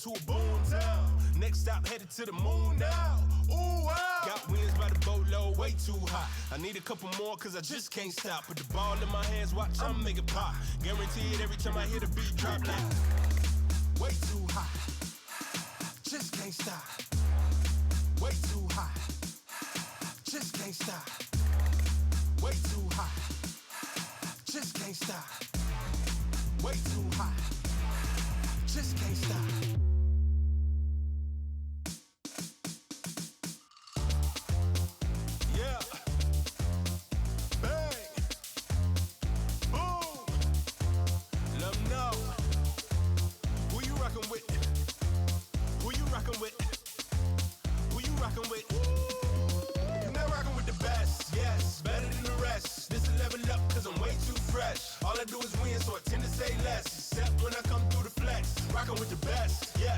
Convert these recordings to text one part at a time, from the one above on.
to a boom town. Next stop, headed to the moon now. Ooh, wow. Got wins by the boatload, way too high. I need a couple more, cause I just can't stop. Put the ball in my hands, watch, I'ma make it pop. Guaranteed every time I hear the beat drop like way too high. Just can't stop. Way too high. Just can't stop. Way too high. Just can't stop. Way too high. Just can't stop. Yeah. Bang. Boom. Let 'em know. Who you rockin' with? Who you rockin' with? Who you rockin' with? You're not rockin' with the best, yes, better than the rest. This a level up, cause I'm way too fresh. All I do is win, so I tend to say less. Except when I come through the flex. Rockin' with the best, yeah.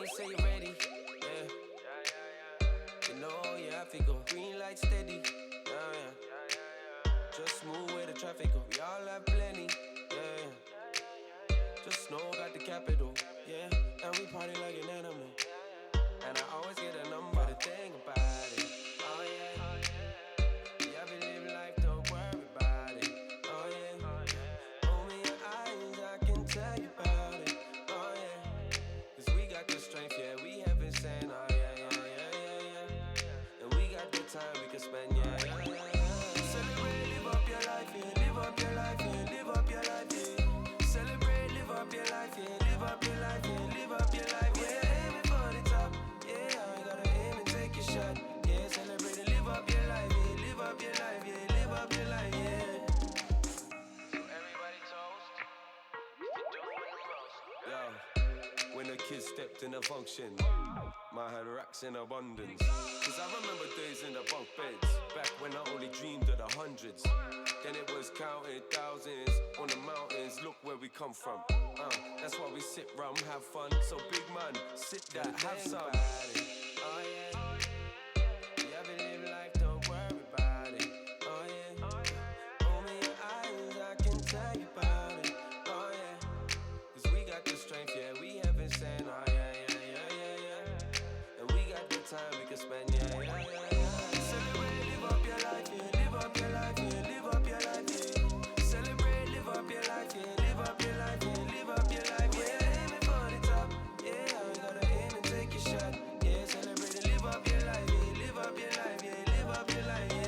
you say you're ready. Yeah. You know, yeah, I figure green light steady. Yeah. Just move where the traffic go. We all have plenty. Yeah. Just know got the capital. Yeah. And we party like an animal. And I always get a number to think about it. Oh yeah. Yeah, we live life, don't worry about it. Oh yeah. Open your eyes, I can tell you about it. Oh yeah. Cause we got the strength, yeah, we have been saying, oh yeah. And we got the time we can spend, yeah. Celebrate, live up your life, yeah. Live up your life, yeah. Live up your life, yeah. Celebrate, live up your life, yeah. Live up your life, yeah. Live up your life, yeah. Aiming for the top, yeah. You gotta aim and take your shot, yeah. Celebrate and live up your life, yeah. Live up your life, yeah. Live up your life, yeah. So everybody toast. Yo, when the kids stepped in the function, my had racks in abundance. Cause I remember days in the bunk beds, back when I only dreamed of the hundreds. Then it was counting thousands on the mountains, look where we come from. That's why we sit round, have fun. So big man, sit down, have some. Oh yeah, yeah, we live life, don't worry about it. Oh yeah, open your eyes, I can tell you about it. Oh yeah, cause we got the strength, yeah, we have been saying, oh yeah. And we got the time we can spend, yeah. Celebrate, live up your life, yeah. Live up your life, yeah. Live up your life, yeah. Celebrate, live up your life, yeah. Live up your life, yeah. Live up your life, yeah. Aiming for the top, yeah. You gotta aim and take your shot, yeah. Celebrate and live up your life, yeah. Live up your life, yeah. Live up your life, yeah.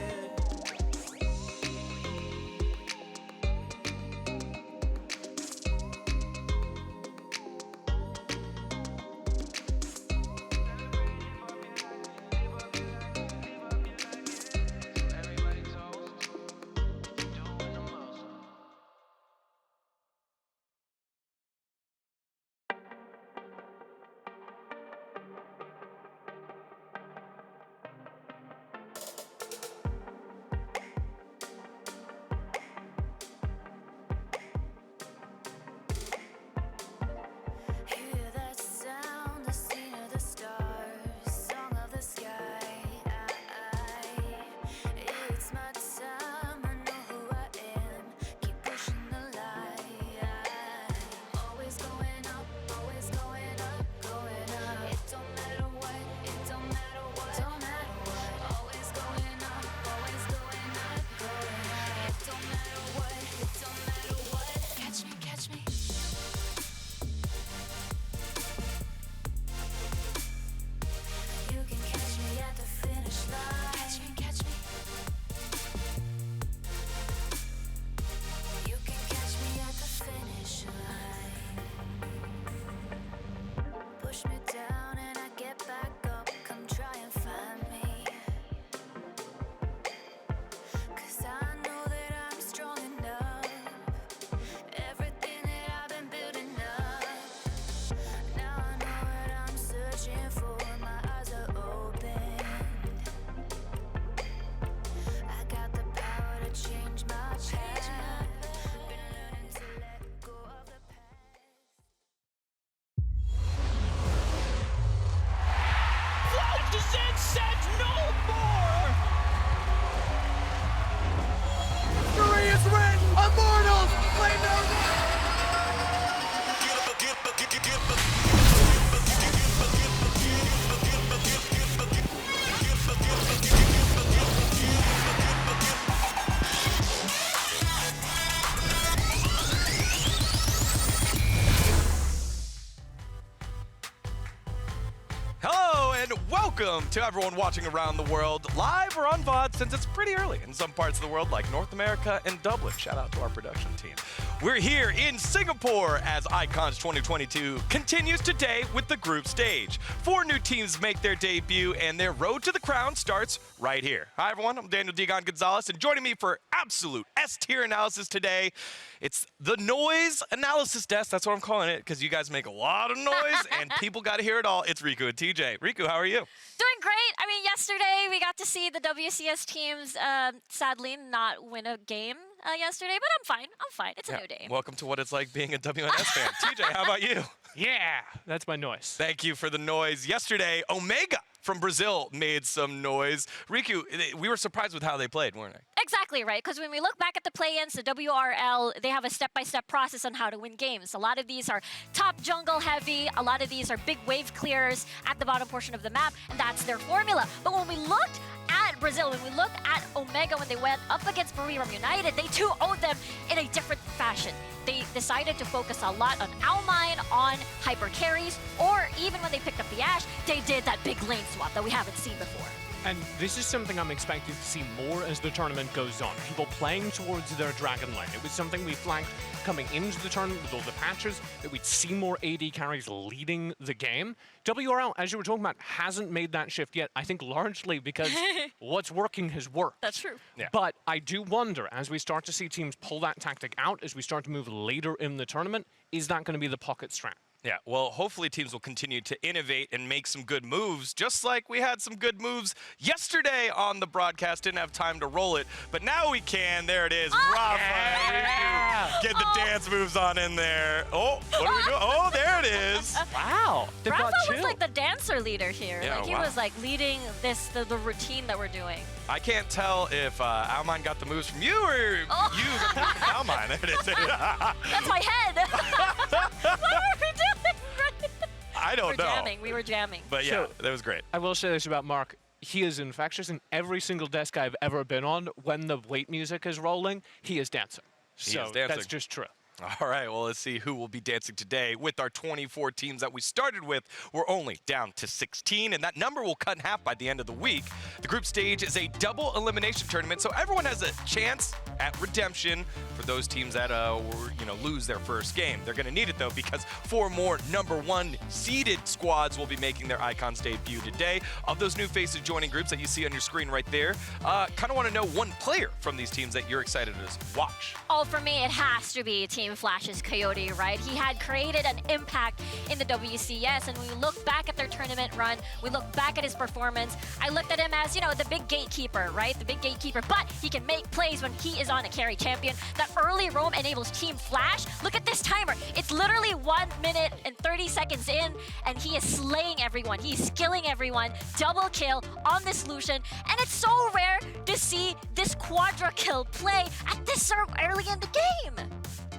Hear that sound, the scene of the stars, song of the sky. It's my time, I know who I am. Keep pushing the line. Always going up, always going up, going up. It don't matter what, it don't matter what, don't matter what. Always going up, always going up, going up. It don't matter what, it don't matter what. Catch me, catch me. You can catch me at the finish line. Catch me, catch me. You can catch me at the finish line. Push me down and I get back up. Come try and find me. 'Cause I know that I'm strong enough. Everything that I've been building up. Now I know what I'm searching for. My eyes are open. I got the power to change my path. Been learning to let go of the past. Flight descent set no more! Victory is written! Immortals! Play no Hello and welcome to everyone watching around the world, live or on VOD, since it's pretty early in some parts of the world like North America and Dublin. Shout out to our production team. We're here in Singapore as Icons 2022 continues today with the group stage. 4 new teams make their debut and their road to the crown starts right here. Hi everyone, I'm Daniel Digon Gonzalez, and joining me for absolute S-tier analysis today, it's the Noise Analysis Desk. That's what I'm calling it, because you guys make a lot of noise and people got to hear it all. It's Riku and TJ. Riku, how are you? Doing great. I mean, yesterday we got to see the WCS teams sadly not win a game. yesterday, but I'm fine. I'm fine. It's a new day. Welcome to what it's like being a WNS fan. TJ, how about you? Yeah, that's my noise. Thank you for the noise. Yesterday, Omega from Brazil made some noise. Riku, we were surprised with how they played, weren't we? Exactly right, because when we look back at the play-ins, the WRL, they have a step-by-step process on how to win games. A lot of these are top jungle heavy, a lot of these are big wave clearers at the bottom portion of the map, and that's their formula. But when we looked at Brazil, when we looked at Omega when they went up against Buriram United, they too owed them in a different fashion. They decided to focus a lot on Almine, on hyper carries, or even when they picked up the Ashe, they did that big lane swap that we haven't seen before. And this is something I'm expecting to see more as the tournament goes on. People playing towards their Dragon Lane. It was something we flagged coming into the tournament with all the patches, that we'd see more AD carries leading the game. WRL, as you were talking about, hasn't made that shift yet, I think largely because what's working has worked. That's true. Yeah. But I do wonder, as we start to see teams pull that tactic out, as we start to move later in the tournament, is that going to be the pocket strat? Yeah, well, hopefully teams will continue to innovate and make some good moves, just like we had some good moves yesterday on the broadcast. Didn't have time to roll it, but now we can. There it is. Rafa, get the dance moves on in there. Oh, what are we doing? Oh, there it is. Wow. Rafa was like the dancer leader here. Yeah, like he was like leading the routine that we're doing. I can't tell if Almine got the moves from you or you got the moves from Almine. There it is. That's my head. What were we doing? I don't know. Jamming. We were jamming. But yeah, that was great. I will say this about Mark. He is infectious. In every single desk I've ever been on, when the wait music is rolling, he is dancing. So that's just true. All right, well, let's see who will be dancing today. With our 24 teams that we started with, we're only down to 16, and that number will cut in half by the end of the week. The group stage is a double elimination tournament, so everyone has a chance at redemption for those teams that lose their first game. They're going to need it, though, because 4 more #1 seeded squads will be making their Icons debut today. Of those new faces joining groups that you see on your screen right there, kind of want to know one player from these teams that you're excited to watch. Oh, for me, it has to be Team Flash's Coyote, right? He had created an impact in the WCS, and when we look back at their tournament run, we look back at his performance, I looked at him as, the big gatekeeper, right? The big gatekeeper, but he can make plays when he is on a carry champion. That early roam enables Team Flash. Look at this timer. It's literally 1 minute and 30 seconds in, and he is slaying everyone. He's skilling everyone. Double kill on this Lucian, and it's so rare to see this quadra kill play at this early in the game.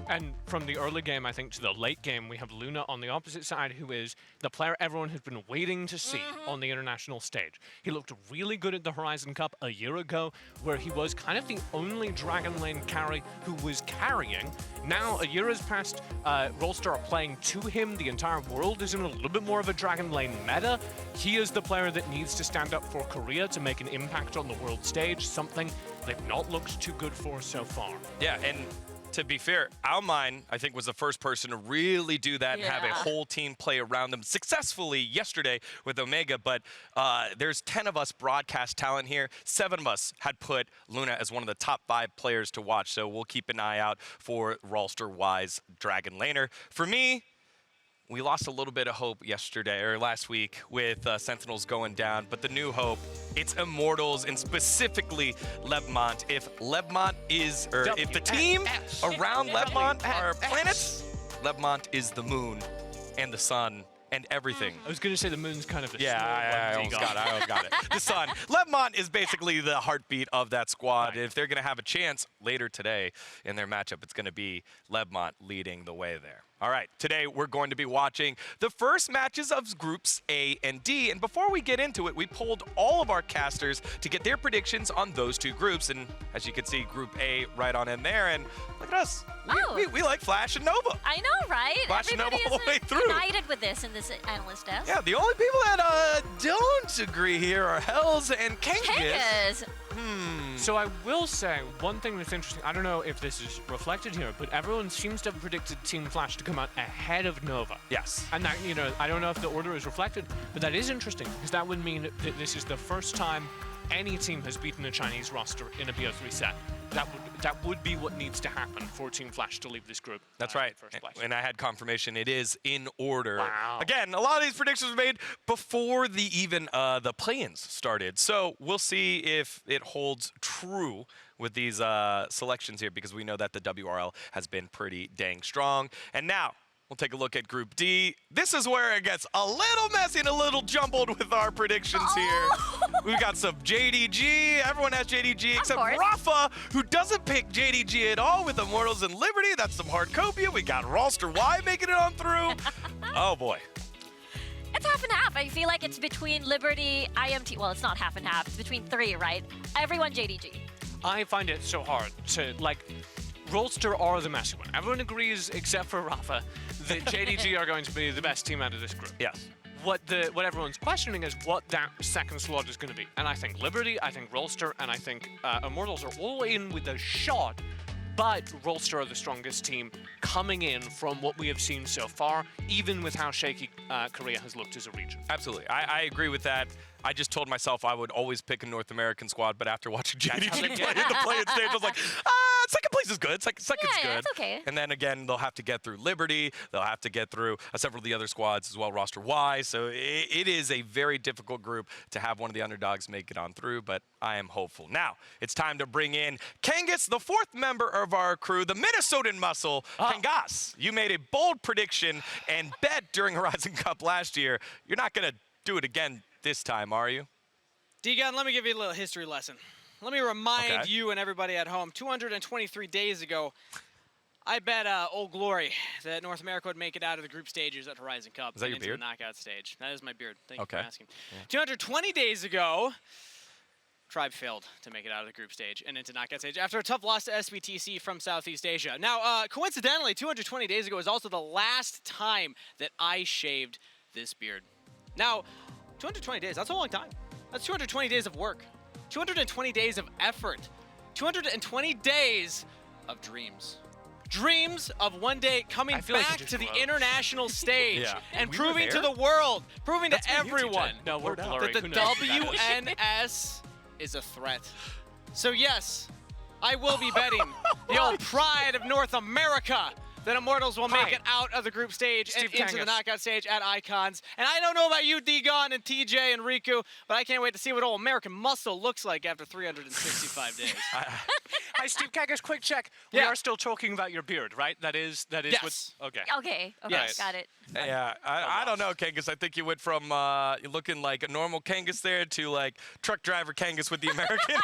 And from the early game, I think, to the late game, we have Luna on the opposite side, who is the player everyone has been waiting to see on the international stage. He looked really good at the Horizon Cup a year ago, where he was kind of the only Dragon Lane carry who was carrying. Now, a year has passed, Rolster are playing to him. The entire world is in a little bit more of a Dragon Lane meta. He is the player that needs to stand up for Korea to make an impact on the world stage, something they've not looked too good for so far. Yeah, and to be fair, Almine, I think, was the first person to really do that and have a whole team play around them successfully yesterday with Omega. But there's 10 of us broadcast talent here. 7 of us had put Luna as one of the top 5 players to watch. So we'll keep an eye out for Rolster-wise Dragon Laner. For me, we lost a little bit of hope yesterday or last week with Sentinels going down, but the new hope, it's Immortals and specifically Levmont. If Levmont is, or if the team around Levmont are planets, Levmont is the moon and the sun and everything. I was going to say the moon's kind of the I almost got it. The sun. Levmont is basically the heartbeat of that squad. Right. If they're going to have a chance later today in their matchup, it's going to be Levmont leading the way there. All right, today we're going to be watching the first matches of Groups A and D. And before we get into it, we polled all of our casters to get their predictions on those 2 groups. And as you can see, Group A right on in there. And look at us. We like Flash and Nova. I know, right? Flash and Nova all the way through. United with this in this analyst desk. Yeah, the only people that don't agree here are Hells and Kangas. So I will say one thing that's interesting. I don't know if this is reflected here, but everyone seems to have predicted Team Flash to come out ahead of Nova. Yes. And that, I don't know if the order is reflected, but that is interesting because that would mean that this is the first time any team has beaten a Chinese roster in a BO3 set. That would be what needs to happen for Team Flash to leave this group. That's right. In first place. And I had confirmation. It is in order. Wow. Again, a lot of these predictions were made before the play-ins started. So we'll see if it holds true with these selections here, because we know that the WRL has been pretty dang strong. And now we'll take a look at Group D. This is where it gets a little messy and a little jumbled with our predictions here. We've got some JDG. Everyone has JDG except course. Rafa, who doesn't pick JDG at all with Immortals and Liberty. That's some hardcopia. We got Roster Y making it on through. Oh, boy. It's half and half. I feel like it's between Liberty, IMT. Well, it's not half and half. It's between 3, right? Everyone JDG. I find it so hard to, like, Rollster are the messy one. Everyone agrees, except for Rafa, that JDG are going to be the best team out of this group. Yes. What everyone's questioning is what that second slot is going to be. And I think Liberty, I think Rollster, and I think Immortals are all in with a shot, but Rollster are the strongest team coming in from what we have seen so far, even with how shaky Korea has looked as a region. Absolutely. I agree with that. I just told myself I would always pick a North American squad, but after watching JDG play in the play-in stage, I was like, second place is good. Second's Yeah, good. it's okay. And then again, they'll have to get through Liberty. They'll have to get through several of the other squads as well, Roster Y. So it is a very difficult group to have one of the underdogs make it on through, but I am hopeful. Now, it's time to bring in Kangas, the fourth member of our crew, the Minnesotan Muscle. Kangas, you made a bold prediction and bet during Horizon Cup last year. You're not going to do it again this time, are you? D-Gun, let me give you a little history lesson. Let me remind you and everybody at home, 223 days ago, I bet Old Glory that North America would make it out of the group stages at Horizon Cup. Is that your into beard? the knockout stage. That is my beard. Thank you Okay. for asking. 220 days ago, Tribe failed to make it out of the group stage and into knockout stage after a tough loss to SBTC from Southeast Asia. Now, coincidentally, 220 days ago is also the last time that I shaved this beard. Now, 220 days, that's a long time. That's 220 days of work. 220 days of effort. 220 days of dreams. Dreams of one day coming I feel like back you to just the international stage Yeah. and We were proving to there? the world, proving That's to when you two everyone did. No, we're Word out. blurry. that the Who knows who that is? WNS is a threat. So yes, I will be betting the old pride of North America that Immortals will make it out of the group stage and Steve into the Kangas. knockout stage at Icons. And I don't know about you, D-Gon and TJ and Riku, but I can't wait to see what old American Muscle looks like after 365 days. Hi, Steve Kangas, quick check. We Yeah. are still talking about your beard, right? That is Yes. what's okay. Okay, Yes. got it. Yeah, I don't know, Kangas. I think you went from looking like a normal Kangas there to like truck driver Kangas with the American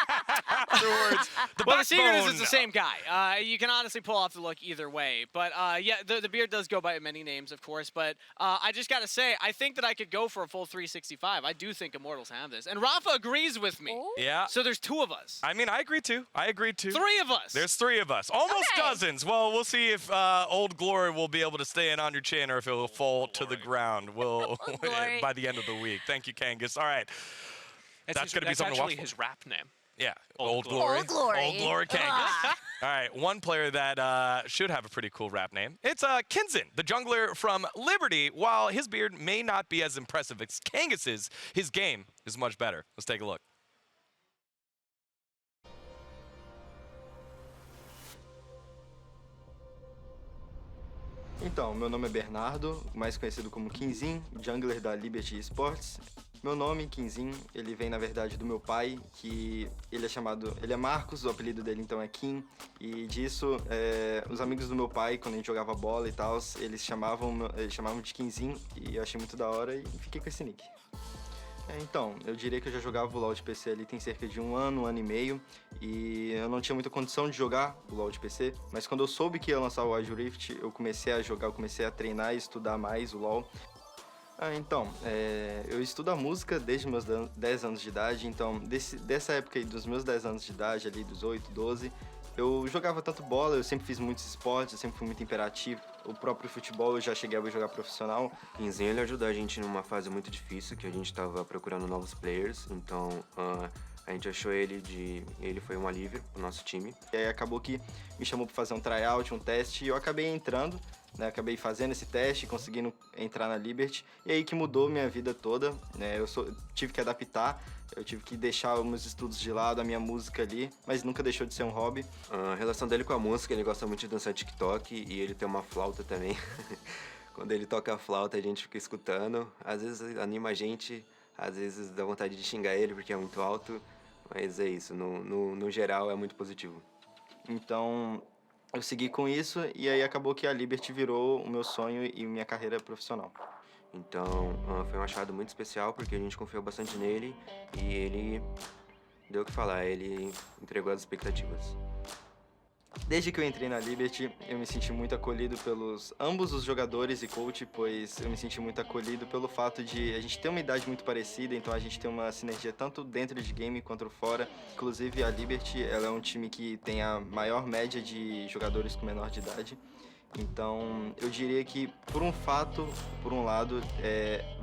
afterwards. Well, the secret is backbone. it's the same guy. You can honestly pull off the look either way. But yeah, the beard does go by many names, of course. But I just got to say, I think that I could go for a full 365. I do think Immortals have this. And Rafa agrees with me. Ooh. Yeah. So there's 2 of us. I mean, I agree too. 3 of us. There's 3 of us. Almost Okay. dozens. Well, we'll see if Old Glory will be able to stay in on your chin or if it will fall to the ground. We'll Glory. by the end of the week. Thank you, Kangas. All right. That's gonna be something to watch actually for. his rap name. Yeah. Old Glory. Old Glory. Old Glory Kangas. Ah. All right, one player that should have a pretty cool rap name. It's Kinzen, the jungler from Liberty. While his beard may not be as impressive as Kangas's, his game is much better. Let's take a look. Então, meu nome é Bernardo, mais conhecido como Kinzin, jungler da Liberty Esports. Meu nome, Kinzin, ele vem na verdade do meu pai, que ele é Marcos, o apelido dele então é Kim. E disso, os amigos do meu pai, quando a gente jogava bola e tal, eles chamavam de Kinzin e eu achei muito da hora e fiquei com esse nick. Então, eu diria que eu já jogava o LoL de PC ali tem cerca de um ano e meio, e eu não tinha muita condição de jogar o LoL de PC, mas quando eu soube que ia lançar o Wild Rift, eu comecei a jogar, eu comecei a treinar e estudar mais o LoL. Então, eu estudo a música desde meus 10 anos de idade, então dessa época aí, dos meus 10 anos de idade, ali dos 8, 12, eu jogava tanto bola, eu sempre fiz muitos esportes, eu sempre fui muito imperativo. O próprio futebol eu já cheguei a jogar profissional. Kinzen, ele ajudou a gente numa fase muito difícil, que a gente tava procurando novos players, então a gente achou ele foi um alívio pro nosso time. E aí acabou que me chamou para fazer um tryout, um teste, e eu acabei entrando. né? Acabei fazendo esse teste, conseguindo entrar na Liberty, e aí que mudou minha vida toda, né? Tive que adaptar, eu tive que deixar os meus estudos de lado, a minha música ali, mas nunca deixou de ser um hobby. A relação dele com a música, ele gosta muito de dançar TikTok e ele tem uma flauta também. Quando ele toca a flauta, a gente fica escutando. Às vezes anima a gente, às vezes dá vontade de xingar ele porque é muito alto, mas é isso, no geral é muito positivo. Então, eu segui com isso e aí acabou que a Liberty virou o meu sonho e minha carreira profissional. Então, foi um achado muito especial porque a gente confiou bastante nele e ele deu o que falar, ele entregou as expectativas. Desde que eu entrei na Liberty, eu me senti muito acolhido pelos ambos os jogadores e coach, pois eu me senti muito acolhido pelo fato de a gente ter uma idade muito parecida, então a gente tem uma sinergia tanto dentro de game quanto fora. Inclusive a Liberty, ela é um time que tem a maior média de jogadores com menor de idade. Então, eu diria que, por um lado,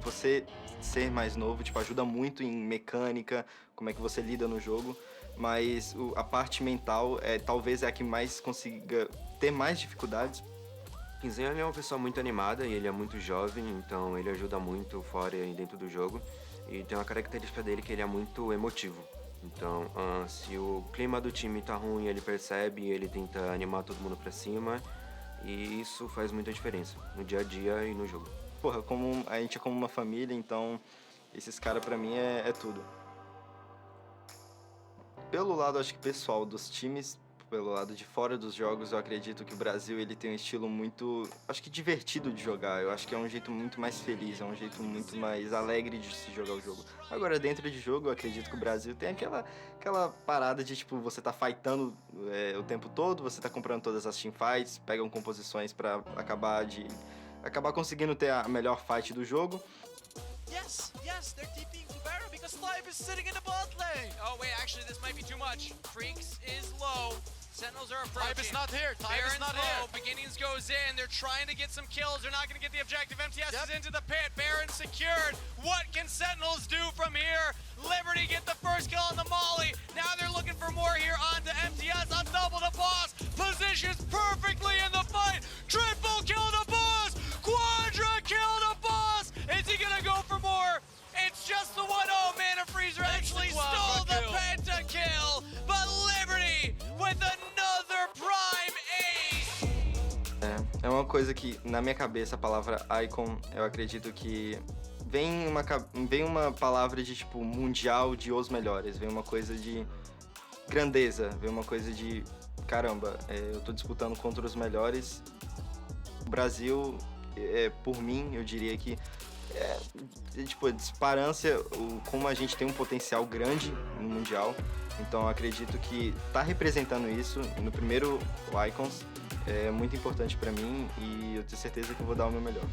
você ser mais novo, tipo, ajuda muito em mecânica, como é que você lida no jogo, mas a parte mental talvez é a que mais consiga ter mais dificuldades. Quinzinho é uma pessoa muito animada e ele é muito jovem, então ele ajuda muito fora e dentro do jogo. E tem uma característica dele que ele é muito emotivo. Então, se o clima do time tá ruim, ele percebe e ele tenta animar todo mundo pra cima. E isso faz muita diferença no dia a dia e no jogo. Porra, a gente é como uma família, então esses caras pra mim é tudo. Pelo lado, acho que pessoal dos times, pelo lado de fora dos jogos, eu acredito que o Brasil ele tem um estilo muito, acho que divertido de jogar. Eu acho que é um jeito muito mais feliz, é um jeito muito mais alegre de se jogar o jogo. Agora, dentro de jogo, eu acredito que o Brasil tem aquela parada de, tipo, você tá fightando o tempo todo, você tá comprando todas as teamfights, pegam composições pra acabar conseguindo ter a melhor fight do jogo. Yes, they're TPing to Baron because Live is sitting in the bot lane. Oh wait, actually this might be too much. Freaks is low. Sentinels are approaching. Type is not here. Baron's is not low. here. Beginnings goes in. They're trying to get some kills. They're not going to get the objective. MTS is into the pit. Baron secured. What can Sentinels do from here? Liberty get the first kill on the Molly. Now they're looking for more here on the MTS. On double the boss. Positions perfectly in the fight. Triple kill the boss. Quadra kill the boss. Is he going to go for more? It's just the 1-0. Mana Freezer actually stole the pentakill. But Liberty with another prime ace. É uma coisa que, na minha cabeça, a palavra Icon, eu acredito que vem uma palavra de, tipo, mundial de os melhores. Vem uma coisa de grandeza, vem uma coisa de, caramba, eu tô disputando contra os melhores. O Brasil, por mim, eu diria que tipo, disparância, como a gente tem um potencial grande no Mundial. Então eu acredito que tá representando isso no primeiro Icons é muito importante pra mim e eu tenho certeza que eu vou dar o meu melhor.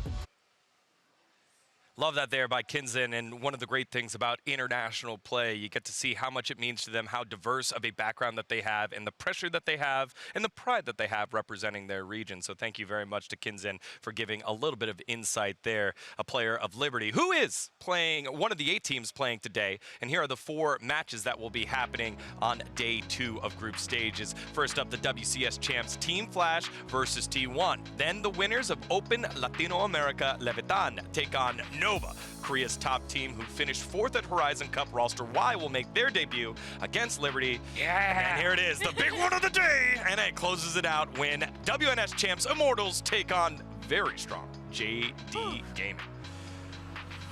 Love that there by Kinzen, and one of the great things about international play, you get to see how much it means to them, how diverse of a background that they have, and the pressure that they have, and the pride that they have representing their region. So thank you very much to Kinzen for giving a little bit of insight there, a player of Liberty, who is playing, one of the 8 teams playing today, and here are the 4 matches that will be happening on day 2 of group stages. First up, the WCS champs Team Flash versus T1. Then the winners of Open Latino America Levitan take on Nova, Korea's top team, who finished 4th at Horizon Cup. Roster Y will make their debut against Liberty. Yeah! And here it is, the big one of the day! And it closes it out when WNS champs Immortals take on very strong JD Gaming.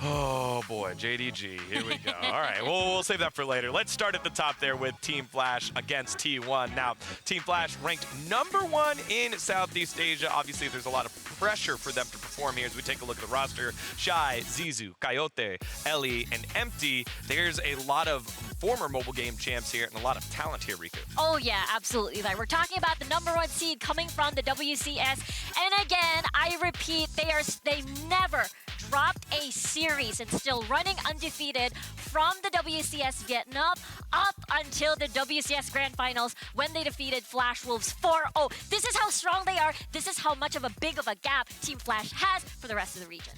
Oh boy, JDG, here we go. All right, we'll save that for later. Let's start at the top there with Team Flash against T1. Now, Team Flash ranked #1 in Southeast Asia. Obviously, there's a lot of pressure for them to perform here as we take a look at the roster. Shy, Zizu, Coyote, Ellie, and Empty. There's a lot of former mobile game champs here and a lot of talent here, Riku. Oh yeah, absolutely. Like, we're talking about the #1 seed coming from the WCS. And again, I repeat, they never dropped a series and still running undefeated from the WCS Vietnam up until the WCS Grand Finals when they defeated Flash Wolves 4-0. This is how strong they are. This is how much of a big of a gap Team Flash has for the rest of the region.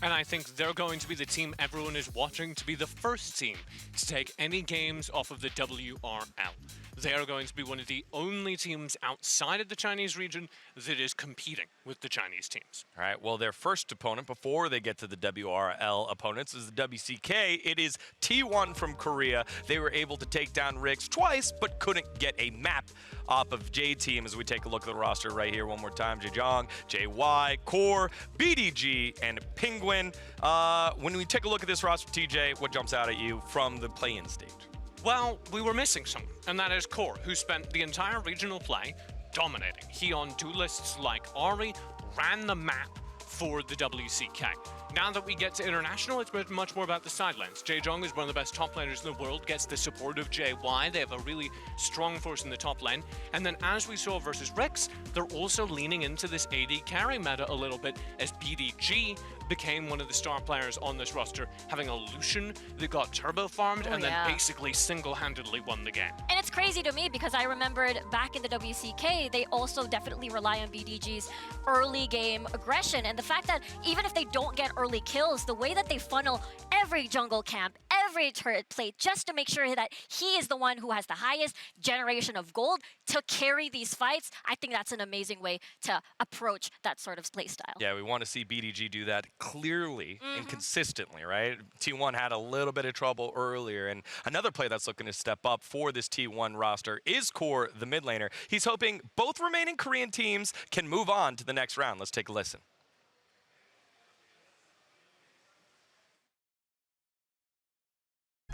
And I think they're going to be the team everyone is watching to be the first team to take any games off of the WRL. They are going to be one of the only teams outside of the Chinese region that is competing with the Chinese teams. All right, well, their first opponent before they get to the WRL opponents is the WCK. It is T1 from Korea. They were able to take down Rix twice, but couldn't get a map off of J-Team as we take a look at the roster right here one more time. Jejong, JY, Core, BDG, and Penguin. When we take a look at this roster, TJ, what jumps out at you from the play-in stage? Well, we were missing someone, and that is Core, who spent the entire regional play dominating. He, on duelists like Ari, ran the map for the WCK. Now that we get to international, it's been much more about the sidelines. Jejong is one of the best top laners in the world, gets the support of JY. They have a really strong force in the top lane. And then as we saw versus Rix, they're also leaning into this AD carry meta a little bit as BDG became one of the star players on this roster, having a Lucian that got turbo farmed and then basically single-handedly won the game. And it's crazy to me because I remembered back in the WCK, they also definitely rely on BDG's early game aggression. And the fact that even if they don't get early kills, the way that they funnel every jungle camp, every turret plate, just to make sure that he is the one who has the highest generation of gold to carry these fights, I think that's an amazing way to approach that sort of play style. Yeah, we want to see BDG do that clearly and consistently, right? T1 had a little bit of trouble earlier, and another play that's looking to step up for this T1 roster is Core, the mid laner. He's hoping both remaining Korean teams can move on to the next round. Let's take a listen.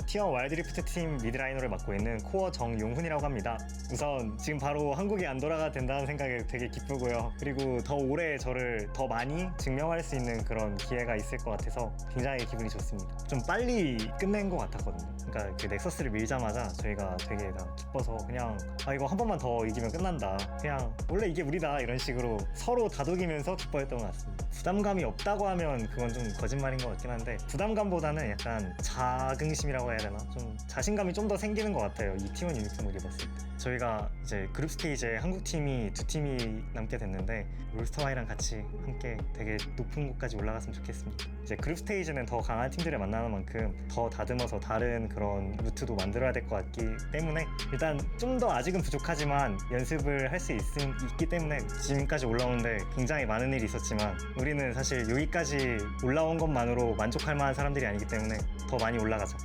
T1 와일드리프트 팀 미드라이너를 맡고 있는 코어 정용훈이라고 합니다. 우선 지금 바로 한국이 안 돌아가 된다는 생각에 되게 기쁘고요. 그리고 더 오래 저를 더 많이 증명할 수 있는 그런 기회가 있을 것 같아서 굉장히 기분이 좋습니다. 좀 빨리 끝낸 것 같았거든요. 그러니까 그 넥서스를 밀자마자 저희가 되게 기뻐서 그냥 이거 한 번만 더 이기면 끝난다. 그냥 원래 이게 우리다 이런 식으로 서로 다독이면서 기뻐했던 것 같습니다. 부담감이 없다고 하면 그건 좀 거짓말인 것 같긴 한데 부담감보다는 약간 자긍심이라고 해야 되나? 좀 자신감이 좀 더 생기는 것 같아요. 이 T1 유니폼을 입었을 때. 저희가 이제 그룹 스테이지에 한국 팀이 2팀이 남게 됐는데 롤스터와이랑 같이 함께 되게 높은 곳까지 올라갔으면 좋겠습니다. 이제 그룹 스테이지는 더 강한 팀들을 만나는 만큼 더 다듬어서 다른 그런 루트도 만들어야 될 것 같기 때문에 일단 좀 더 아직은 부족하지만 연습을 할 수 있기 때문에 지금까지 올라오는데 굉장히 많은 일이 있었지만 우리는 사실 여기까지 올라온 것만으로 만족할 만한 사람들이 아니기 때문에 더 많이 올라가자.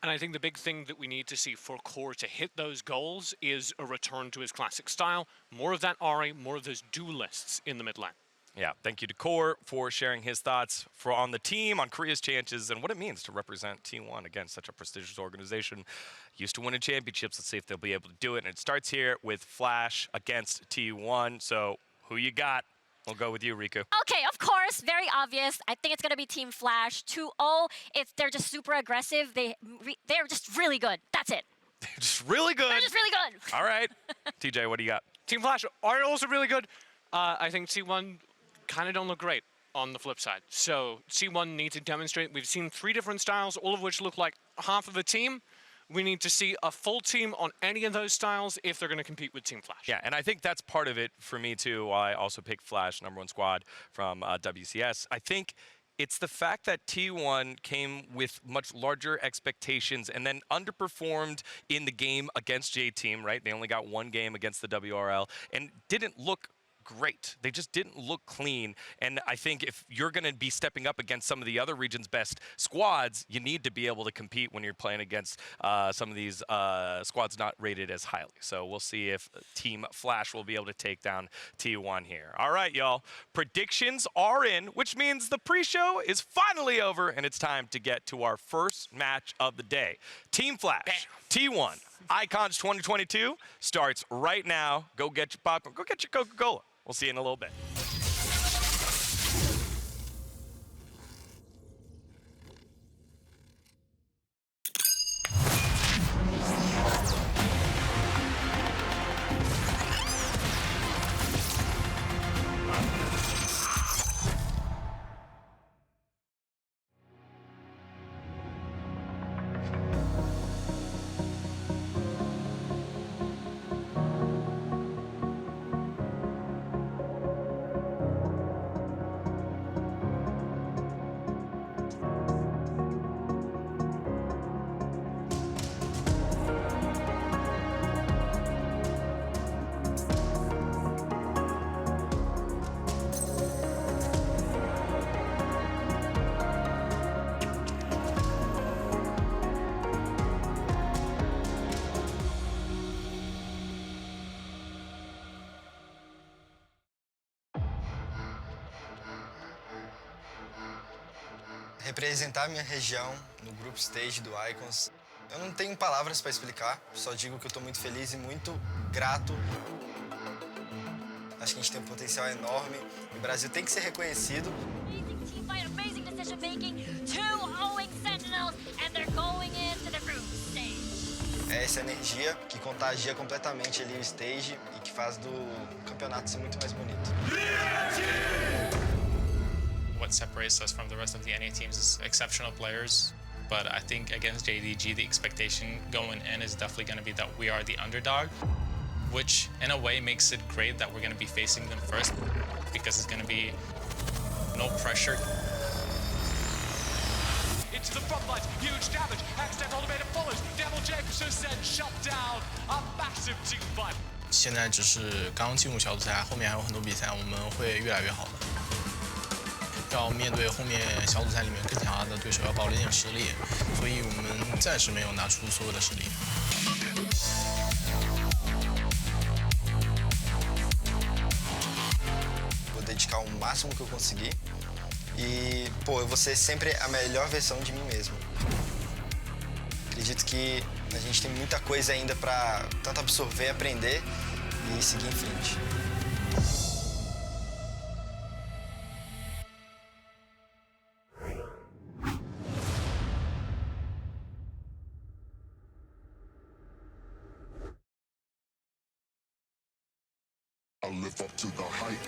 And I think the big thing that we need to see for Core to hit those goals is a return to his classic style. More of that Ari, more of those duelists in the mid lane. Yeah, thank you to Core for sharing his thoughts on the team, on Korea's chances, and what it means to represent T1 against such a prestigious organization. Used to winning championships. Let's see if they'll be able to do it. And it starts here with Flash against T1. So who you got? We'll go with you, Riku. Okay, of course, very obvious. I think it's gonna be Team Flash 2-0. They're just super aggressive. They're just really good. That's it. They're just really good. They're just really good. All right, TJ, what do you got? Team Flash are also really good. I think T1 kind of don't look great on the flip side. So T1 needs to demonstrate. We've seen 3 different styles, all of which look like half of a team. We need to see a full team on any of those styles if they're going to compete with Team Flash. Yeah, and I think that's part of it for me too. I also picked Flash, #1 squad from WCS. I think it's the fact that T1 came with much larger expectations and then underperformed in the game against J-Team, right? They only got 1 game against the WRL and didn't look great. They just didn't look clean. And I think if you're going to be stepping up against some of the other region's best squads, you need to be able to compete when you're playing against some of these squads not rated as highly. So we'll see if Team Flash will be able to take down T1 here. All right, y'all. Predictions are in, which means the pre-show is finally over, and it's time to get to our first match of the day. Team Flash, T1, Icons 2022 starts right now. Go get your popcorn. Go get your Coca-Cola. We'll see you in a little bit. Representar minha região no Group Stage do Icons, eu não tenho palavras para explicar, só digo que eu estou muito feliz e muito grato. Acho que a gente tem um potencial enorme e o Brasil tem que ser reconhecido. Amazing team fight, amazing decision making. 2-0 Sentinels, and they're going into the group stage. É essa energia que contagia completamente ali o stage e que faz do campeonato ser muito mais bonito. What separates us from the rest of the NA teams is exceptional players. But I think against JDG, the expectation going in is definitely going to be that we are the underdog, which in a way makes it great that we're going to be facing them first because it's going to be no pressure. Into the front lines, huge damage. Extend ultimatum follows. Devil Jacobs then shut down. A massive team fight. 现在只是刚进入小组赛，后面还有很多比赛，我们会越来越好的。要面对后面小组赛里面更强的对手，要保留点实力，所以我们暂时没有拿出所有的实力。Vou dedicar o máximo que eu conseguir e, eu vou ser sempre a melhor versão de mim mesmo. Acredito que a gente tem muita coisa ainda para tanto absorver, aprender e seguir em frente. I'll live up to the hype.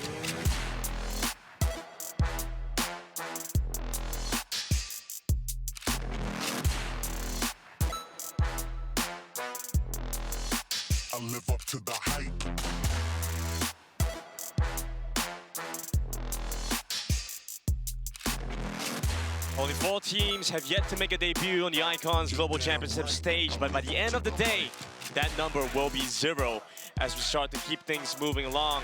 I'll live up to the hype. Only 4 teams have yet to make a debut on the Icons Global Championship stage, but by the end of the day, that number will be 0 as we start to keep things moving along.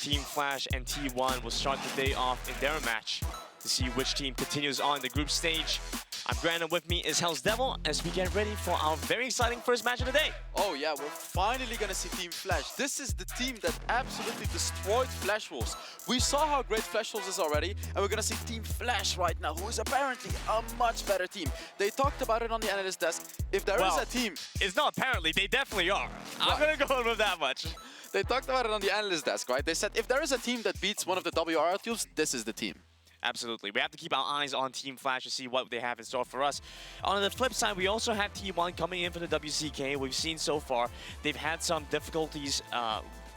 Team Flash and T1 will start the day off in their match to see which team continues on the group stage. I'm Grant, and with me is Hell's Devil as we get ready for our very exciting first match of the day. Oh yeah, we're finally gonna see Team Flash. This is the team that absolutely destroyed Flash Wolves. We saw how great Flash Wolves is already, and we're gonna see Team Flash right now, who is apparently a much better team. They talked about it on the analyst desk. If there is a team... It's not apparently, they definitely are. I'm gonna go in with that much. They talked about it on the analyst desk, right? They said if there is a team that beats one of the WRL teams, this is the team. Absolutely. We have to keep our eyes on Team Flash to see what they have in store for us. On the flip side, we also have T1 coming in for the WCK. We've seen so far they've had some difficulties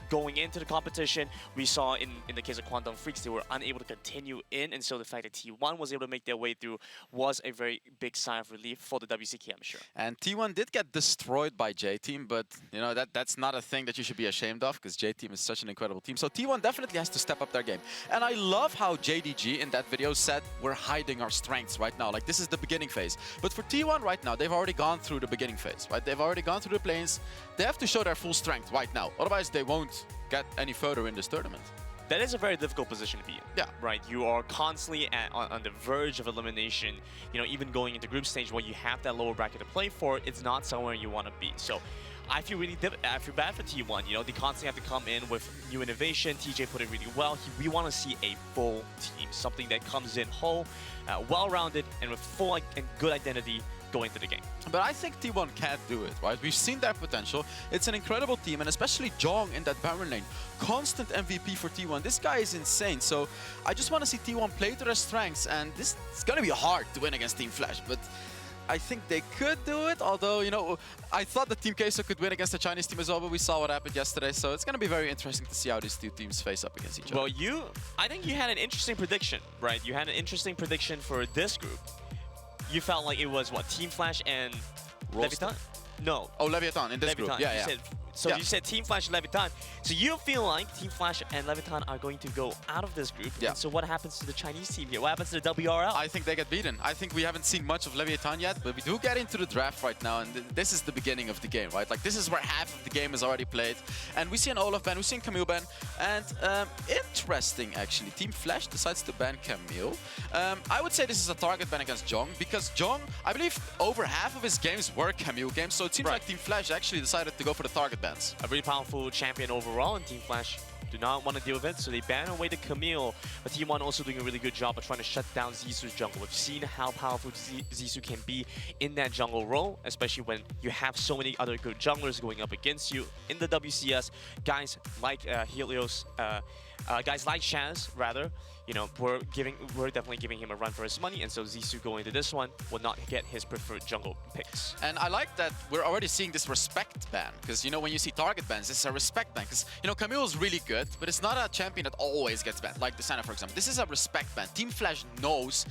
going into the competition. We saw in the case of Quantum Freaks, they were unable to continue in, and so the fact that T1 was able to make their way through was a very big sign of relief for the WCK, I'm sure. And T1 did get destroyed by J-Team, but you know that's not a thing that you should be ashamed of, because J-Team is such an incredible team. So T1 definitely has to step up their game. And I love how JDG in that video said, we're hiding our strengths right now. Like, this is the beginning phase. But for T1 right now, they've already gone through the beginning phase, right? They've already gone through the planes. They have to show their full strength right now. Otherwise, they won't get any further in this tournament. That is a very difficult position to be in. Yeah. Right? You are constantly on the verge of elimination. You know, even going into group stage where you have that lower bracket to play for, it's not somewhere you want to be. So I feel bad for T1. You know, they constantly have to come in with new innovation. TJ put it really well. We want to see a full team, something that comes in whole, well-rounded, and with full and good identity going into the game. But I think T1 can't do it, right? We've seen their potential. It's an incredible team, and especially Jong in that Baron lane. Constant MVP for T1. This guy is insane. So I just want to see T1 play to their strengths, and this is going to be hard to win against Team Flash, but I think they could do it, although, you know, I thought that Team Queso could win against the Chinese team as well, but we saw what happened yesterday, so it's going to be very interesting to see how these two teams face up against each other. Well, I think you had an interesting prediction, right? You had an interesting prediction for this group. You felt like it was, what, Team Flash and Leviathan? No. Oh, Leviathan in this group. Yeah, yeah. You said Team Flash and Leviathan. So you feel like Team Flash and Leviathan are going to go out of this group. Yeah. And so what happens to the Chinese team here? What happens to the WRL? I think they get beaten. I think we haven't seen much of Leviathan yet, but we do get into the draft right now, and this is the beginning of the game, right? Like, this is where half of the game is already played. And we see an Olaf ban, we see a Camille ban, and interesting, actually. Team Flash decides to ban Camille. I would say this is a target ban against Jong, because Jong, I believe over half of his games were Camille games, so it seems like Team Flash actually decided to go for the target bans. A really powerful champion overall in Team Flash. do not want to deal with it, so they ban away the Camille. But T1 also doing a really good job of trying to shut down Zisu's jungle. We've seen how powerful Zisu can be in that jungle role, especially when you have so many other good junglers going up against you. In the WCS, guys like Helios, guys like Shaz, rather, you know, we're definitely giving him a run for his money, and so Zisu going into this one will not get his preferred jungle picks. And I like that we're already seeing this respect ban, because, you know, when you see target bans, this is a respect ban, because, you know, Camille is really good, but it's not a champion that always gets banned, like Desana, for example. This is a respect ban. Team Flash knows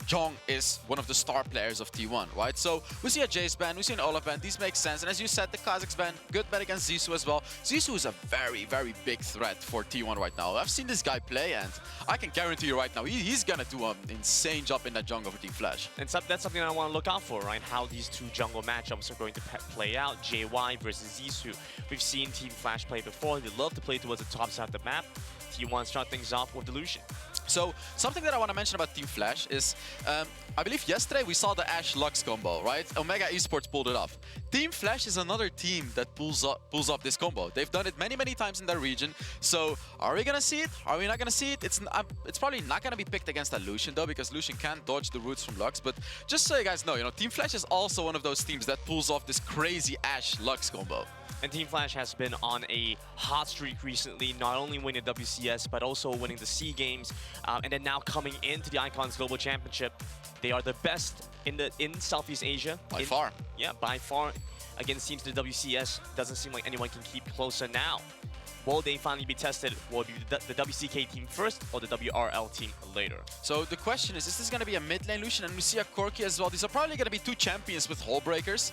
Jong is one of the star players of T1, right? So we see a Jace ban, we see an Olaf ban, these make sense. And as you said, the Kazakhs ban, good ban against Zisu as well. Zisu is a very, very big threat for T1 right now. I've seen this guy play, and I can guarantee you right now, he's gonna do an insane job in that jungle for Team Flash. And that's something I want to look out for, right? How these two jungle matchups are going to play out. JY versus Zisu. We've seen Team Flash play before. They love to play towards the top side of the map. T1 start things off with Delusion. So, something that I want to mention about Team Flash is, I believe yesterday we saw the Ashe Lux combo, right? Omega Esports pulled it off. Team Flash is another team that pulls off this combo. They've done it many, many times in their region. So, are we gonna see it? Are we not gonna see it? It's probably not gonna be picked against a Lucian though, because Lucian can't dodge the roots from Lux. But just so you guys know, you know, Team Flash is also one of those teams that pulls off this crazy Ashe Lux combo. And Team Flash has been on a hot streak recently, not only winning the WCS, but also winning the SEA Games, and then now coming into the Icons Global Championship. They are the best in Southeast Asia. By far. Yeah, by far. Against teams in the WCS, doesn't seem like anyone can keep closer now. Will they finally be tested? Will it be the WCK team first or the WRL team later? So the question is this going to be a mid lane Lucian? And we see a Corki as well. These are probably going to be two champions with Hull Breakers.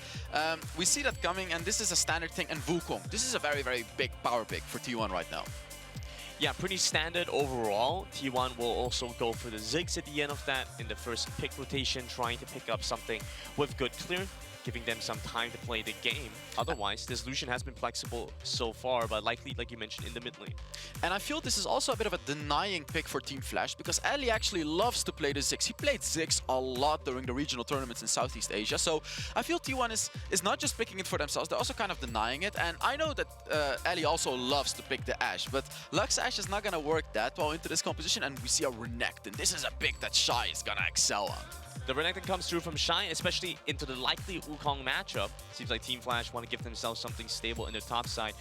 We see that coming, and this is a standard thing. And Wukong, this is a very, very big power pick for T1 right now. Yeah, pretty standard overall. T1 will also go for the Ziggs at the end of that in the first pick rotation, trying to pick up something with good clear, giving them some time to play the game. Otherwise, this Lucian has been flexible so far, but likely, like you mentioned, in the mid lane. And I feel this is also a bit of a denying pick for Team Flash, because Ali actually loves to play the Ziggs. He played Ziggs a lot during the regional tournaments in Southeast Asia, so I feel T1 is not just picking it for themselves, they're also kind of denying it. And I know that Ali also loves to pick the Ashe, but Lux Ashe is not going to work that well into this composition, and we see a Renekton. This is a pick that Shy is going to excel on. The Renekton comes through from Shy, especially into the likely Wukong matchup. Seems like Team Flash want to give themselves something stable in their top side.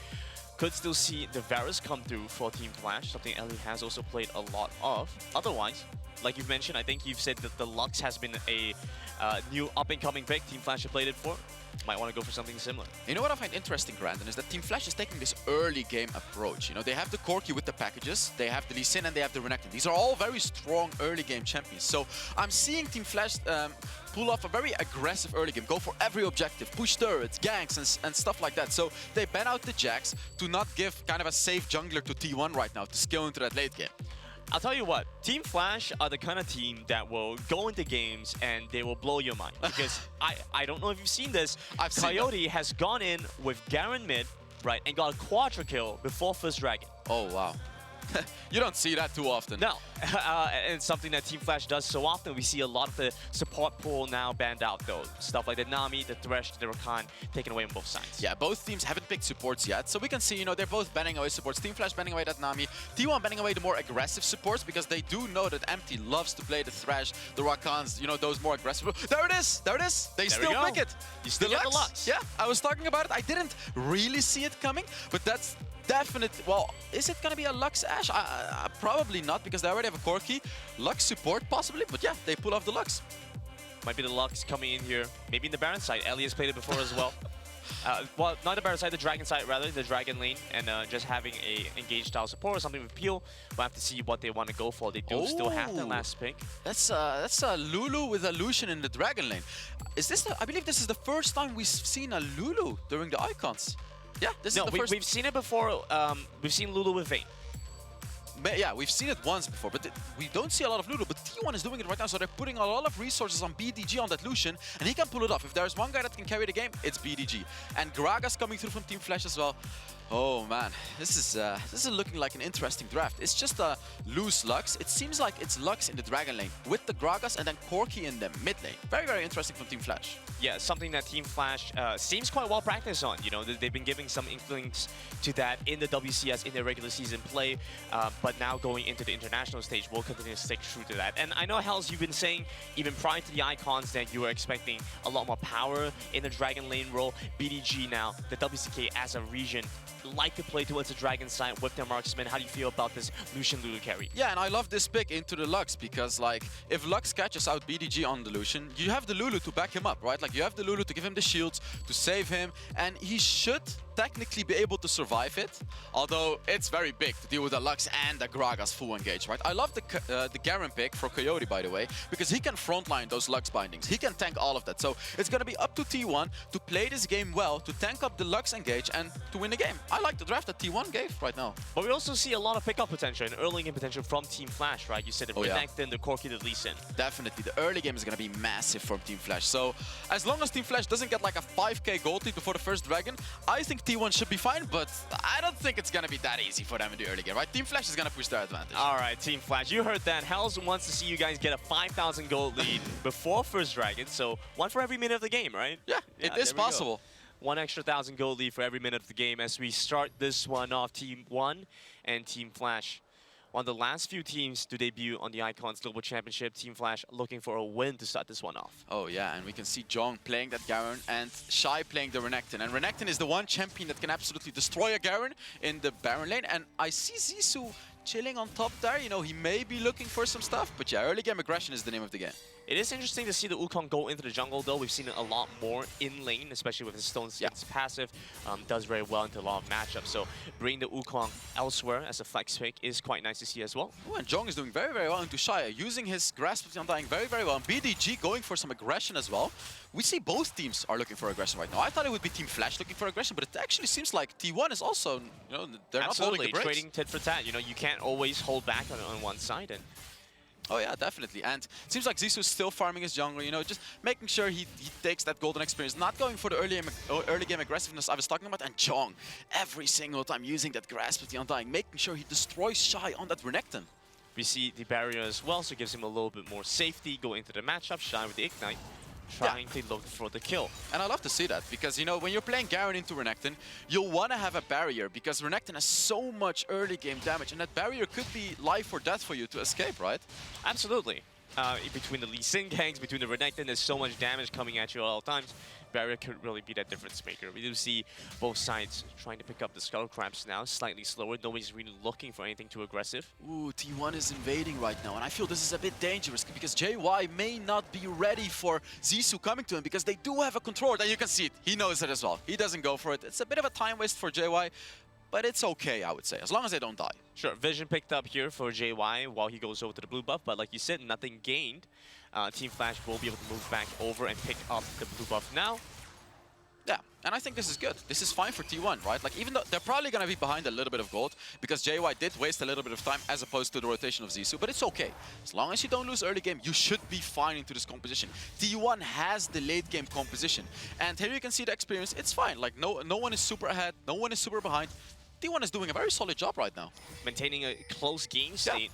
Could still see the Varus come through for Team Flash, something Ellie has also played a lot of. Otherwise, like you've mentioned, I think you've said that the Lux has been a new up-and-coming pick Team Flash have played it for. Might want to go for something similar. You know what I find interesting, Brandon, is that Team Flash is taking this early game approach. You know, they have the Corki with the packages, they have the Lee Sin, and they have the Renekton. These are all very strong early game champions. So I'm seeing Team Flash pull off a very aggressive early game, go for every objective, push turrets, ganks, and stuff like that. So they ban out the Jax to not give kind of a safe jungler to T1 right now to scale into that late game. I'll tell you what, Team Flash are the kind of team that will go into games and they will blow your mind. Because I don't know if you've seen this, Coyote has gone in with Garen mid, right, and got a quadra kill before first dragon. Oh, wow. You don't see that too often. No, and it's something that Team Flash does so often. We see a lot of the support pool now banned out though. Stuff like the Nami, the Thresh, the Rakan taken away on both sides. Yeah, both teams haven't picked supports yet. So we can see, you know, they're both banning away supports. Team Flash banning away that Nami. T1 banning away the more aggressive supports, because they do know that Empty loves to play the Thresh, the Rakans, you know, those more aggressive. There it is! There it is! They still pick it! You still get the Lux. Yeah, I was talking about it. I didn't really see it coming, but that's definitely, well, is it gonna be a Lux Ashe? Probably not, because they already have a Corki. Lux support possibly, but yeah, they pull off the Lux. Might be the Lux coming in here, maybe in the Baron side. Ellie has played it before as well. Well, not the Baron side, the Dragon side rather, the Dragon lane, and just having a engaged style support or something with Peel. We'll have to see what they want to go for. They do still have the last pick. That's a Lulu with a Lucian in the Dragon lane. Is this? I believe this is the first time we've seen a Lulu during the Icons. Yeah, this is the first. We've seen it before. We've seen Lulu with Vayne. Yeah, we've seen it once before, but we don't see a lot of Lulu. But T1 is doing it right now, so they're putting a lot of resources on BDG on that Lucian, and he can pull it off. If there's one guy that can carry the game, it's BDG. And Graga's coming through from Team Flash as well. Oh man, this is looking like an interesting draft. It's just a loose Lux. It seems like it's Lux in the Dragon lane with the Gragas and then Corki in the mid lane. Very, very interesting from Team Flash. Yeah, something that Team Flash seems quite well practiced on. You know, they've been giving some inklings to that in the WCS in their regular season play, but now going into the international stage, we'll continue to stick true to that. And I know, Hells, you've been saying even prior to the Icons that you were expecting a lot more power in the Dragon lane role. BDG now, the WCK as a region, like to play towards the Dragon side with their marksman. How do you feel about this Lucian Lulu carry? Yeah, and I love this pick into the Lux because, like, if Lux catches out BDG on the Lucian, you have the Lulu to back him up, right? Like, you have the Lulu to give him the shields, to save him, and he should technically be able to survive it, although it's very big to deal with a Lux and a Gragas full engage, right? I love the Garen pick for Coyote, by the way, because he can frontline those Lux bindings. He can tank all of that. So it's going to be up to T1 to play this game well, to tank up the Lux engage and to win the game. I like the draft that T1 gave right now. But we also see a lot of pickup potential and early game potential from Team Flash, right? You said the Renekton, the Corki, the Lee Sin. Definitely. The early game is going to be massive from Team Flash. So as long as Team Flash doesn't get like a 5k gold lead before the first Dragon, I think T1 should be fine, but I don't think it's going to be that easy for them in the early game, right? Team Flash is going to push their advantage. All right, Team Flash, you heard that. Hells wants to see you guys get a 5,000 gold lead before first Dragon, so one for every minute of the game, right? Yeah, it is possible. One extra 1,000 gold lead for every minute of the game as we start this one off. Team 1 and Team Flash. One of the last few teams to debut on the Icons Global Championship. Team Flash looking for a win to start this one off. Oh yeah, and we can see Jong playing that Garen and Shy playing the Renekton. And Renekton is the one champion that can absolutely destroy a Garen in the Baron lane. And I see Zissou chilling on top there. You know, he may be looking for some stuff, but yeah, early game aggression is the name of the game. It is interesting to see the Wukong go into the jungle, though. We've seen it a lot more in lane, especially with his Stone Skins passive. Does very well into a lot of matchups. So bringing the Wukong elsewhere as a flex pick is quite nice to see as well. Oh, and Jong is doing very, very well into Shia, using his Grasp of the Undying very, very well. And BDG going for some aggression as well. We see both teams are looking for aggression right now. I thought it would be Team Flash looking for aggression, but it actually seems like T1 is also, you know, they're not holding the brakes. Trading tit for tat. You know, you can't always hold back on one side. And oh yeah, definitely. And it seems like Zissou is still farming his jungle, you know, just making sure he takes that golden experience, not going for the early game aggressiveness I was talking about. And Jong, every single time using that Grasp of the Undying, making sure he destroys Shy on that Renekton. We see the barrier as well, so it gives him a little bit more safety going into the matchup. Shy with the Ignite, trying to look for the kill. And I love to see that, because, you know, when you're playing Garen into Renekton, you'll want to have a barrier, because Renekton has so much early game damage, and that barrier could be life or death for you to escape, right? Absolutely. Between the Lee Sin ganks, between the Renekton, there's so much damage coming at you at all times. Barrier could really be that difference maker. We do see both sides trying to pick up the Skull Crabs now, slightly slower. Nobody's really looking for anything too aggressive. Ooh, T1 is invading right now, and I feel this is a bit dangerous because JY may not be ready for Zissou coming to him, because they do have a controller, and you can see it. He knows it as well. He doesn't go for it. It's a bit of a time waste for JY, but it's okay, I would say, as long as they don't die. Sure, vision picked up here for JY while he goes over to the blue buff, but like you said, nothing gained. Team Flash will be able to move back over and pick up the blue buff now. Yeah, and I think this is good. This is fine for T1, right? Like, even though they're probably going to be behind a little bit of gold, because JY did waste a little bit of time as opposed to the rotation of Zissou, but it's okay. As long as you don't lose early game, you should be fine into this composition. T1 has the late game composition, and here you can see the experience. It's fine. Like, no one is super ahead, no one is super behind. T1 is doing a very solid job right now. Maintaining a close game state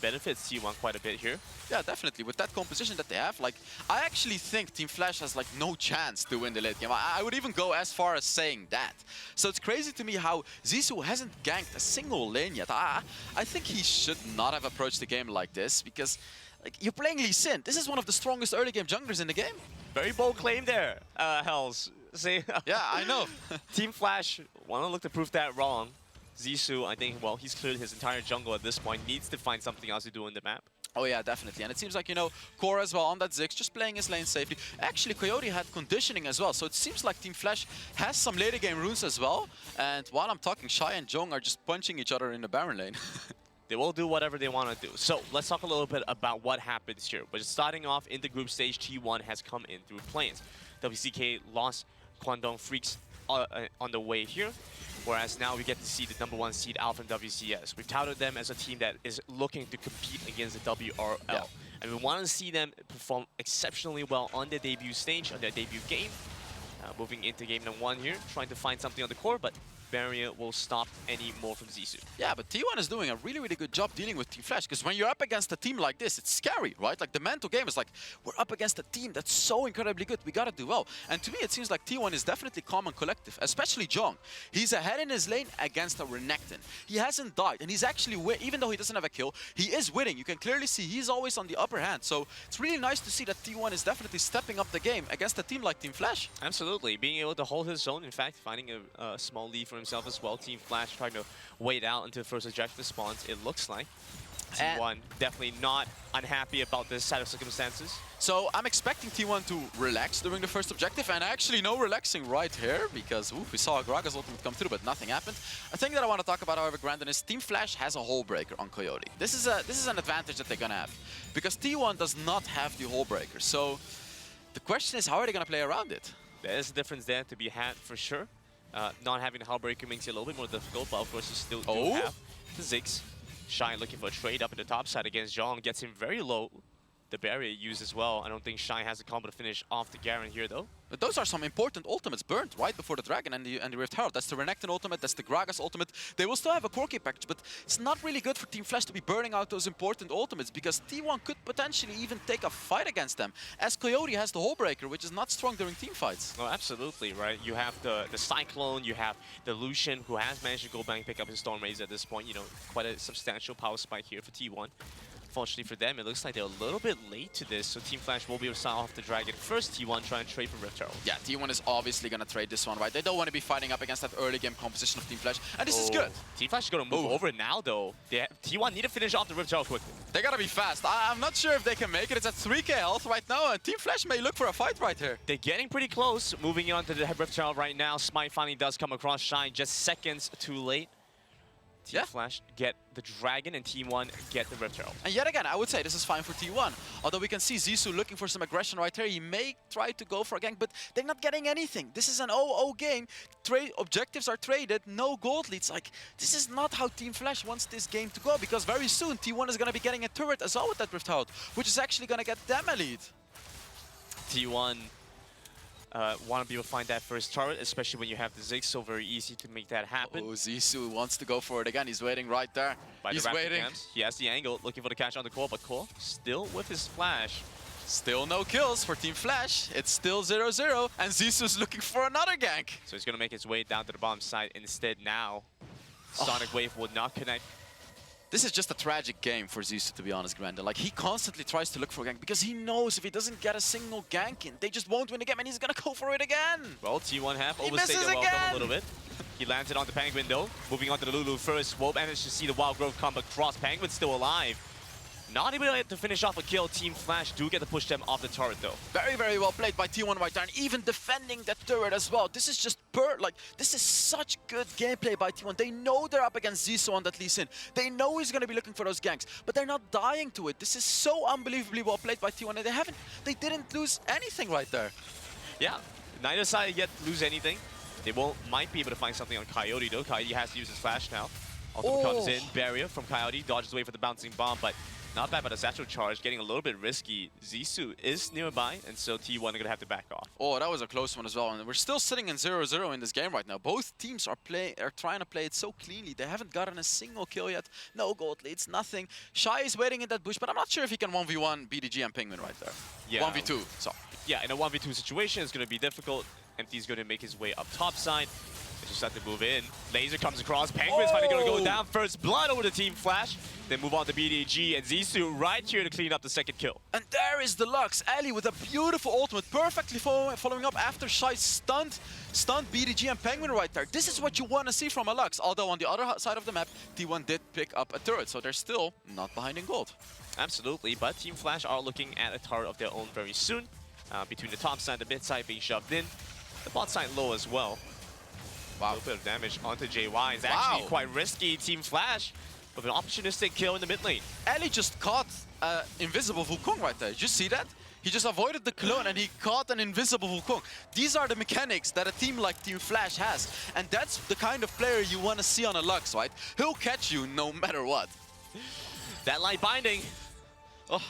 benefits T1 quite a bit here. Yeah, definitely. With that composition that they have, like, I actually think Team Flash has, like, no chance to win the late game. I would even go as far as saying that. So it's crazy to me how Zissou hasn't ganked a single lane yet. I think he should not have approached the game like this, because, like, you're playing Lee Sin. This is one of the strongest early game junglers in the game. Very bold claim there, Hells. See? Yeah, I know. Team Flash want to look to prove that wrong. Zissou, I think, well, he's cleared his entire jungle at this point. Needs to find something else to do in the map. Oh yeah, definitely. And it seems like, you know, Core as well on that Ziggs, just playing his lane safely. Actually, Coyote had conditioning as well, so it seems like Team Flash has some later game runes as well. And while I'm talking, Shy and Jong are just punching each other in the Baron lane. They will do whatever they want to do. So let's talk a little bit about what happens here. But starting off in the group stage, T1 has come in through Plains. WCK lost Kwangdong Freaks on the way here. Whereas now we get to see the #1 seed out from WCS. We've touted them as a team that is looking to compete against the WRL. Yeah. And we want to see them perform exceptionally well on their debut stage, on their debut game. Moving into game #1 here, trying to find something on the core, but barrier will stop any more from Zissou. Yeah, but T1 is doing a really, really good job dealing with Team Flash, because when you're up against a team like this, it's scary, right? Like, the mental game is like, we're up against a team that's so incredibly good, we gotta do well. And to me, it seems like T1 is definitely calm and collective, especially Jong. He's ahead in his lane against a Renekton. He hasn't died, and he's actually, even though he doesn't have a kill, he is winning. You can clearly see he's always on the upper hand. So it's really nice to see that T1 is definitely stepping up the game against a team like Team Flash. Absolutely, being able to hold his own, in fact, finding a small lead for himself as well. Team Flash trying to wait out until the first objective spawns, it looks like. T1 definitely not unhappy about this set of circumstances. So I'm expecting T1 to relax during the first objective, and actually no relaxing right here, because we saw Graga's ultimate come through, but nothing happened. A thing that I want to talk about, however, Grandin, is Team Flash has a hull breaker on Coyote. This is an advantage that they're gonna have, because T1 does not have the hull breaker. So the question is, how are they gonna play around it? There's a difference there to be had for sure. Not having the hull breaker makes it a little bit more difficult, but of course you still do have the Ziggs. Shy looking for a trade up in the top side against Jong, gets him very low. The barrier used as well. I don't think Shy has a combo to finish off the Garen here though. But those are some important ultimates burnt right before the Dragon and the Rift Herald. That's the Renekton ultimate, that's the Gragas ultimate. They will still have a Corki package, but it's not really good for Team Flash to be burning out those important ultimates, because T1 could potentially even take a fight against them, as Coyote has the Hull Breaker, which is not strong during team fights. Oh, absolutely, right? You have the Cyclone, you have the Lucian, who has managed to go back and pick up his Storm Rays at this point. You know, quite a substantial power spike here for T1. Unfortunately for them, it looks like they're a little bit late to this, so Team Flash will be able to start off the Dragon first. T1 trying to trade for Rift Herald. Yeah, T1 is obviously going to trade this one, right? They don't want to be fighting up against that early game composition of Team Flash, and this is good. Team Flash is going to move over now, though. T1 need to finish off the Rift Herald quickly. They got to be fast. I'm not sure if they can make it. It's at 3k health right now, and Team Flash may look for a fight right here. They're getting pretty close. Moving on to the Rift Herald right now. Smite finally does come across Shine just seconds too late. Team Flash get the Dragon and Team 1 get the Rift Herald. And yet again, I would say this is fine for T1. Although we can see Zissou looking for some aggression right here. He may try to go for a gank, but they're not getting anything. This is an 0-0 game. Objectives are traded, no gold leads. Like, this is not how Team Flash wants this game to go, because very soon T1 is going to be getting a turret as well with that Rift Herald, which is actually going to get them a lead. T1 want to be able to find that first turret, especially when you have the Ziggs, so very easy to make that happen. Oh, Zissou wants to go for it again. He's waiting right there. He's waiting. Camps. He has the angle, looking for the catch on the core, but Core still with his flash. Still no kills for Team Flash. It's still 0-0, and Zissou's looking for another gank. So he's going to make his way down to the bottom side instead now. Sonic Wave will not connect. This is just a tragic game for Zissou, to be honest, Grandin. Like, he constantly tries to look for a gank, because he knows if he doesn't get a single gank in, they just won't win the game, and he's gonna go for it again. Well, T1 have overstayed their welcome a little bit. He lands it on the Penguin, though. Moving on to the Lulu first. Won't manage to see the Wild Growth come across. Penguin's still alive. Not able to finish off a kill. Team Flash do get to push them off the turret, though. Very, very well played by T1 right there, and even defending that turret as well. This is just this is such good gameplay by T1. They know they're up against Zissou on that Lee Sin. They know he's going to be looking for those ganks, but they're not dying to it. This is so unbelievably well played by T1, and they didn't lose anything right there. Yeah, neither side yet lose anything. They might be able to find something on Coyote, though. Coyote has to use his flash now. Ultimate comes in, barrier from Coyote, dodges away for the bouncing bomb, but not bad by the satchel charge, getting a little bit risky. Zissou is nearby, and so T1 are going to have to back off. Oh, that was a close one as well, and we're still sitting in 0-0 in this game right now. Both teams are trying to play it so cleanly. They haven't gotten a single kill yet. No gold leads, nothing. Shy is waiting in that bush, but I'm not sure if he can 1v1 BDG and Penguin right there. Yeah. 1v2, so. Yeah, in a 1v2 situation, it's going to be difficult. Empty's going to make his way up top side. They just have to move in. Laser comes across. Penguin's finally going to go down. First blood over to Team Flash. Then move on to BDG and Zissou right here to clean up the second kill. And there is the Lux. Ali with a beautiful ultimate, perfectly following up after Shy stunned BDG and Penguin right there. This is what you want to see from a Lux. Although on the other side of the map, T1 did pick up a turret, so they're still not behind in gold. Absolutely, but Team Flash are looking at a turret of their own very soon. Between the top side and the mid side being shoved in. The bot side low as well. Wow. A little bit of damage onto JY. It's actually quite risky. Team Flash with an opportunistic kill in the mid lane. Ali just caught invisible Wukong right there. Did you see that? He just avoided the clone and he caught an invisible Wukong. These are the mechanics that a team like Team Flash has. And that's the kind of player you want to see on a Lux, right? He'll catch you no matter what. That light binding. Oh.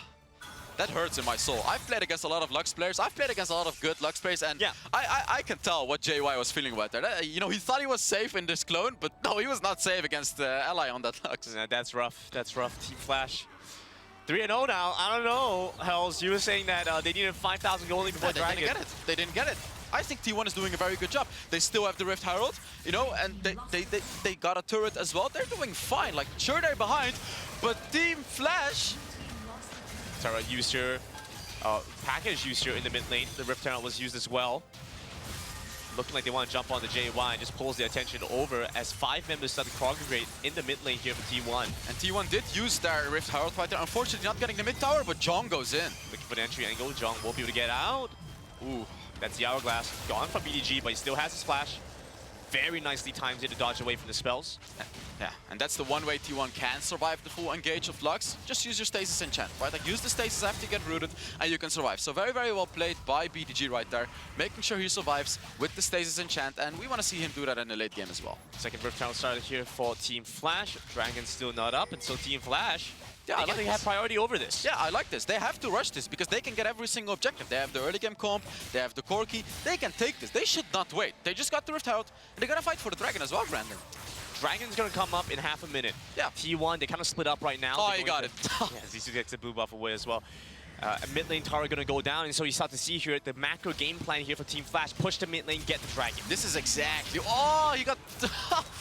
that hurts in my soul. I've played against a lot of Lux players. I've played against a lot of good Lux players, and Yeah. I can tell what JY was feeling about that. You know, he thought he was safe in this clone, but no, he was not safe against Ally on that Lux. Yeah, that's rough. That's rough. Team Flash. 3-0 now. I don't know, Hells. You were saying that they needed 5,000 gold before They Dragon. didn't get it. They didn't get it. I think T1 is doing a very good job. They still have the Rift Herald, you know, and they got a turret as well. They're doing fine. Like, sure, they're behind, but Team Flash... Turret used here. Package used here in the mid lane. The Rift Herald was used as well. Looking like they want to jump on the JY and just pulls the attention over as 5 members start to congregate in the mid lane here for T1. And T1 did use their Rift Herald right there. Unfortunately, not getting the mid tower, but Jong goes in. Looking for the entry angle. Jong won't be able to get out. Ooh, that's the Hourglass. Gone from BDG, but he still has his flash. Very nicely timed it to dodge away from the spells. Yeah, and that's the one way T1 can survive the full engage of Lux. Just use your stasis enchant, right? Like, use the stasis after you get rooted, and you can survive. So very, very well played by BDG right there, making sure he survives with the stasis enchant, and we want to see him do that in the late game as well. Second Rift Herald started here for Team Flash. Dragon's still not up, and so Team Flash, yeah, they have priority over this. Yeah, I like this. They have to rush this because they can get every single objective. They have the early game comp, they have the core key. They can take this. They should not wait. They just got the Rift Herald, and they're gonna fight for the Dragon as well, Brandon. Dragon's gonna come up in half a minute. Yeah. T1, they kind of split up right now. Oh, he got it. Yeah, Zizou gets the boo buff away as well. A mid lane tower gonna go down, and so you start to see here the macro game plan here for Team Flash. Push the mid lane, get the Dragon. This is exactly... Oh, he got...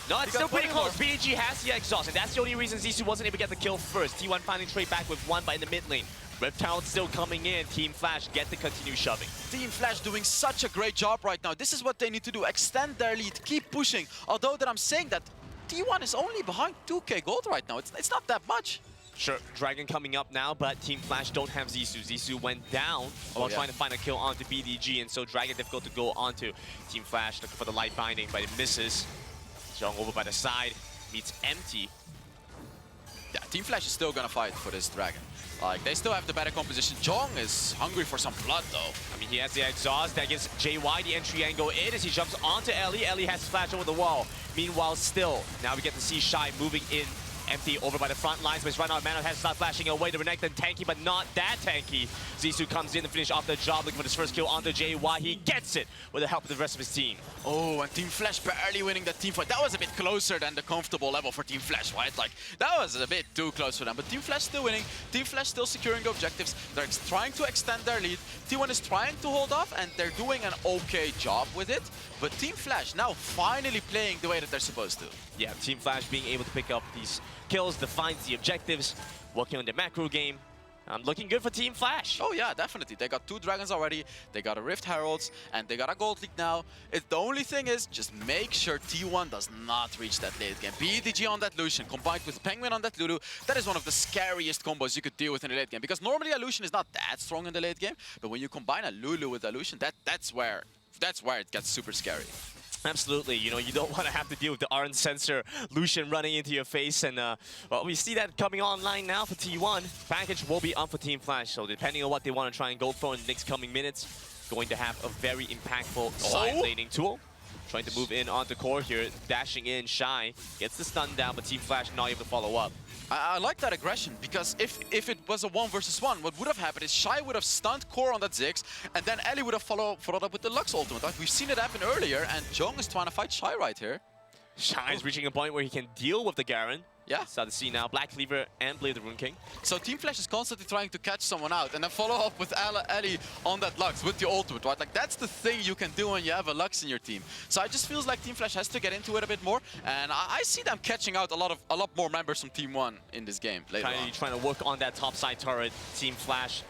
No, it's still pretty close. BG has the exhaust, and that's the only reason Zizou wasn't able to get the kill first. T1 finally trade back with one, but in the mid lane. Rift Herald still coming in. Team Flash get to continue shoving. Team Flash doing such a great job right now. This is what they need to do. Extend their lead. Keep pushing. Although that I'm saying that T1 is only behind 2k gold right now. It's not that much. Sure, Dragon coming up now, but Team Flash don't have Zizou. Zizou went down while trying to find a kill onto BDG, and so Dragon difficult to go onto. Team Flash looking for the light binding, but it misses. Jong over by the side, meets empty. Yeah, Team Flash is still gonna fight for this Dragon. Like, they still have the better composition. Jong is hungry for some blood, though. I mean, he has the exhaust that gives JY the entry angle in as he jumps onto Ellie. Ellie has his flash over the wall. Meanwhile, still, now we get to see Shy moving in. Empty over by the front lines, but he's run out of mana, has to start flashing away. The Renekton tanky, but not that tanky. Zizou comes in to finish off the job, looking for his first kill onto JY. He gets it with the help of the rest of his team. Oh, and Team Flash barely winning that team fight. That was a bit closer than the comfortable level for Team Flash, right? Like, that was a bit too close for them. But Team Flash still winning. Team Flash still securing the objectives. They're trying to extend their lead. T1 is trying to hold off, and they're doing an okay job with it. But Team Flash now finally playing the way that they're supposed to. Yeah, Team Flash being able to pick up these kills, defines the objectives, working on the macro game. Looking good for Team Flash. Oh yeah, definitely. They got 2 Dragons already, they got a Rift Heralds, and they got a Gold League now. The only thing is, just make sure T1 does not reach that late game. BDG on that Lucian, combined with Penguin on that Lulu, that is one of the scariest combos you could deal with in the late game. Because normally a Lucian is not that strong in the late game, but when you combine a Lulu with a Lucian, that's where it gets super scary. Absolutely, you know, you don't want to have to deal with the Arn Sensor Lucian running into your face, and well, we see that coming online now for T1. Package will be on for Team Flash, so depending on what they want to try and go for in the next coming minutes, going to have a very impactful side laning tool. Trying to move in onto core here, dashing in, Shy, gets the stun down, but Team Flash not able to follow up. I like that aggression, because if it was a 1 versus 1, what would have happened is Shy would have stunned core on that Ziggs, and then Ellie would have followed up with the Lux ultimate. Like, we've seen it happen earlier, and Jong is trying to fight Shy right here. Shy is reaching a point where he can deal with the Garen. Yeah. Start to see now Black Cleaver and Blade of the Rune King. So Team Flash is constantly trying to catch someone out and then follow up with Ellie on that Lux with the ultimate, right? Like, that's the thing you can do when you have a Lux in your team. So I just feels like Team Flash has to get into it a bit more, and I see them catching out a lot more members from Team 1 in this game later on. Trying to work on that top side turret. Team Flash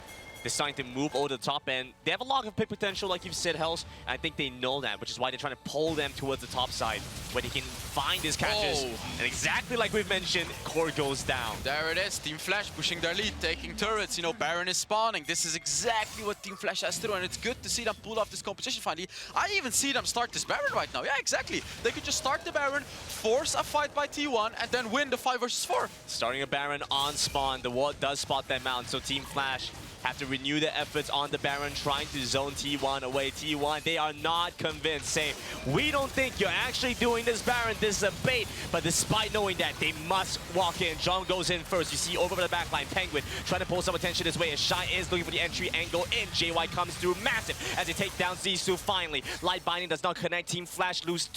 deciding to move over the top end. They have a lot of pick potential, like you've said, Hells. And I think they know that, which is why they're trying to pull them towards the top side, where they can find these catches. And exactly like we've mentioned, core goes down. There it is. Team Flash pushing their lead, taking turrets. You know, Baron is spawning. This is exactly what Team Flash has to do, and it's good to see them pull off this competition finally. I even see them start this Baron right now. Yeah, exactly. They could just start the Baron, force a fight by T1, and then win the 5 versus 4. Starting a Baron on spawn. The ward does spot them out, so Team Flash have to renew their efforts on the Baron, trying to zone T1 away. T1, they are not convinced, saying, we don't think you're actually doing this, Baron. This is a bait. But despite knowing that, they must walk in. John goes in first. You see over the backline, Penguin trying to pull some attention his way. As Shy is looking for the entry angle in. JY comes through massive as they take down Zissou finally. Light Binding does not connect. Team Flash lose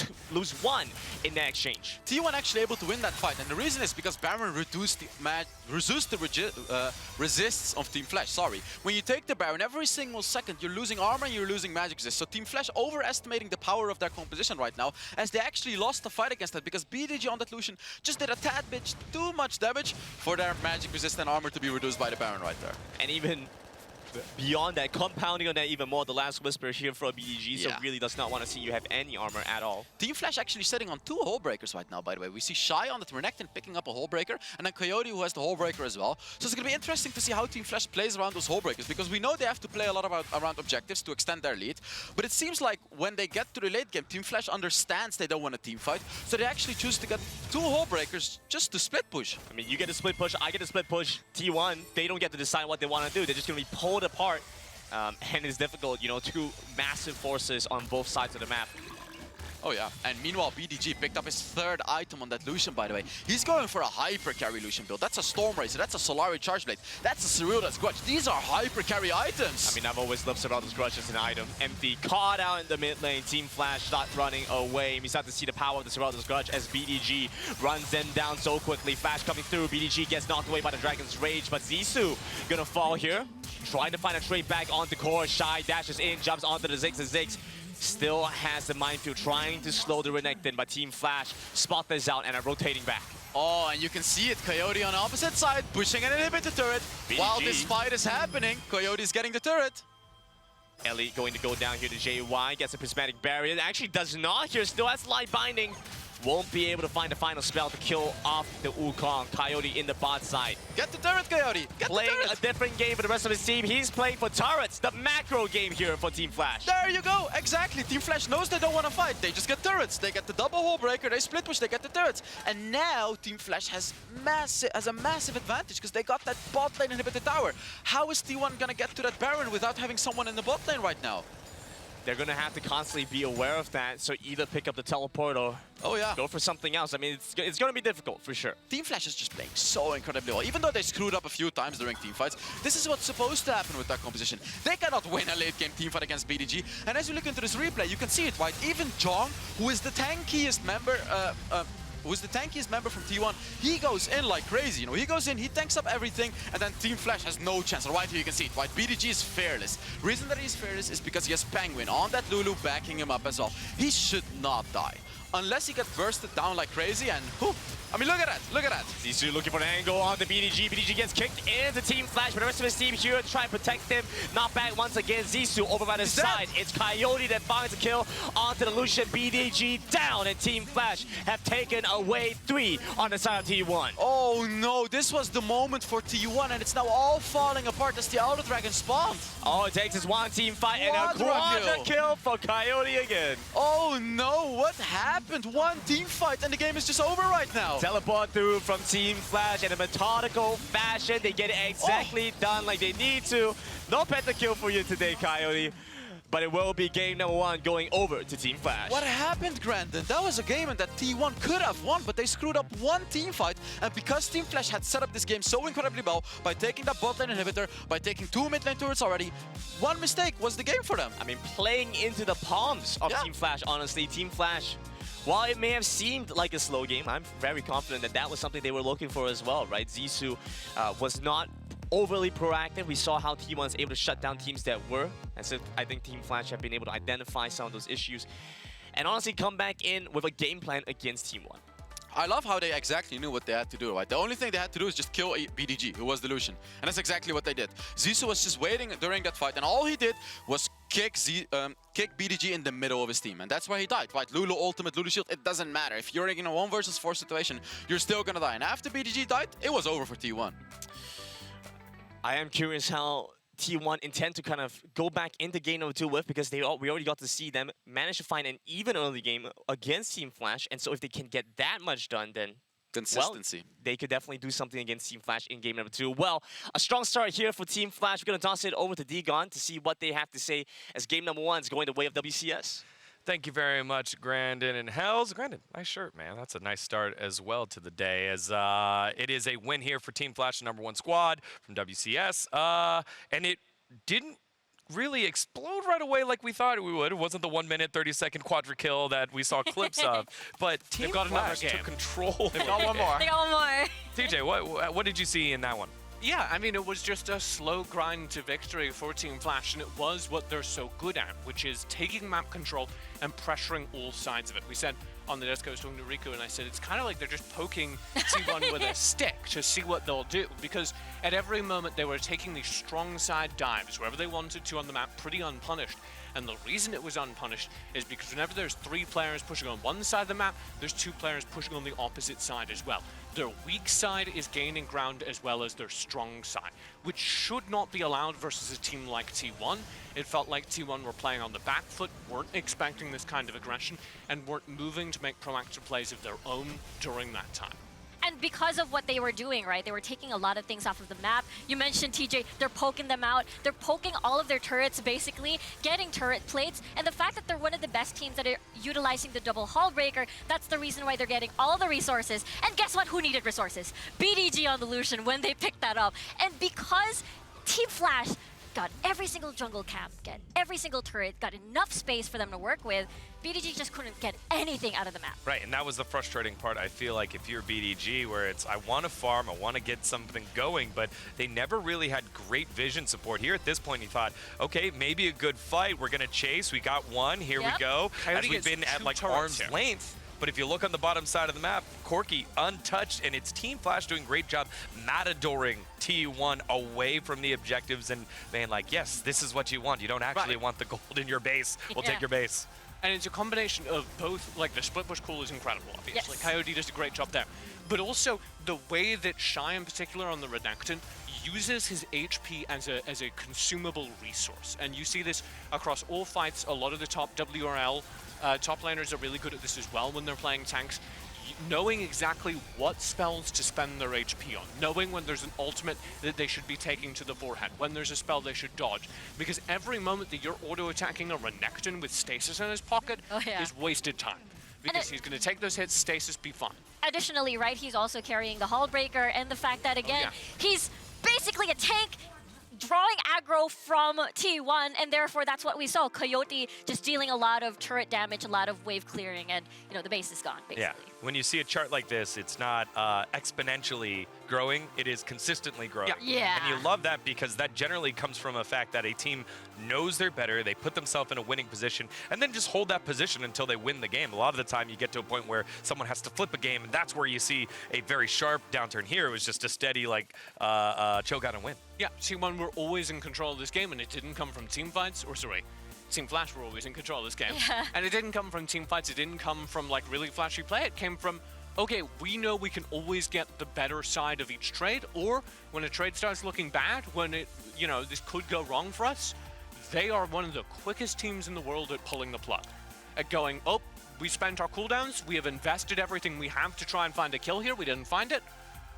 one in that exchange. T1 actually able to win that fight, and the reason is because Baron reduced the resists of Team Flash. Sorry, when you take the Baron, every single second you're losing armor and you're losing magic resist. So Team Flash overestimating the power of their composition right now, as they actually lost the fight against that because BDG on that Lucian just did a tad bit too much damage for their magic resist and armor to be reduced by the Baron right there. And even beyond that, compounding on that even more, the last whisper here for BDG, so really does not want to see you have any armor at all. Team Flash actually sitting on 2 hull breakers right now, by the way. We see Shy on the Renekton picking up a hull breaker, and then Coyote who has the hull breaker as well. So it's going to be interesting to see how Team Flash plays around those hull breakers, because we know they have to play a lot around objectives to extend their lead. But it seems like when they get to the late game, Team Flash understands they don't want a team fight, so they actually choose to get 2 hull breakers just to split push. I mean, you get a split push, I get a split push. T1, they don't get to decide what they want to do. They're just going to be pulled apart. And it's difficult, you know, 2 massive forces on both sides of the map. Oh yeah, and meanwhile BDG picked up his 3rd item on that Lucian, by the way. He's going for a hyper carry Lucian build. That's a Storm Razor, that's a Solari Charge Blade, that's a Cerulda's Grudge. These are hyper carry items. I mean, I've always loved Cerulda's Grudge as an item. Empty, caught out in the mid lane. Team Flash start running away. We start to see the power of the Cerulda's Grudge as BDG runs them down so quickly. Flash coming through, BDG gets knocked away by the Dragon's Rage, but Zissou gonna fall here. Trying to find a trade back onto Core. Shy dashes in, jumps onto the Ziggs, and Ziggs still has the minefield, trying to slow the Renekton, but Team Flash spot this out and are rotating back. Oh, and you can see it, Coyote on the opposite side, pushing an inhibitor turret. BDG. While this fight is happening, Coyote's getting the turret. Ellie going to go down here to JY, gets a prismatic barrier, actually does not here, still has Light Binding. Won't be able to find the final spell to kill off the Wukong. Coyote in the bot side. Get the turret, Coyote! Get playing the turret. a different game for the rest of his team. He's playing for turrets, the macro game here for Team Flash. There you go, exactly. Team Flash knows they don't want to fight. They just get turrets. They get the double hull breaker, they split push, they get the turrets. And now Team Flash has a massive advantage because they got that bot lane inhibitor tower. How is T1 gonna get to that Baron without having someone in the bot lane right now? They're going to have to constantly be aware of that, so either pick up the teleport or go for something else. I mean, it's going to be difficult, for sure. Team Flash is just playing so incredibly well. Even though they screwed up a few times during teamfights, this is what's supposed to happen with their composition. They cannot win a late-game teamfight against BDG. And as you look into this replay, you can see it, right? Even Jong, who is the tankiest member from T1, he goes in like crazy, you know. He goes in, he tanks up everything, and then Team Flash has no chance. Right here you can see it, right? BDG is fearless. Reason that he's fearless is because he has Penguin on that Lulu backing him up as well. He should not die. Unless he gets bursted down like crazy and I mean, look at that, look at that. Zissou looking for an angle on the BDG. BDG gets kicked into Team Flash, but the rest of his team here to try and protect him. Not back once again. Zissou over by the side. It's Coyote that finds a kill onto the Lucian. BDG down, and Team Flash have taken away 3 on the side of T1. Oh no, this was the moment for T1, and it's now all falling apart as the Elder Dragon spawned. All it takes is one team fight and a quadra kill for Coyote again. Oh no, what happened? One team fight and the game is just over right now. Teleport through from Team Flash in a methodical fashion. They get it exactly done like they need to. No pentakill for you today, Coyote. But it will be game number 1 going over to Team Flash. What happened, Grandin? That was a game that T1 could have won, but they screwed up one team fight. And because Team Flash had set up this game so incredibly well, by taking that bot lane inhibitor, by taking 2 mid lane turrets already, one mistake was the game for them. I mean, playing into the palms of Team Flash, honestly. Team Flash, while it may have seemed like a slow game, I'm very confident that that was something they were looking for as well, right? Zissou was not overly proactive. We saw how T1 was able to shut down teams that were. And so I think Team Flash have been able to identify some of those issues and honestly come back in with a game plan against Team 1. I love how they exactly knew what they had to do, right? The only thing they had to do is just kill BDG, who was the Lucian. And that's exactly what they did. Zissou was just waiting during that fight, and all he did was kick BDG in the middle of his team. And that's why he died, right? Lulu ultimate, Lulu shield, it doesn't matter. If you're in a 1 versus 4 situation, you're still gonna die. And after BDG died, it was over for T1. I am curious how T1 intend to kind of go back into game number 2 with, because we already got to see them manage to find an even early game against Team Flash. And so if they can get that much done, then Consistency. Well, they could definitely do something against Team Flash in game number 2. Well, a strong start here for Team Flash. We're going to toss it over to Degon to see what they have to say as game number 1 is going the way of WCS. Thank you very much, Grandin and Hells. Grandin, nice shirt, man. That's a nice start as well to the day, as it is a win here for Team Flash, the #1 squad from WCS. And it didn't really explode right away like we thought it would. It wasn't the 1 minute, 30-second quadra kill that we saw clips of. But Team Flash took control. They've got one more. They got one more. TJ, what did you see in that one? Yeah, I mean, it was just a slow grind to victory for Team Flash, and it was what they're so good at, which is taking map control and pressuring all sides of it. We said on the disco, I was talking to Riku, and I said it's kind of like they're just poking T1 with a stick to see what they'll do, because at every moment they were taking these strong side dives wherever they wanted to on the map, pretty unpunished. And the reason it was unpunished is because whenever there's 3 players pushing on one side of the map, there's 2 players pushing on the opposite side as well. Their weak side is gaining ground as well as their strong side, which should not be allowed versus a team like T1. It felt like T1 were playing on the back foot, weren't expecting this kind of aggression, and weren't moving to make proactive plays of their own during that time. And because of what they were doing, right, they were taking a lot of things off of the map. You mentioned, TJ, they're poking them out. They're poking all of their turrets, basically, getting turret plates. And the fact that they're one of the best teams that are utilizing the double hull breaker, that's the reason why they're getting all the resources. And guess what? Who needed resources? BDG on the Lucian when they picked that up. And because Team Flash got every single jungle camp, got every single turret, got enough space for them to work with, BDG just couldn't get anything out of the map. Right, and that was the frustrating part. I feel like if you're BDG, where it's, I want to farm, I want to get something going, but they never really had great vision support. Here at this point, you thought, okay, maybe a good fight. We're going to chase. We got one. Here we go. Coyote As we've been at like arm's length. But if you look on the bottom side of the map, Corky untouched, and it's Team Flash doing a great job matadoring T1 away from the objectives and being like, yes, this is what you want. You don't actually want the gold in your base. We'll take your base. And it's a combination of both, like the split push call is incredible, obviously. Yes. Coyote does a great job there. But also the way that Shy in particular on the Renekton uses his HP as a consumable resource. And you see this across all fights. A lot of the top WRL top laners are really good at this as well when they're playing tanks. Knowing exactly what spells to spend their HP on, knowing when there's an ultimate that they should be taking to the forehead, when there's a spell they should dodge, because every moment that you're auto-attacking a Renekton with stasis in his pocket is wasted time, because he's going to take those hits, stasis, be fine. Additionally, right, he's also carrying the hull breaker, and the fact that, again, he's basically a tank drawing aggro from T1, and therefore that's what we saw. Coyote just dealing a lot of turret damage, a lot of wave clearing, and you know the base is gone, basically. Yeah, when you see a chart like this, it's not exponentially growing, it is consistently growing. Yeah. And you love that because that generally comes from a fact that a team knows they're better, they put themselves in a winning position, and then just hold that position until they win the game. A lot of the time you get to a point where someone has to flip a game, and that's where you see a very sharp downturn. Here it was just a steady, like, choke out and win. Yeah, T1 were always in control of this game, and it didn't come from team fights, or sorry, Team Flash were always in control of this game. Yeah. And it didn't come from team fights, it didn't come from like really flashy play, it came from, okay, we know we can always get the better side of each trade, or when a trade starts looking bad, when it, you know, this could go wrong for us, they are one of the quickest teams in the world at pulling the plug. At going, oh, we spent our cooldowns, we have invested everything we have to try and find a kill here, we didn't find it,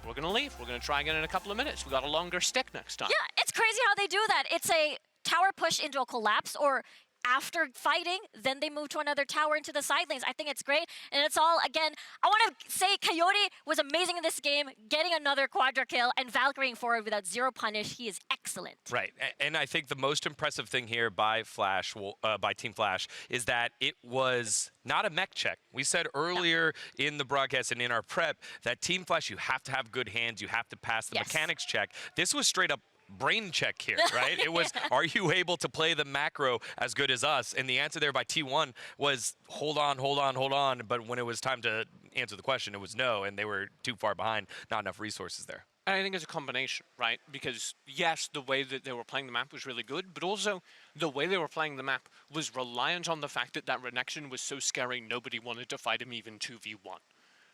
we're gonna leave. We're gonna try again in a couple of minutes. We got a longer stick next time. Yeah, it's crazy how they do that. It's a tower push into a collapse, or after fighting, then they move to another tower into the side lanes. I think it's great, and it's all, again, I want to say Coyote was amazing in this game, getting another quadra kill, and Valkyrie forward without 0 punish. He is excellent. Right, and I think the most impressive thing here by Flash, by Team Flash, is that it was not a mech check. We said earlier in the broadcast and in our prep that Team Flash, you have to have good hands, you have to pass the mechanics check. This was straight up brain check here, right? It was, are you able to play the macro as good as us? And the answer there by T1 was, hold on, hold on, hold on. But when it was time to answer the question, it was no, and they were too far behind, not enough resources there. And I think it's a combination, right? Because yes, the way that they were playing the map was really good, but also the way they were playing the map was reliant on the fact that that Renekton was so scary nobody wanted to fight him even 2v1,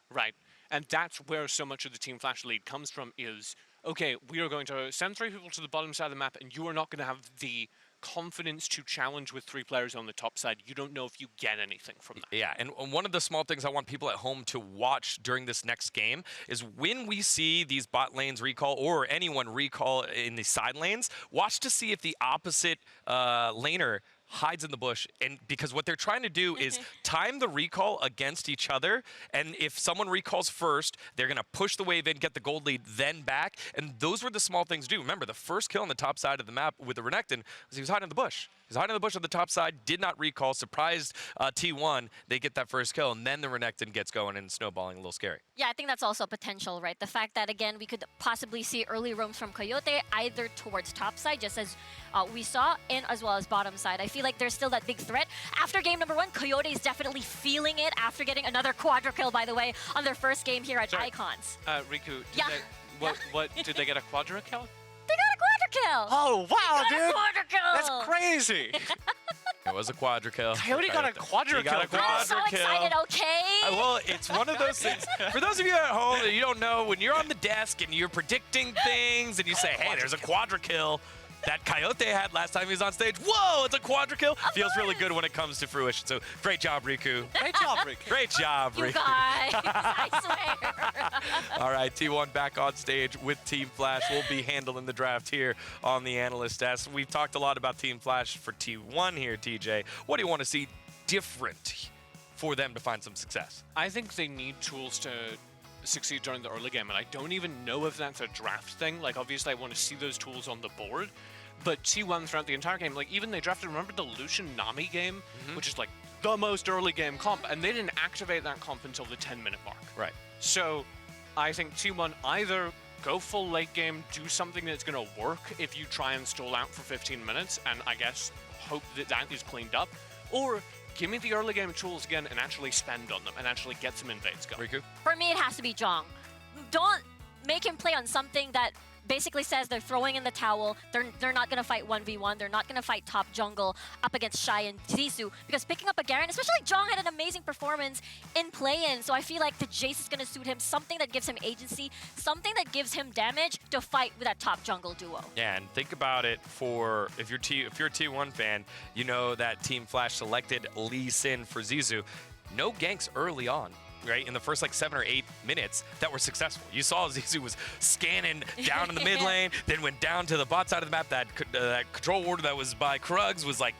right? And that's where so much of the Team Flash lead comes from is, okay, we are going to send 3 people to the bottom side of the map, and you are not going to have the confidence to challenge with 3 players on the top side, you don't know if you get anything from that. Yeah, and one of the small things I want people at home to watch during this next game is when we see these bot lanes recall or anyone recall in the side lanes, watch to see if the opposite laner hides in the bush, and because what they're trying to do is time the recall against each other, and if someone recalls first, they're going to push the wave in, get the gold lead, then back, and those were the small things to do. Remember, the first kill on the top side of the map with the Renekton was he was hiding in the bush. He was hiding in the bush on the top side, did not recall, surprised T1, they get that first kill, and then the Renekton gets going and snowballing a little scary. Yeah, I think that's also potential, right? The fact that, again, we could possibly see early roams from Coyote either towards top side, just as we saw, and as well as bottom side. I feel like there's still that big threat. After game number 1, Coyote is definitely feeling it after getting another quadra kill, by the way, on their first game here at Icons. Riku, did they get a quadra kill? They got a quadra kill! Oh, wow, they got a quadra kill! That's crazy! It was a quadra kill. Coyote got a quadra kill. I'm so excited, okay? Well, it's one of those things. For those of you at home that you don't know, when you're on the desk and you're predicting things and you say, hey, there's a quadra kill that Coyote had last time he was on stage. Whoa, it's a quadra kill. Feels really good when it comes to fruition. So great job, Riku. Great job, Riku. Great job, Riku. You guys, I swear. All right, T1 back on stage with Team Flash. We'll be handling the draft here on the analyst desk. We've talked a lot about Team Flash for T1 here, TJ. What do you want to see different for them to find some success? I think they need tools to succeed during the early game, and I don't even know if that's a draft thing. Like, obviously I want to see those tools on the board, but T1 throughout the entire game, like, even they drafted, remember the Lucian Nami game, which is like the most early game comp, and they didn't activate that comp until the 10-minute mark. Right. So I think T1 either go full late game, do something that's going to work if you try and stall out for 15 minutes, and I guess hope that that is cleaned up, or give me the early game tools again and actually spend on them and actually get some invades going. Riku? For me, it has to be Jong. Don't make him play on something that basically says they're throwing in the towel. They're not going to fight 1v1. They're not going to fight top jungle up against Shy and Zizou, because picking up a Garen, especially Jong, had an amazing performance in play-in, so I feel like the Jace is going to suit him, something that gives him agency, something that gives him damage to fight with that top jungle duo. Yeah, and think about it for if you're a T1 fan, you know that Team Flash selected Lee Sin for Zizou. No ganks early on. Right, in the first like 7 or 8 minutes that were successful. You saw Zizou was scanning down in the mid lane, then went down to the bot side of the map. That control ward that was by Krugs was like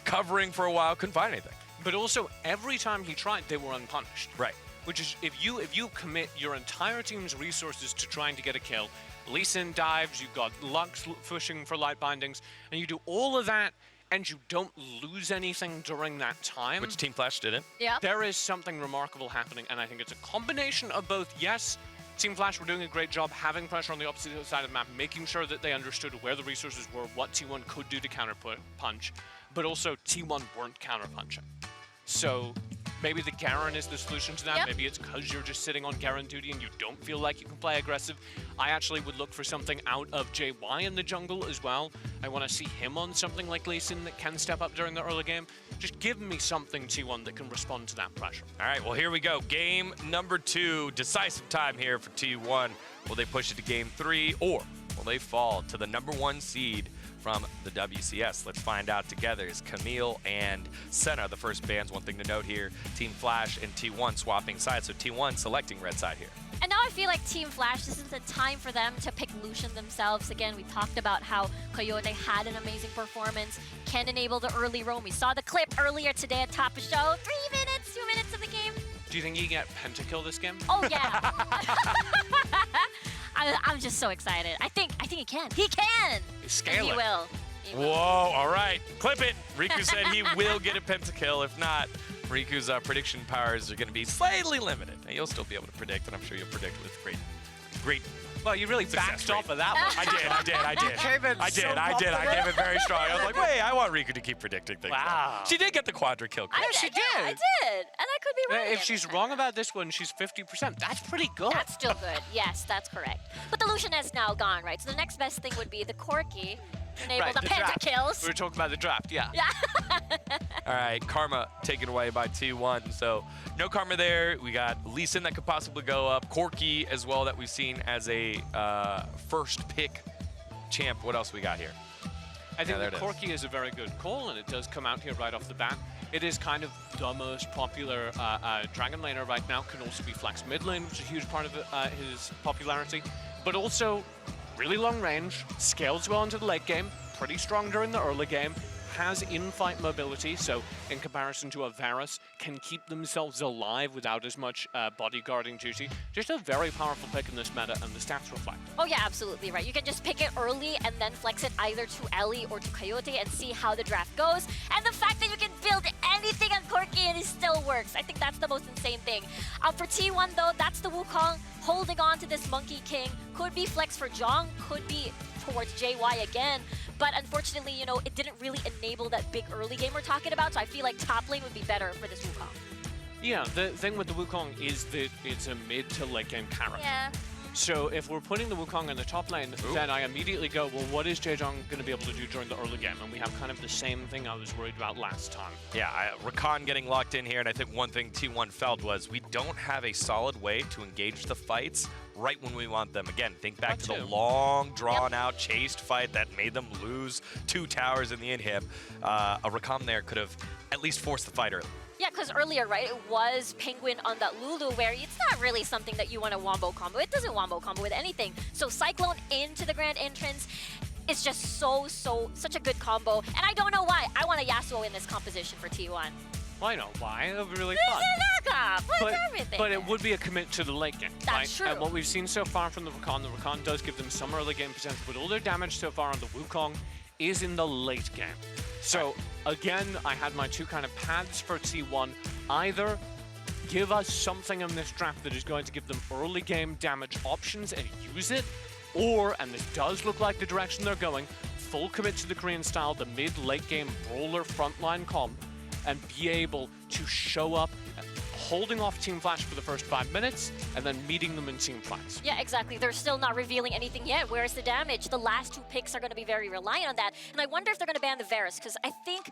covering for a while, couldn't find anything. But also, every time he tried, they were unpunished. Right. Which is, if you commit your entire team's resources to trying to get a kill, Lee Sin dives, you've got Lux pushing for light bindings, and you do all of that, and you don't lose anything during that time. Which Team Flash didn't. Yeah. There is something remarkable happening, and I think it's a combination of both. Yes, Team Flash were doing a great job having pressure on the opposite side of the map, making sure that they understood where the resources were, what T1 could do to counter punch, but also T1 weren't counter punching. So maybe the Garen is the solution to that. Yep. Maybe it's because you're just sitting on Garen duty and you don't feel like you can play aggressive. I actually would look for something out of JY in the jungle as well. I want to see him on something like Lee Sin that can step up during the early game. Just give me something, T1, that can respond to that pressure. All right, well, here we go. Game number 2, decisive time here for T1. Will they push it to game 3, or will they fall to the number 1 seed from the WCS? Let's find out together. Is Camille and Senna the first bans? One thing to note here, Team Flash and T1 swapping sides, so T1 selecting red side here. And now I feel like Team Flash, this is the time for them to pick Lucian themselves. Again, we talked about how Coyote had an amazing performance, can enable the early roam. We saw the clip earlier today at top of show. 3 minutes, 2 minutes of the game. Do you think he can get pentakill this game? Oh, yeah. I'm just so excited. I think he can. He can! Scale He it. will. Whoa, all right. Clip it. Riku said he will get a pentakill. If not, Riku's prediction powers are going to be slightly limited. Now, you'll still be able to predict, and I'm sure you'll predict with great. Well, you really backed off of that one. I did. I gave it very strong. I was like, wait, I want Riku to keep predicting things. Wow. She did get the quadra kill. I she did. did. I did. And I could be wrong. If she's wrong about this one, she's 50%. That's pretty good. That's still good. Yes, that's correct. But the Lucian is now gone, right? So the next best thing would be the Corki. Enable Right, the draft. pentakills. We were talking about the draft, yeah. Yeah. All right, Karma taken away by T1. So no Karma there. We got Lee Sin that could possibly go up. Corki as well that we've seen as a first pick champ. What else we got here? I think there the it is. Corki is a very good call, and it does come out here right off the bat. It is kind of the most popular Dragon laner right now. Can also be Flex mid lane, which is a huge part of his popularity. But also really long range, scales well into the late game, pretty strong during the early game, has in-fight mobility, so in comparison to a Varus, can keep themselves alive without as much bodyguarding duty. Just a very powerful pick in this meta, and the stats reflect it. Oh yeah, absolutely right. You can just pick it early and then flex it either to Ellie or to Coyote and see how the draft goes. And the fact that you can build anything on Corki and it still works. I think that's the most insane thing. For T1 though, that's the Wukong holding on to this Monkey King. Could be flex for Zhong, could be towards JY again. But unfortunately, you know, it didn't really enable that big early game we're talking about, so I feel like top lane would be better for this Wukong. Yeah, the thing with the Wukong is that it's a mid to late game character. Yeah. So if we're putting the Wukong in the top lane, then I immediately go, well, what is Jaejong going to be able to do during the early game? And we have kind of the same thing I was worried about last time. Yeah, Rakan getting locked in here, and I think one thing T1 felt was we don't have a solid way to engage the fights right when we want them. Again, think back to the long, drawn-out, chased fight that made them lose 2 towers in the inhib. A Rakan there could have at least forced the fight early. Yeah, because earlier, right, it was Penguin on that Lulu where it's not really something that you want to wombo combo. It doesn't wombo combo with anything. So Cyclone into the Grand Entrance is just such a good combo. And I don't know why. I want a Yasuo in this composition for T1. Why not? Why? It would be really fun. But it would be a commit to the late game. That's true. And what we've seen so far from the Rakan does give them some early game potential, but all their damage so far on the Wukong is in the late game. So again, I had my 2 kind of paths for T1. Either give us something in this draft that is going to give them early game damage options and use it, or, and this does look like the direction they're going, full commit to the Korean style, the mid-late game brawler frontline comp, and be able to show up holding off Team Flash for the first 5 minutes, and then meeting them in Team Flash. Yeah, exactly. They're still not revealing anything yet. Where's the damage? The last 2 picks are going to be very reliant on that. And I wonder if they're going to ban the Varus, because I think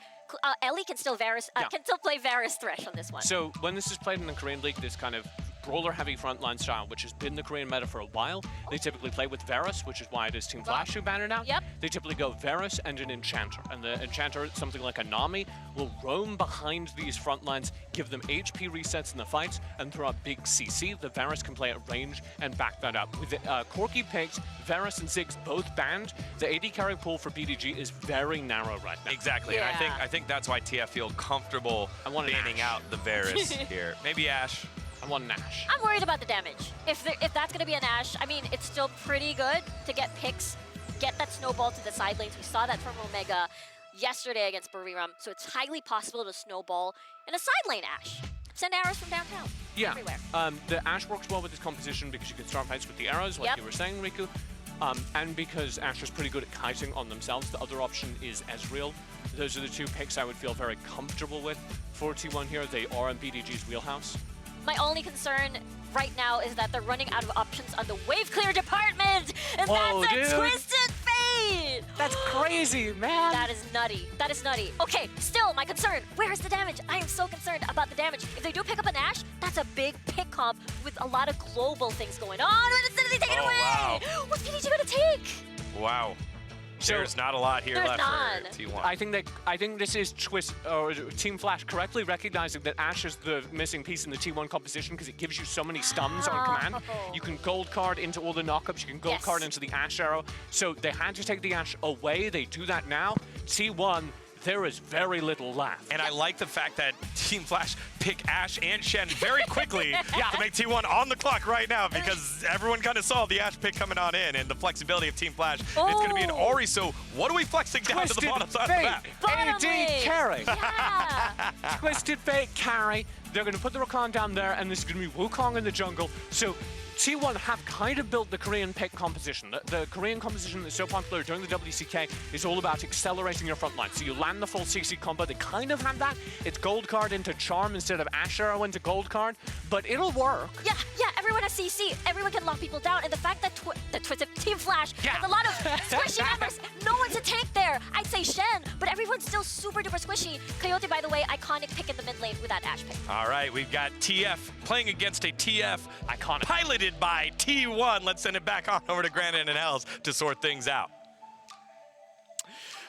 Ellie can still play Varus Thresh on this one. So when this is played in the Korean League, this kind of brawler-heavy frontline style, which has been the Korean meta for a while, they typically play with Varus, which is why it is Team Flash who ban it out. Yep. They typically go Varus and an Enchanter, and the Enchanter, something like a Nami, will roam behind these front lines, give them HP resets in the fights, and throw a big CC. The Varus can play at range and back that up. With Corki picked, Varus and Ziggs both banned, the AD carry pool for BDG is very narrow right now. Exactly, Yeah. and I think that's why TF feel comfortable banning out the Varus here. Maybe Ashe. I want an Ashe. I'm worried about the damage. If that's going to be an Ashe, I mean, it's still pretty good to get picks, get that snowball to the side lanes. We saw that from Omega yesterday against Buriram, so it's highly possible to snowball in a side lane Ashe. Send arrows from downtown. Yeah, everywhere. The Ashe works well with this composition because you can start fights with the arrows, like you were saying, Riku. And because Ashe is pretty good at kiting on themselves, the other option is Ezreal. Those are the 2 picks I would feel very comfortable with for T1 here. They are in BDG's wheelhouse. My only concern right now is that they're running out of options on the wave clear department, and Whoa, that's a dude. twisted fate! That's crazy, man! That is nutty. That is nutty. Okay, still, my concern. Where is the damage? I am so concerned about the damage. If they do pick up an Ashe, that's a big pick comp with a lot of global things going on, but instead they take it away! Wow. What's PDG gonna take? Wow. There's not a lot here There's left none. for T1. I think this is Team Flash correctly recognizing that Ashe is the missing piece in the T1 composition because it gives you so many stuns on command. You can gold card into all the knockups, you can gold card into the Ashe arrow. So they had to take the Ashe away. They do that now. T1, there is very little left. And I like the fact that Team Flash pick Ashe and Shen very quickly to make T1 on the clock right now because everyone kind of saw the Ashe pick coming on in and the flexibility of Team Flash. It's going to be an Ori, so what are we flexing down to the bottom side of the map? AD carry. Twisted Fate carry. They're going to put the Rakan down there, and this is going to be Wukong in the jungle. So T1 have kind of built the Korean pick composition. The Korean composition that's so popular during the WCK is all about accelerating your front line. So you land the full CC combo. They kind of have that. It's gold card into charm instead of Ashe arrow into gold card, but it'll work. Yeah, everyone has CC. Everyone can lock people down. And the fact that the Twisted Team Flash has a lot of squishy members. No one's a tank there. I'd say Shen, but everyone's still super duper squishy. Coyote, by the way, iconic pick in the mid lane with that Ashe pick. All right, we've got TF playing against a TF iconic piloted by T1. Let's send it back on over to Granite and Hells to sort things out.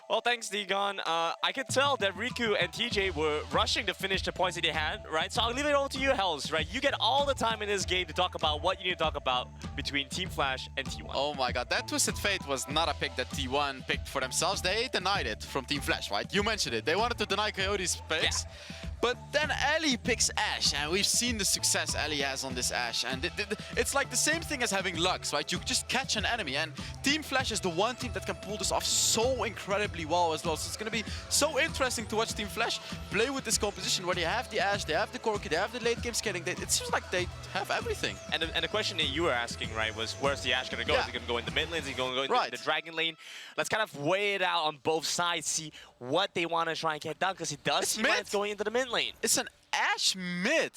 Well, thanks, Degon. I could tell that Riku and TJ were rushing to finish the points that they had, right? So I'll leave it all to you, Hells, right? You get all the time in this game to talk about what you need to talk about between Team Flash and T1. Oh my god, that Twisted Fate was not a pick that T1 picked for themselves. They denied it from Team Flash, right? You mentioned it. They wanted to deny Coyote's picks. Yeah. But then Ellie picks Ashe, and we've seen the success Ellie has on this Ashe. And it's like the same thing as having Lux, right? You just catch an enemy, and Team Flash is the one team that can pull this off so incredibly well as well. So it's going to be so interesting to watch Team Flash play with this composition where they have the Ashe, they have the Corki, they have the late game scaling. It seems like they have everything. And the question that you were asking, right, was where's the Ashe going to go? Yeah. Is it going to go in the mid lane? Is it going to go in the Dragon lane? Let's kind of weigh it out on both sides, see what they want to try and get done, because it does seem like it's going into the mid lane. It's an Ashe mid.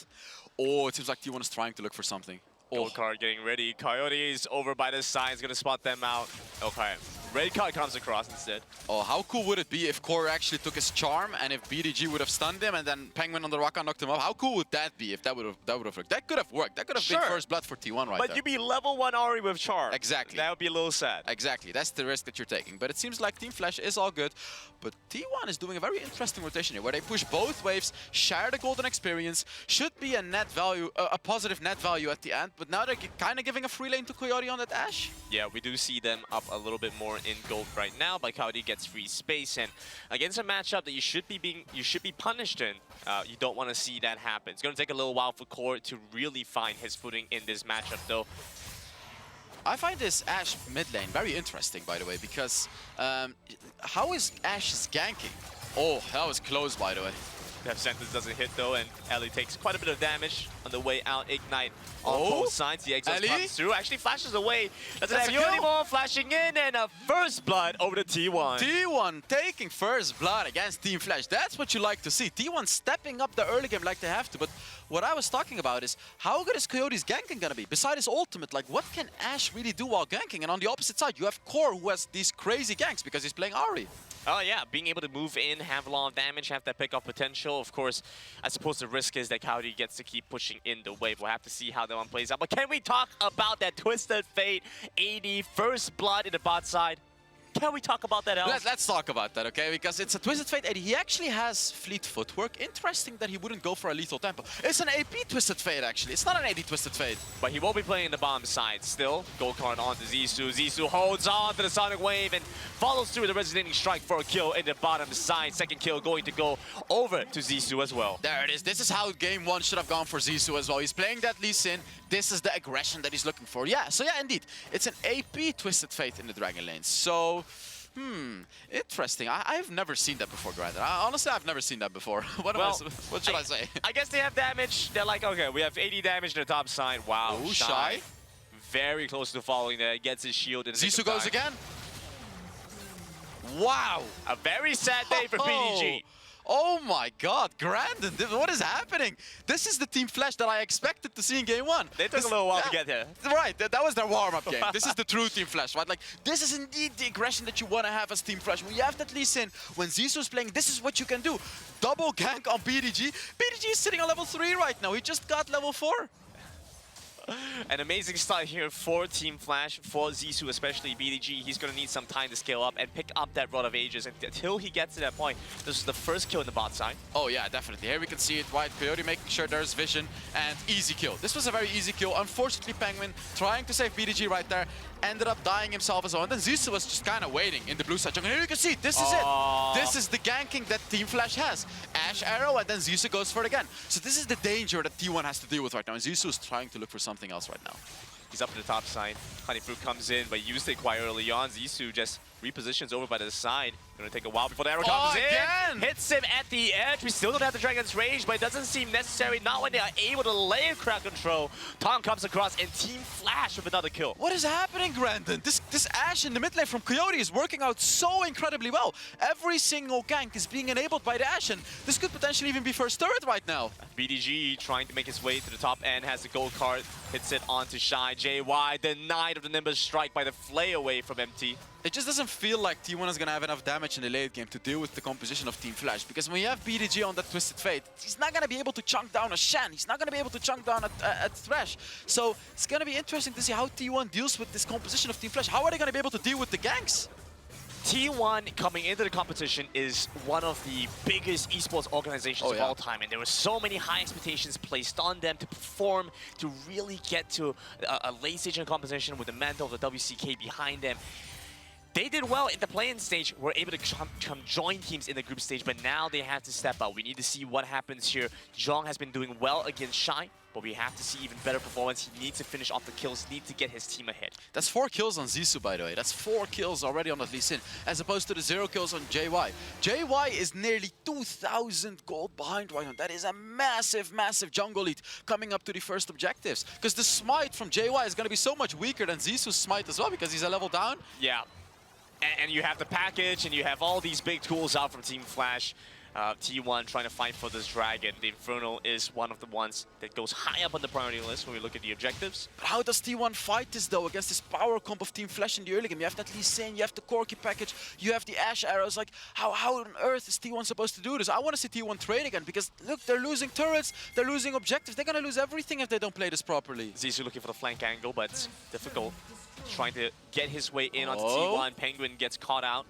Oh, it seems like T1 is trying to look for something. Gold card getting ready. Coyote is over by the side. He's going to spot them out. Okay. Red card comes across instead. Oh, how cool would it be if Core actually took his charm and if BDG would have stunned him and then Penguin on the Raka knocked him up? How cool would that be if that would have worked? That could have worked. That could have been first blood for T1 right there. But you'd be level 1 Ahri with charm. Exactly. That would be a little sad. Exactly. That's the risk that you're taking. But it seems like Team Flash is all good. But T1 is doing a very interesting rotation here where they push both waves, share the golden experience, should be a net value, a positive net value at the end. But now they're kind of giving a free lane to Coyote on that Ashe. Yeah, we do see them up a little bit more in gold right now, but Coyote gets free space, and against a matchup that you should be punished in, you don't want to see that happen. It's going to take a little while for Core to really find his footing in this matchup, though. I find this Ashe mid lane very interesting, by the way, because how is Ashe's ganking? Oh, that was close, by the way. That sentence doesn't hit though, and Ellie takes quite a bit of damage on the way out. Ignite on both sides. The exhaust comes through. Actually flashes away. Doesn't have you anymore. Flashing in, and a first blood over to T1. T1 taking first blood against Team Flash. That's what you like to see. T1 stepping up the early game like they have to. But what I was talking about is how good is Coyote's ganking gonna be? Besides his ultimate, like what can Ashe really do while ganking? And on the opposite side, you have Core who has these crazy ganks because he's playing Ahri. Oh yeah, being able to move in, have a lot of damage, have that pick-off potential. Of course, I suppose the risk is that Coyote gets to keep pushing in the wave. We'll have to see how that one plays out. But can we talk about that Twisted Fate 80 first blood in the bot side? Can we talk about that, Alex? Let's talk about that, okay? Because it's a Twisted Fate, and he actually has fleet footwork. Interesting that he wouldn't go for a lethal tempo. It's an AP Twisted Fate, actually. It's not an AD Twisted Fate. But he won't be playing the bottom side still. Gold card on to Zissou. Zissou holds on to the Sonic Wave and follows through the Resonating Strike for a kill in the bottom side. Second kill going to go over to Zissou as well. There it is. This is how game one should have gone for Zissou as well. He's playing that Lee Sin. This is the aggression that he's looking for. Yeah, so yeah, indeed. It's an AP Twisted Fate in the Dragon Lane. So... interesting. I've never seen that before, granted. Honestly, I've never seen that before. What should I say? I guess they have damage. They're like, okay, we have 80 damage to the top side. Wow, Ooh, Shy. Very close to following there. Gets his shield. Zissou goes again. Wow. A very sad day for BDG. Oh my god, Grandin, what is happening? This is the Team Flash that I expected to see in game one. They took a little while to get here. Right, that was their warm-up game. This is the true Team Flash, right? Like, this is indeed the aggression that you want to have as Team Flash. When you have that Lee Sin, when Zissou's playing, this is what you can do. Double gank on BDG. BDG is sitting on level 3 right now. He just got level 4. An amazing start here for Team Flash, for Zissou, especially BDG. He's going to need some time to scale up and pick up that Rod of Ages. And until he gets to that point, this is the first kill in the bot side. Oh yeah, definitely. Here we can see it, right? Coyote making sure there's vision and easy kill. This was a very easy kill. Unfortunately, Penguin trying to save BDG right there, ended up dying himself as well. And then Zissou was just kind of waiting in the blue side jungle. Here you can see, this is it. This is the ganking that Team Flash has. Ashe arrow, and then Zissou goes for it again. So this is the danger that T1 has to deal with right now. And Zissou is trying to look for something else right now. He's up to the top side. Honeyfruit comes in, but used it quite early on. Zissou just repositions over by the side. Gonna take a while before the arrow comes in. Hits him at the edge. We still don't have the Dragon's Rage, but it doesn't seem necessary. Not when they are able to lay crowd control. Tom comes across and Team Flash with another kill. What is happening, Grandin? This Ashe in the mid lane from Coyote is working out so incredibly well. Every single gank is being enabled by the Ashe, and this could potentially even be first turret right now. BDG trying to make his way to the top end, has the gold card, hits it onto Shy. JY denied of the Nimbus strike by the flay away from MT. It just doesn't feel like T1 is going to have enough damage in the late game to deal with the composition of Team Flash. Because when you have BDG on that Twisted Fate, he's not going to be able to chunk down a Shen. He's not going to be able to chunk down a Thresh. So it's going to be interesting to see how T1 deals with this composition of Team Flash. How are they going to be able to deal with the ganks? T1 coming into the competition is one of the biggest esports organizations of all time, and there were so many high expectations placed on them to perform, to really get to a late stage in the competition with the mantle of the WCK behind them. They did well in the play-in stage, were able to come join teams in the group stage, but now they have to step up. We need to see what happens here. Jong has been doing well against Shy, but we have to see even better performance. He needs to finish off the kills, needs to get his team ahead. That's 4 kills on Zissou, by the way. That's 4 kills already on that Lee Sin, as opposed to the 0 kills on JY. JY is nearly 2,000 gold behind right now. That is a massive, massive jungle lead coming up to the first objectives. Because the smite from JY is going to be so much weaker than Zissou's smite as well, because he's a level down. Yeah. And you have the package, and you have all these big tools out from Team Flash. T1 trying to fight for this dragon. The Inferno is one of the ones that goes high up on the priority list when we look at the objectives. But how does T1 fight this though against this power comp of Team Flash in the early game? You have that Lee Sin, you have the Corki package, you have the Ash arrows. Like, how on earth is T1 supposed to do this? I want to see T1 trade again, because look, they're losing turrets, they're losing objectives. They're gonna lose everything if they don't play this properly. Zissou looking for the flank angle, but it's difficult. Trying to get his way in onto T1. Penguin gets caught out,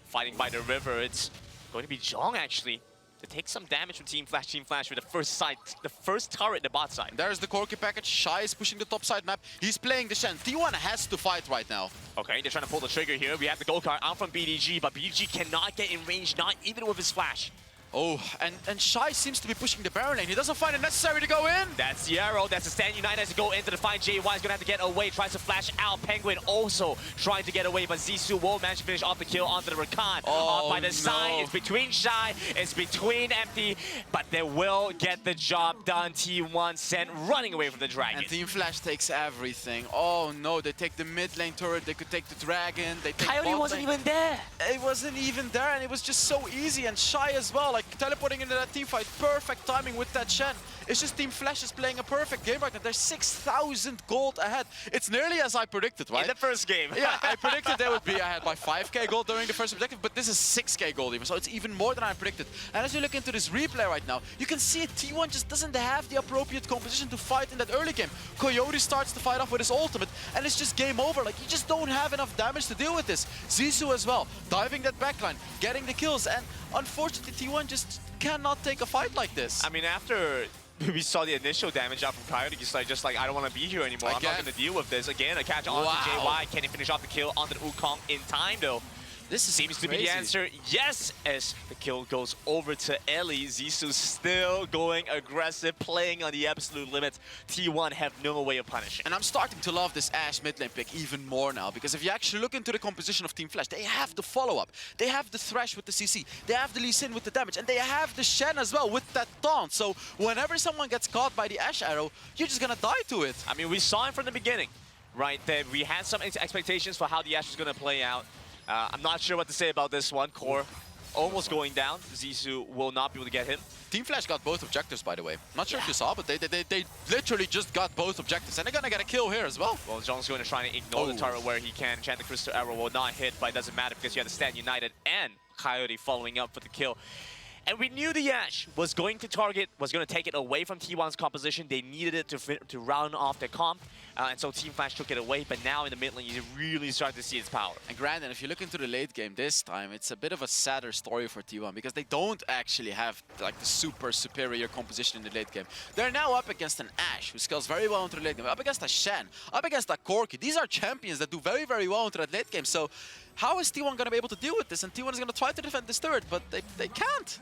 fighting by the river. It's going to be Jong actually to take some damage from Team Flash. Team Flash with the first side, the first turret in the bot side. There's the Corki package. Shy is pushing the top side map. He's playing the Shen. T1 has to fight right now. Okay, they're trying to pull the trigger here. We have the gold card out from BDG, but BDG cannot get in range, not even with his flash. Oh, and Shy seems to be pushing the Baron lane. He doesn't find it necessary to go in. That's the arrow. That's the Stand United has to go into the fight. JY is going to have to get away. Tries to flash out. Penguin also trying to get away, but Zissou will manage to finish off the kill onto the Rakan. Off by the side. It's between Shy. It's between Empty, but they will get the job done. T1 sent running away from the dragon. And Team Flash takes everything. Oh no, they take the mid lane turret. They could take the dragon. They take Coyote wasn't even there. It wasn't even there, and it was just so easy. And Shy as well, like teleporting into that team fight. Perfect timing with that Shen. It's just Team Flash is playing a perfect game right now. They're 6,000 gold ahead. It's nearly as I predicted, right? In the first game. Yeah, I predicted they would be ahead by 5k gold during the first objective, but this is 6k gold even, so it's even more than I predicted. And as you look into this replay right now, you can see T1 just doesn't have the appropriate composition to fight in that early game. Coyote starts to fight off with his ultimate, and it's just game over. Like, you just don't have enough damage to deal with this. Zissou as well, diving that backline, getting the kills, and unfortunately T1 just cannot take a fight like this. I mean, after we saw the initial damage out from Coyote, he's just like, I don't want to be here anymore. I'm not going to deal with this. Again, a catch on to JY. Can he finish off the kill onto the Wukong in time, though? This seems to be the answer. Yes, as the kill goes over to Ellie. Zissou still going aggressive, playing on the absolute limits. T1 have no way of punishing. And I'm starting to love this Ashe mid lane pick even more now, because if you actually look into the composition of Team Flash, they have the follow-up. They have the Thresh with the CC. They have the Lee Sin with the damage. And they have the Shen as well with that taunt. So whenever someone gets caught by the Ashe arrow, you're just going to die to it. I mean, we saw it from the beginning, right? That we had some expectations for how the Ashe was going to play out. I'm not sure what to say about this one. Core almost going down. Zissou will not be able to get him. Team Flash got both objectives, by the way. Not sure if you saw, but they literally just got both objectives. And they're going to get a kill here as well. Well, Jong's going to try to ignore the turret where he can. Enchant the Crystal Arrow will not hit, but it doesn't matter because you have the Stand United and Coyote following up for the kill. And we knew the Ashe was going to take it away from T1's composition. They needed it to round off their comp. And so Team Flash took it away, but now in the mid lane, you really start to see its power. And granted, if you look into the late game this time, it's a bit of a sadder story for T1 because they don't actually have like the super superior composition in the late game. They're now up against an Ashe who scales very well into the late game, up against a Shen, up against a Corki. These are champions that do very, very well into that late game. So how is T1 going to be able to deal with this? And T1 is going to try to defend this turret, but they can't.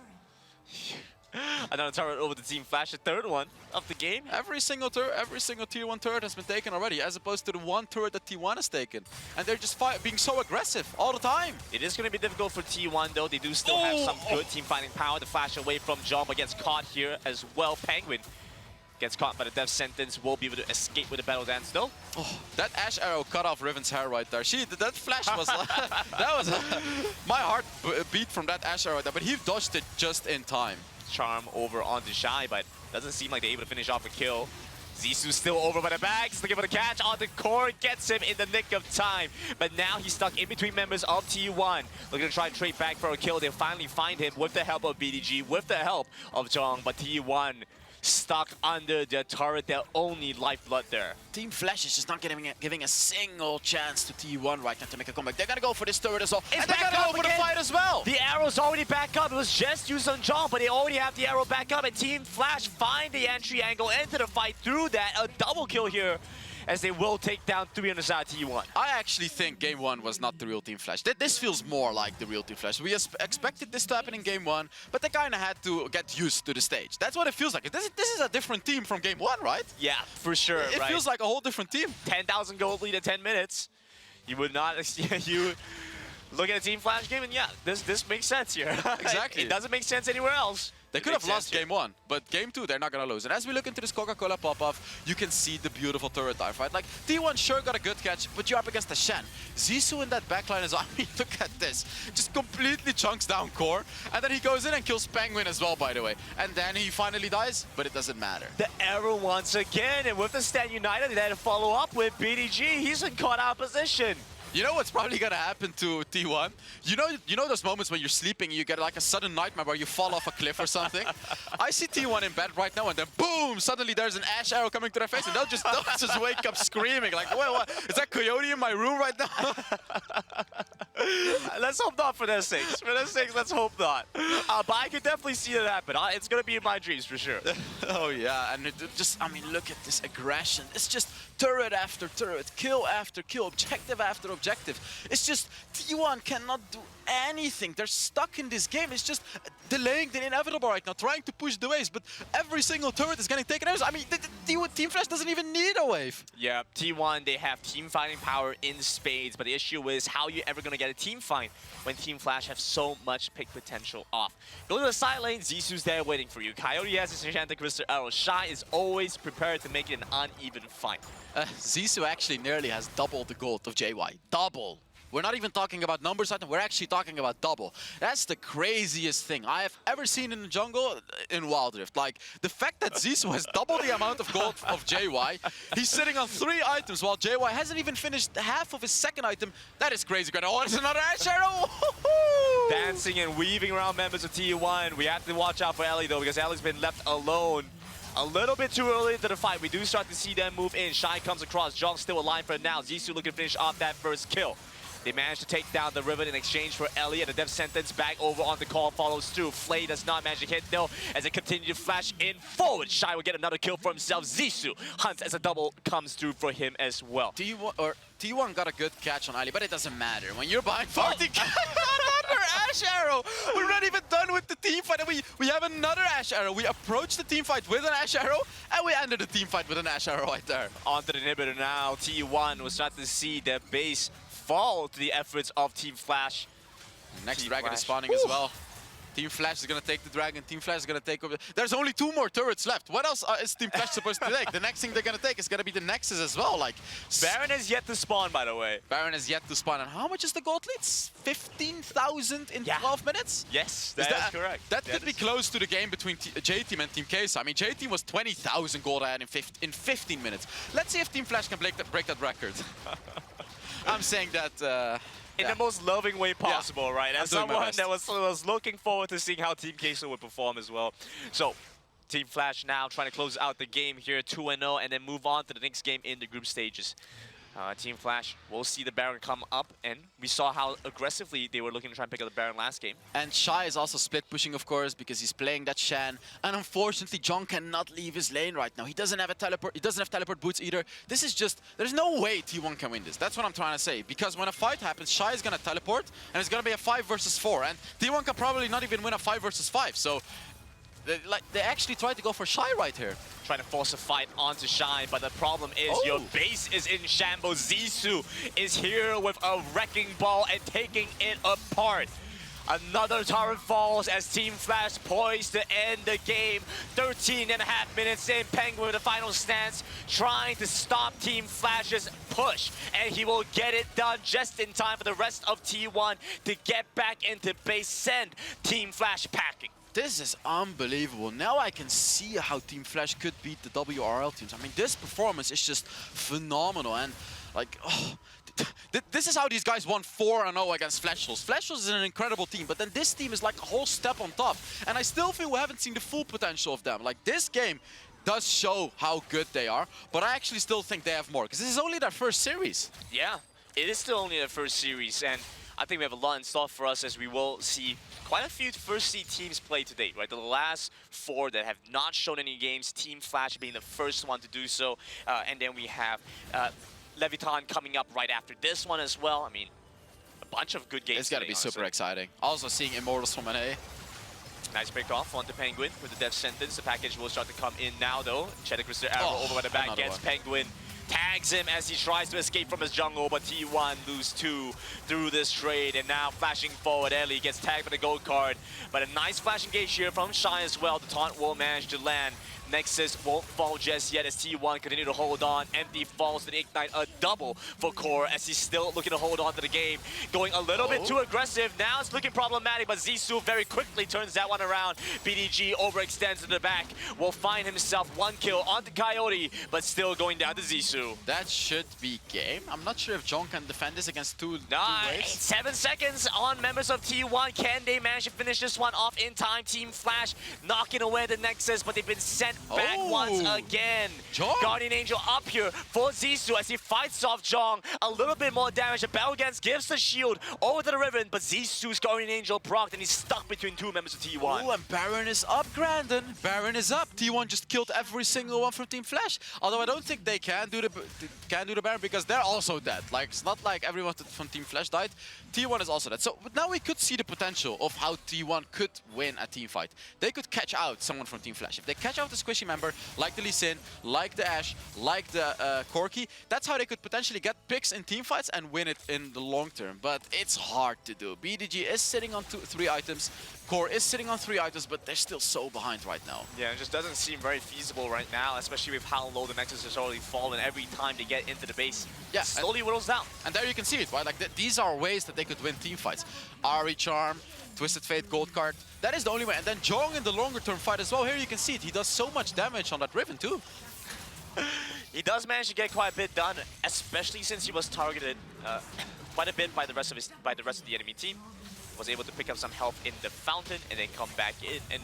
Another turret over to Team Flash, the third one of the game. Every single tier 1 turret has been taken already, as opposed to the one turret that T1 has taken. And they're just being so aggressive all the time. It is going to be difficult for T1 though. They do still have some good team fighting power. The flash away from Jong, but gets caught here as well. Penguin gets caught by the death sentence, will be able to escape with the battle dance though. Oh, that Ashe arrow cut off Riven's hair right there. That flash was my heart beat from that Ashe arrow right there, but he dodged it just in time. Charm over onto Shy, but doesn't seem like they're able to finish off a kill. Zissou still over by the bags, looking for the catch on the core, gets him in the nick of time. But now he's stuck in between members of T1. Looking to try and trade back for a kill. They finally find him with the help of BDG, with the help of Jong, but T1 stuck under the turret, their only lifeblood there. Team Flash is just not giving a single chance to T1 right now to make a comeback. They're gonna go for this turret as well. It's and they're gonna go for the fight as well. The arrow's already back up. It was just used on John, but they already have the arrow back up. And Team Flash find the entry angle into the fight through that. A double kill here, as they will take down 3 on the side T1. I actually think Game 1 was not the real Team Flash. This feels more like the real Team Flash. We expected this to happen in Game 1, but they kind of had to get used to the stage. That's what it feels like. This is a different team from Game 1, right? Yeah, for sure. It feels like a whole different team. 10,000 gold lead in 10 minutes. You would not... you look at a Team Flash game, and yeah, this makes sense here. Exactly. It doesn't make sense anywhere else. They could have lost Game 1, but Game 2, they're not going to lose. And as we look into this Coca-Cola pop-off, you can see the beautiful turret dive, right? Like, T1 sure got a good catch, but you're up against the Shen. Zissou in that backline is, I mean, look at this. Just completely chunks down Core, and then he goes in and kills Penguin as well, by the way. And then he finally dies, but it doesn't matter. The arrow once again, and with the Stand United, they had to follow up with BDG. He's in caught-out position. You know what's probably gonna happen to T1? You know those moments when you're sleeping, you get like a sudden nightmare where you fall off a cliff or something? I see T1 in bed right now, and then boom! Suddenly there's an ash arrow coming to their face, and they'll just wake up screaming like, wait, what? Is that Coyote in my room right now? Let's hope not for their sakes. For their sakes, let's hope not. But I could definitely see that happen. It's gonna be in my dreams for sure. Oh yeah, and I mean, look at this aggression. It's just turret after turret, kill after kill, objective after objective. It's just T1 cannot do anything. They're stuck in this game. It's just delaying the inevitable right now, trying to push the waves, but every single turret is getting taken out. I mean, Team Flash doesn't even need a wave. Yeah, T1, they have team fighting power in spades, but the issue is how you're ever going to get a team fight when Team Flash have so much pick potential off. Go to the side lane, Zissou's there waiting for you. Coyote has his enchanted crystal arrow. Shy is always prepared to make it an uneven fight. Zissou actually nearly has double the gold of JY. Double. We're not even talking about numbers right now, we're actually talking about double. That's the craziest thing I have ever seen in the jungle in Wild Rift. Like, the fact that Zissou has double the amount of gold of JY, he's sitting on 3 items while JY hasn't even finished half of his second item. That is crazy. Oh, there's another Ash Arrow! Dancing and weaving around members of T1. We have to watch out for Ellie though, because Ellie's been left alone a little bit too early into the fight. We do start to see them move in. Shy comes across. Jong's still alive for now. Zissou looking to finish off that first kill. They managed to take down the Riven in exchange for Ellie, and the death sentence back over on the call follows through. Flay does not manage to hit though, as they continue to flash in forward. Shy will get another kill for himself. Zissou hunts as a double comes through for him as well. T1 got a good catch on Ali, but it doesn't matter. When you're buying 40 another Ash Arrow! We're not even done with the team fight, and we have another Ash Arrow. We approach the team fight with an Ash Arrow, and we ended the team fight with an Ash Arrow right there. Onto the inhibitor now. T1 will start to see their base fall to the efforts of Team Flash. Next dragon is spawning as well. Team Flash is going to take the dragon. Team Flash is going to take over. There's only 2 more turrets left. What else is Team Flash supposed to take? The next thing they're going to take is going to be the Nexus as well. Like, Baron is yet to spawn, by the way. Baron is yet to spawn. And how much is the gold lead? 15,000 in 12 minutes? Yes, that is correct. That could be close to the game between J-Team and Team Kesa. I mean, J-Team was 20,000 gold ahead in 15 minutes. Let's see if Team Flash can break that record. I'm saying that... in the most loving way possible, right? As someone that was looking forward to seeing how Team Queso would perform as well. So, Team Flash now trying to close out the game here, 2-0, and then move on to the next game in the group stages. Team Flash will see the Baron come up, and we saw how aggressively they were looking to try and pick up the Baron last game. And Shy is also split pushing, of course, because he's playing that Shan. And unfortunately, John cannot leave his lane right now. He doesn't have a teleport. He doesn't have teleport boots either. This is just, there's no way T1 can win this. That's what I'm trying to say. Because when a fight happens, Shy is going to teleport, and it's going to be a 5 versus 4. And T1 can probably not even win a 5 versus 5. So they actually tried to go for Shy right here. Trying to force a fight onto Shy, but the problem is your base is in shambles. Zissou is here with a wrecking ball and taking it apart. Another turret falls as Team Flash poised to end the game. 13.5 minutes in, Penguin with the final stance, trying to stop Team Flash's push. And he will get it done just in time for the rest of T1 to get back into base. Send Team Flash packing. This is unbelievable. Now I can see how Team Flash could beat the WRL teams. I mean, this performance is just phenomenal. And like, This is how these guys won 4-0 against Flashholes. Flashholes is an incredible team, but then this team is like a whole step on top. And I still feel we haven't seen the full potential of them. Like, this game does show how good they are, but I actually still think they have more, because this is only their first series. Yeah, it is still only their first series, and I think we have a lot in store for us, as we will see quite a few first seed teams play to date, right? The last 4 that have not shown any games, Team Flash being the first one to do so, and then we have Leviton coming up right after this one as well. I mean, a bunch of good games. It's got to be super exciting. Also seeing Immortals from an A. Nice pick off onto Penguin with the death sentence. The package will start to come in now, though. Chedicruster arrow over by the back gets Penguin. Tags him as he tries to escape from his jungle, but T1 lose 2 through this trade. And now flashing forward, Ellie gets tagged by the gold card. But a nice flash engage here from Shy as well. The taunt will manage to land. Nexus won't fall just yet as T1 continue to hold on. Empty falls to the Ignite, a double for Core as he's still looking to hold on to the game. Going a little bit too aggressive. Now it's looking problematic, but Zissou very quickly turns that one around. BDG overextends to the back. Will find himself 1 kill onto Coyote, but still going down to Zissou. That should be game. I'm not sure if John can defend this against two waves. 7 seconds on members of T1. Can they manage to finish this one off in time? Team Flash knocking away the Nexus, but they've been sent back once again. Jong. Guardian Angel up here for Zissou as he fights off Jong. A little bit more damage. The Battle Gans gives the shield over to the Riven, but Zissou's Guardian Angel procced and he's stuck between 2 members of T1. Oh, and Baron is up, Grandin. Baron is up. T1 just killed every single one from Team Flash. Although I don't think they can do the Baron because they're also dead. Like, it's not like everyone from Team Flash died. T1 is also dead. So but now we could see the potential of how T1 could win a team fight. They could catch out someone from Team Flash. If they catch out the squishy member, like the Lee Sin, like the Ashe, like the Corki, that's how they could potentially get picks in team fights and win it in the long term. But it's hard to do. BDG is sitting on 3 items. Core is sitting on 3 items, but they're still so behind right now. Yeah, it just doesn't seem very feasible right now, especially with how low the Nexus has already fallen every time they get into the base. Yeah, slowly whittles down. And there you can see it, right? Like these are ways that they could win team fights. Ari Charm, Twisted Fate, Gold Card. That is the only way. And then Jong in the longer term fight as well. Here you can see it. He does so much damage on that Riven too. He does manage to get quite a bit done, especially since he was targeted quite a bit by the rest of the enemy team. Was able to pick up some health in the fountain and then come back in. And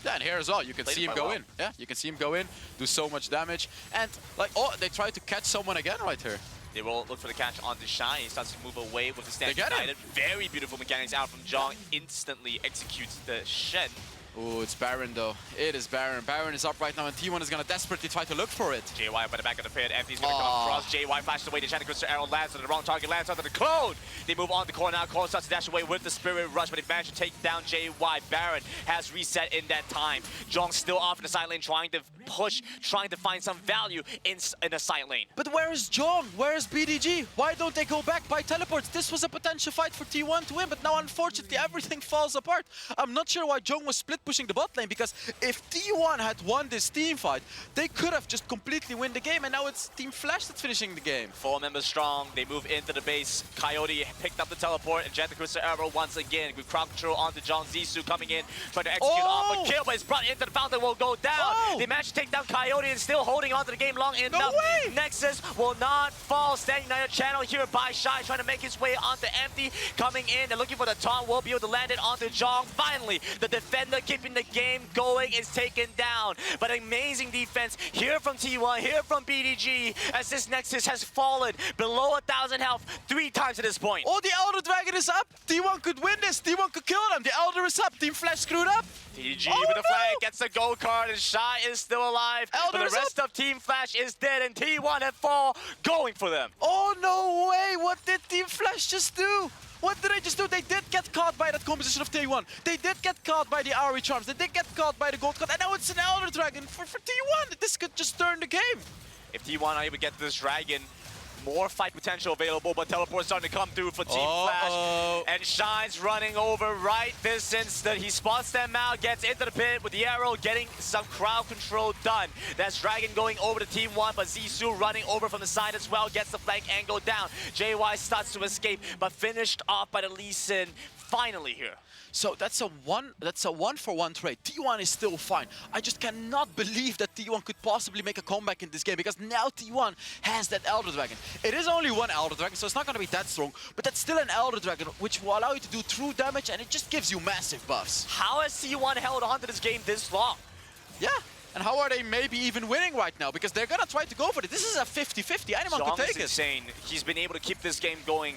yeah, and here as well, you can see him go in. Yeah, you can see him go in, do so much damage. And like, oh, they try to catch someone again right here. They will look for the catch onto Shy. He starts to move away with the stand united. Very beautiful mechanics out from Jong. Instantly executes the Shen. Ooh, it's Baron though. It is Baron. Baron is up right now and T1 is gonna desperately try to look for it. JY by the back of the pit. Empty's gonna come across. JY flashes away. The Chantacruster arrow lands on the wrong target, lands onto the clone. They move on the core now. Core starts to dash away with the Spirit Rush, but they manage to take down JY. Baron has reset in that time. Jong still off in the side lane, trying to push, trying to find some value in the side lane. But where is Jong? Where is BDG? Why don't they go back by teleports? This was a potential fight for T1 to win, but now unfortunately everything falls apart. I'm not sure why Jong was split pushing the bot lane, because if T1 had won this team fight, they could have just completely win the game, and now it's Team Flash that's finishing the game. 4 members strong. They move into the base. Coyote picked up the teleport, and Chantacruster arrow once again with crowd control onto Jong. Zissou coming in, trying to execute off a kill, but it's brought into the fountain, will go down. They managed to take down Coyote and still holding on to the game long enough. No way! Nexus will not fall. Standing on the channel here by Shy, trying to make his way onto Empty. Coming in, they're looking for the taunt, will be able to land it onto Jong. Finally, the defender keeping the game going is taken down. But amazing defense here from T1, here from BDG, as this Nexus has fallen below 1,000 health 3 times at this point. Oh, the Elder Dragon is up! T1 could win this! T1 could kill them! The Elder is up! Team Flash screwed up! BDG with the flag gets the gold card, and Shy is still alive. Elder but the rest of Team Flash is dead, and T1 at 4 going for them. Oh, no way! What did Team Flash just do? What did they just do? They did get caught by that composition of T1. They did get caught by the Ari Charms. They did get caught by the Gold Card. And now it's an Elder Dragon for T1. This could just turn the game. If T1 are able to get to this Dragon, more fight potential available, but teleport's starting to come through for Team Flash. And Shine's running over right this instant. He spots them out, gets into the pit with the arrow, getting some crowd control done. That's Dragon going over to Team 1, but Zissou running over from the side as well, gets the flank angle down. JY starts to escape, but finished off by the Lee Sin. finally here. So that's a one-for-one trade. T1 is still fine. I just cannot believe that T1 could possibly make a comeback in this game, because now T1 has that Elder Dragon. It is only one Elder Dragon, so it's not going to be that strong, but that's still an Elder Dragon, which will allow you to do true damage, and it just gives you massive buffs. How has T1 held on to this game this long? Yeah. And how are they maybe even winning right now? Because they're gonna try to go for it. This is a 50-50. Anyone could take it. Insane. He's been able to keep this game going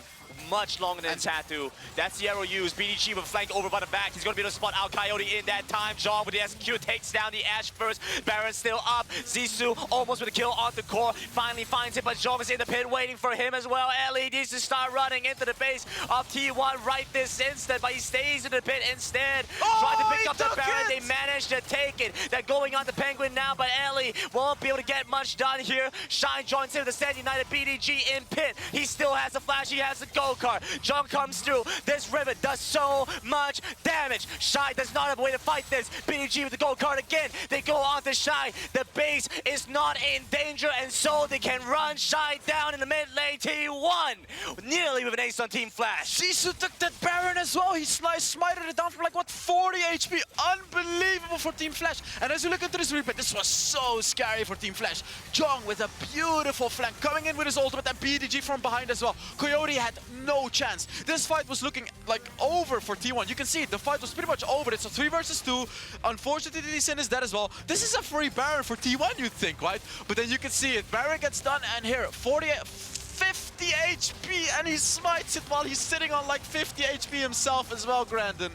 much longer than Tattoo. That's the arrow used. BDG with flanked over by the back. He's going to be able to spot out Coyote in that time. John with the SQ takes down the Ash first. Baron still up. Zissou almost with a kill on the core. Finally finds it, but John is in the pit waiting for him as well. Ellie needs to start running into the base of T1 right this instant, but he stays in the pit instead. Trying to pick up the Baron. They managed to take it. They're going on the Penguin now, but Ellie won't be able to get much done here. Shine joins in with the Stand United BDG in pit. He still has a flash. He has a go-kart. John comes through. This Rivet does so much damage. Shy does not have a way to fight this. BDG with the go-kart again. They go on to Shy. The base is not in danger, and so they can run Shy down in the mid lane. T1 nearly with an ace on Team Flash. Zissou took that Baron as well. He smited it down for like, what, 40 HP. Unbelievable for Team Flash. And as you look into this replay, this was so scary for Team Flash. Jong with a beautiful flank coming in with his ultimate, and BDG from behind as well. Coyote had no chance. This fight was looking like over for T1. You can see it. The fight was pretty much over. It's a 3 versus 2. Unfortunately, Lee Sin is dead as well. This is a free Baron for T1, you'd think, right? But then you can see it. Baron gets done, and here, 50 HP, and he smites it while he's sitting on like 50 HP himself as well, Grandin.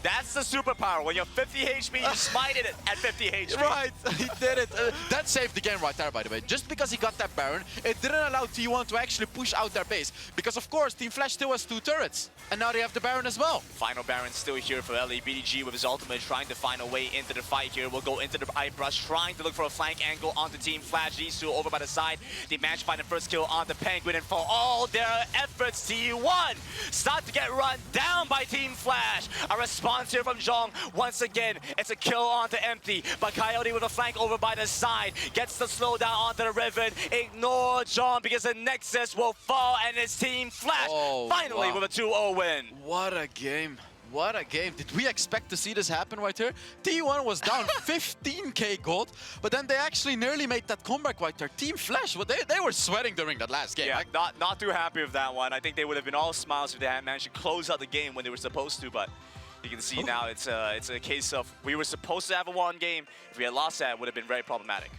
That's the superpower. When you're 50 HP, you smite it at 50 HP. Right, he did it. That saved the game right there, by the way. Just because he got that Baron, it didn't allow T1 to actually push out their base. Because, of course, Team Flash still has 2 turrets. And now they have the Baron as well. Final Baron still here for LE. BDG with his ultimate trying to find a way into the fight here. We'll go into the eye brush, trying to look for a flank angle onto Team Flash. Zissou over by the side. They managed to find the first kill on the Penguin, and for all their efforts, T1 start to get run down by Team Flash. A response here from Zhong. Once again, it's a kill onto Empty, but Coyote with a flank over by the side gets the slowdown onto the Riven. Ignore John because the Nexus will fall, and it's Team Flash finally with a 2-0 win. What a game. What a game. Did we expect to see this happen right here? T1 was down 15k gold, but then they actually nearly made that comeback right there. Team Flash, well, they were sweating during that last game. Yeah, not too happy with that one. I think they would have been all smiles if they had managed to close out the game when they were supposed to, but you can see now it's a case of we were supposed to have a one game. If we had lost that, it would have been very problematic.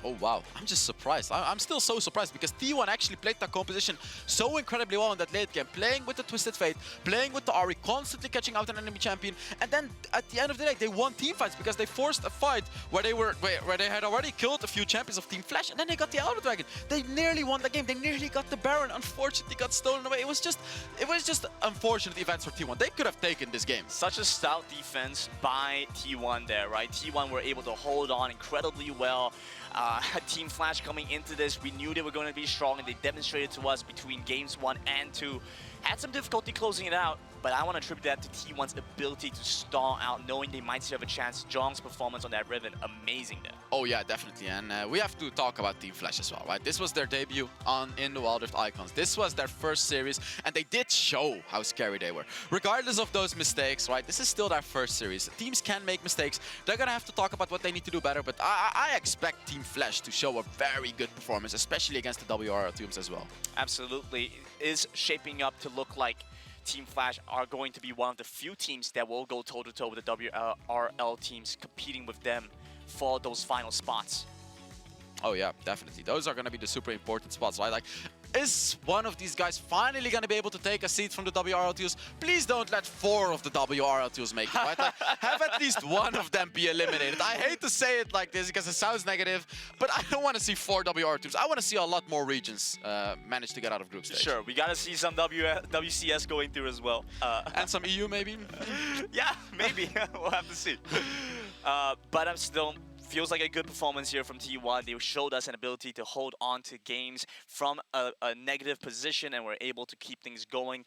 Oh, wow. I'm just surprised. I'm still so surprised because T1 actually played that composition so incredibly well in that late game. Playing with the Twisted Fate, playing with the Ahri, constantly catching out an enemy champion. And then at the end of the day, they won team fights because they forced a fight where they had already killed a few champions of Team Flash. And then they got the Elder Dragon. They nearly won the game. They nearly got the Baron. Unfortunately, got stolen away. It was just unfortunate events for T1. They could have taken this game. Such a stout defense by T1 there, right? T1 were able to hold on incredibly well. Team Flash coming into this, we knew they were going to be strong, and they demonstrated to us between games 1 and 2. Had some difficulty closing it out, but I want to attribute that to T1's ability to stall out, knowing they might still have a chance. Jong's performance on that Riven, amazing there. Oh yeah, definitely, and we have to talk about Team Flash as well, right? This was their debut in the Wild Rift Icons. This was their first series, and they did show how scary they were. Regardless of those mistakes, right? This is still their first series. Teams can make mistakes. They're gonna have to talk about what they need to do better, but I expect Team Flash to show a very good performance, especially against the WRL teams as well. Absolutely. It is shaping up to look like Team Flash are going to be one of the few teams that will go toe-to-toe with the WRL teams, competing with them for those final spots. Oh yeah, definitely. Those are going to be the super important spots, right? Like, is one of these guys finally going to be able to take a seat from the WRL2s? Please don't let 4 of the WRL2s make it, right? Like, have at least one of them be eliminated. I hate to say it like this because it sounds negative, but I don't want to see 4 WRL2s. I want to see a lot more regions manage to get out of group stage. Sure, we got to see some WCS going through as well. And some EU maybe? Yeah, maybe. We'll have to see. But I'm still... Feels like a good performance here from T1. They showed us an ability to hold on to games from a negative position, and we're able to keep things going.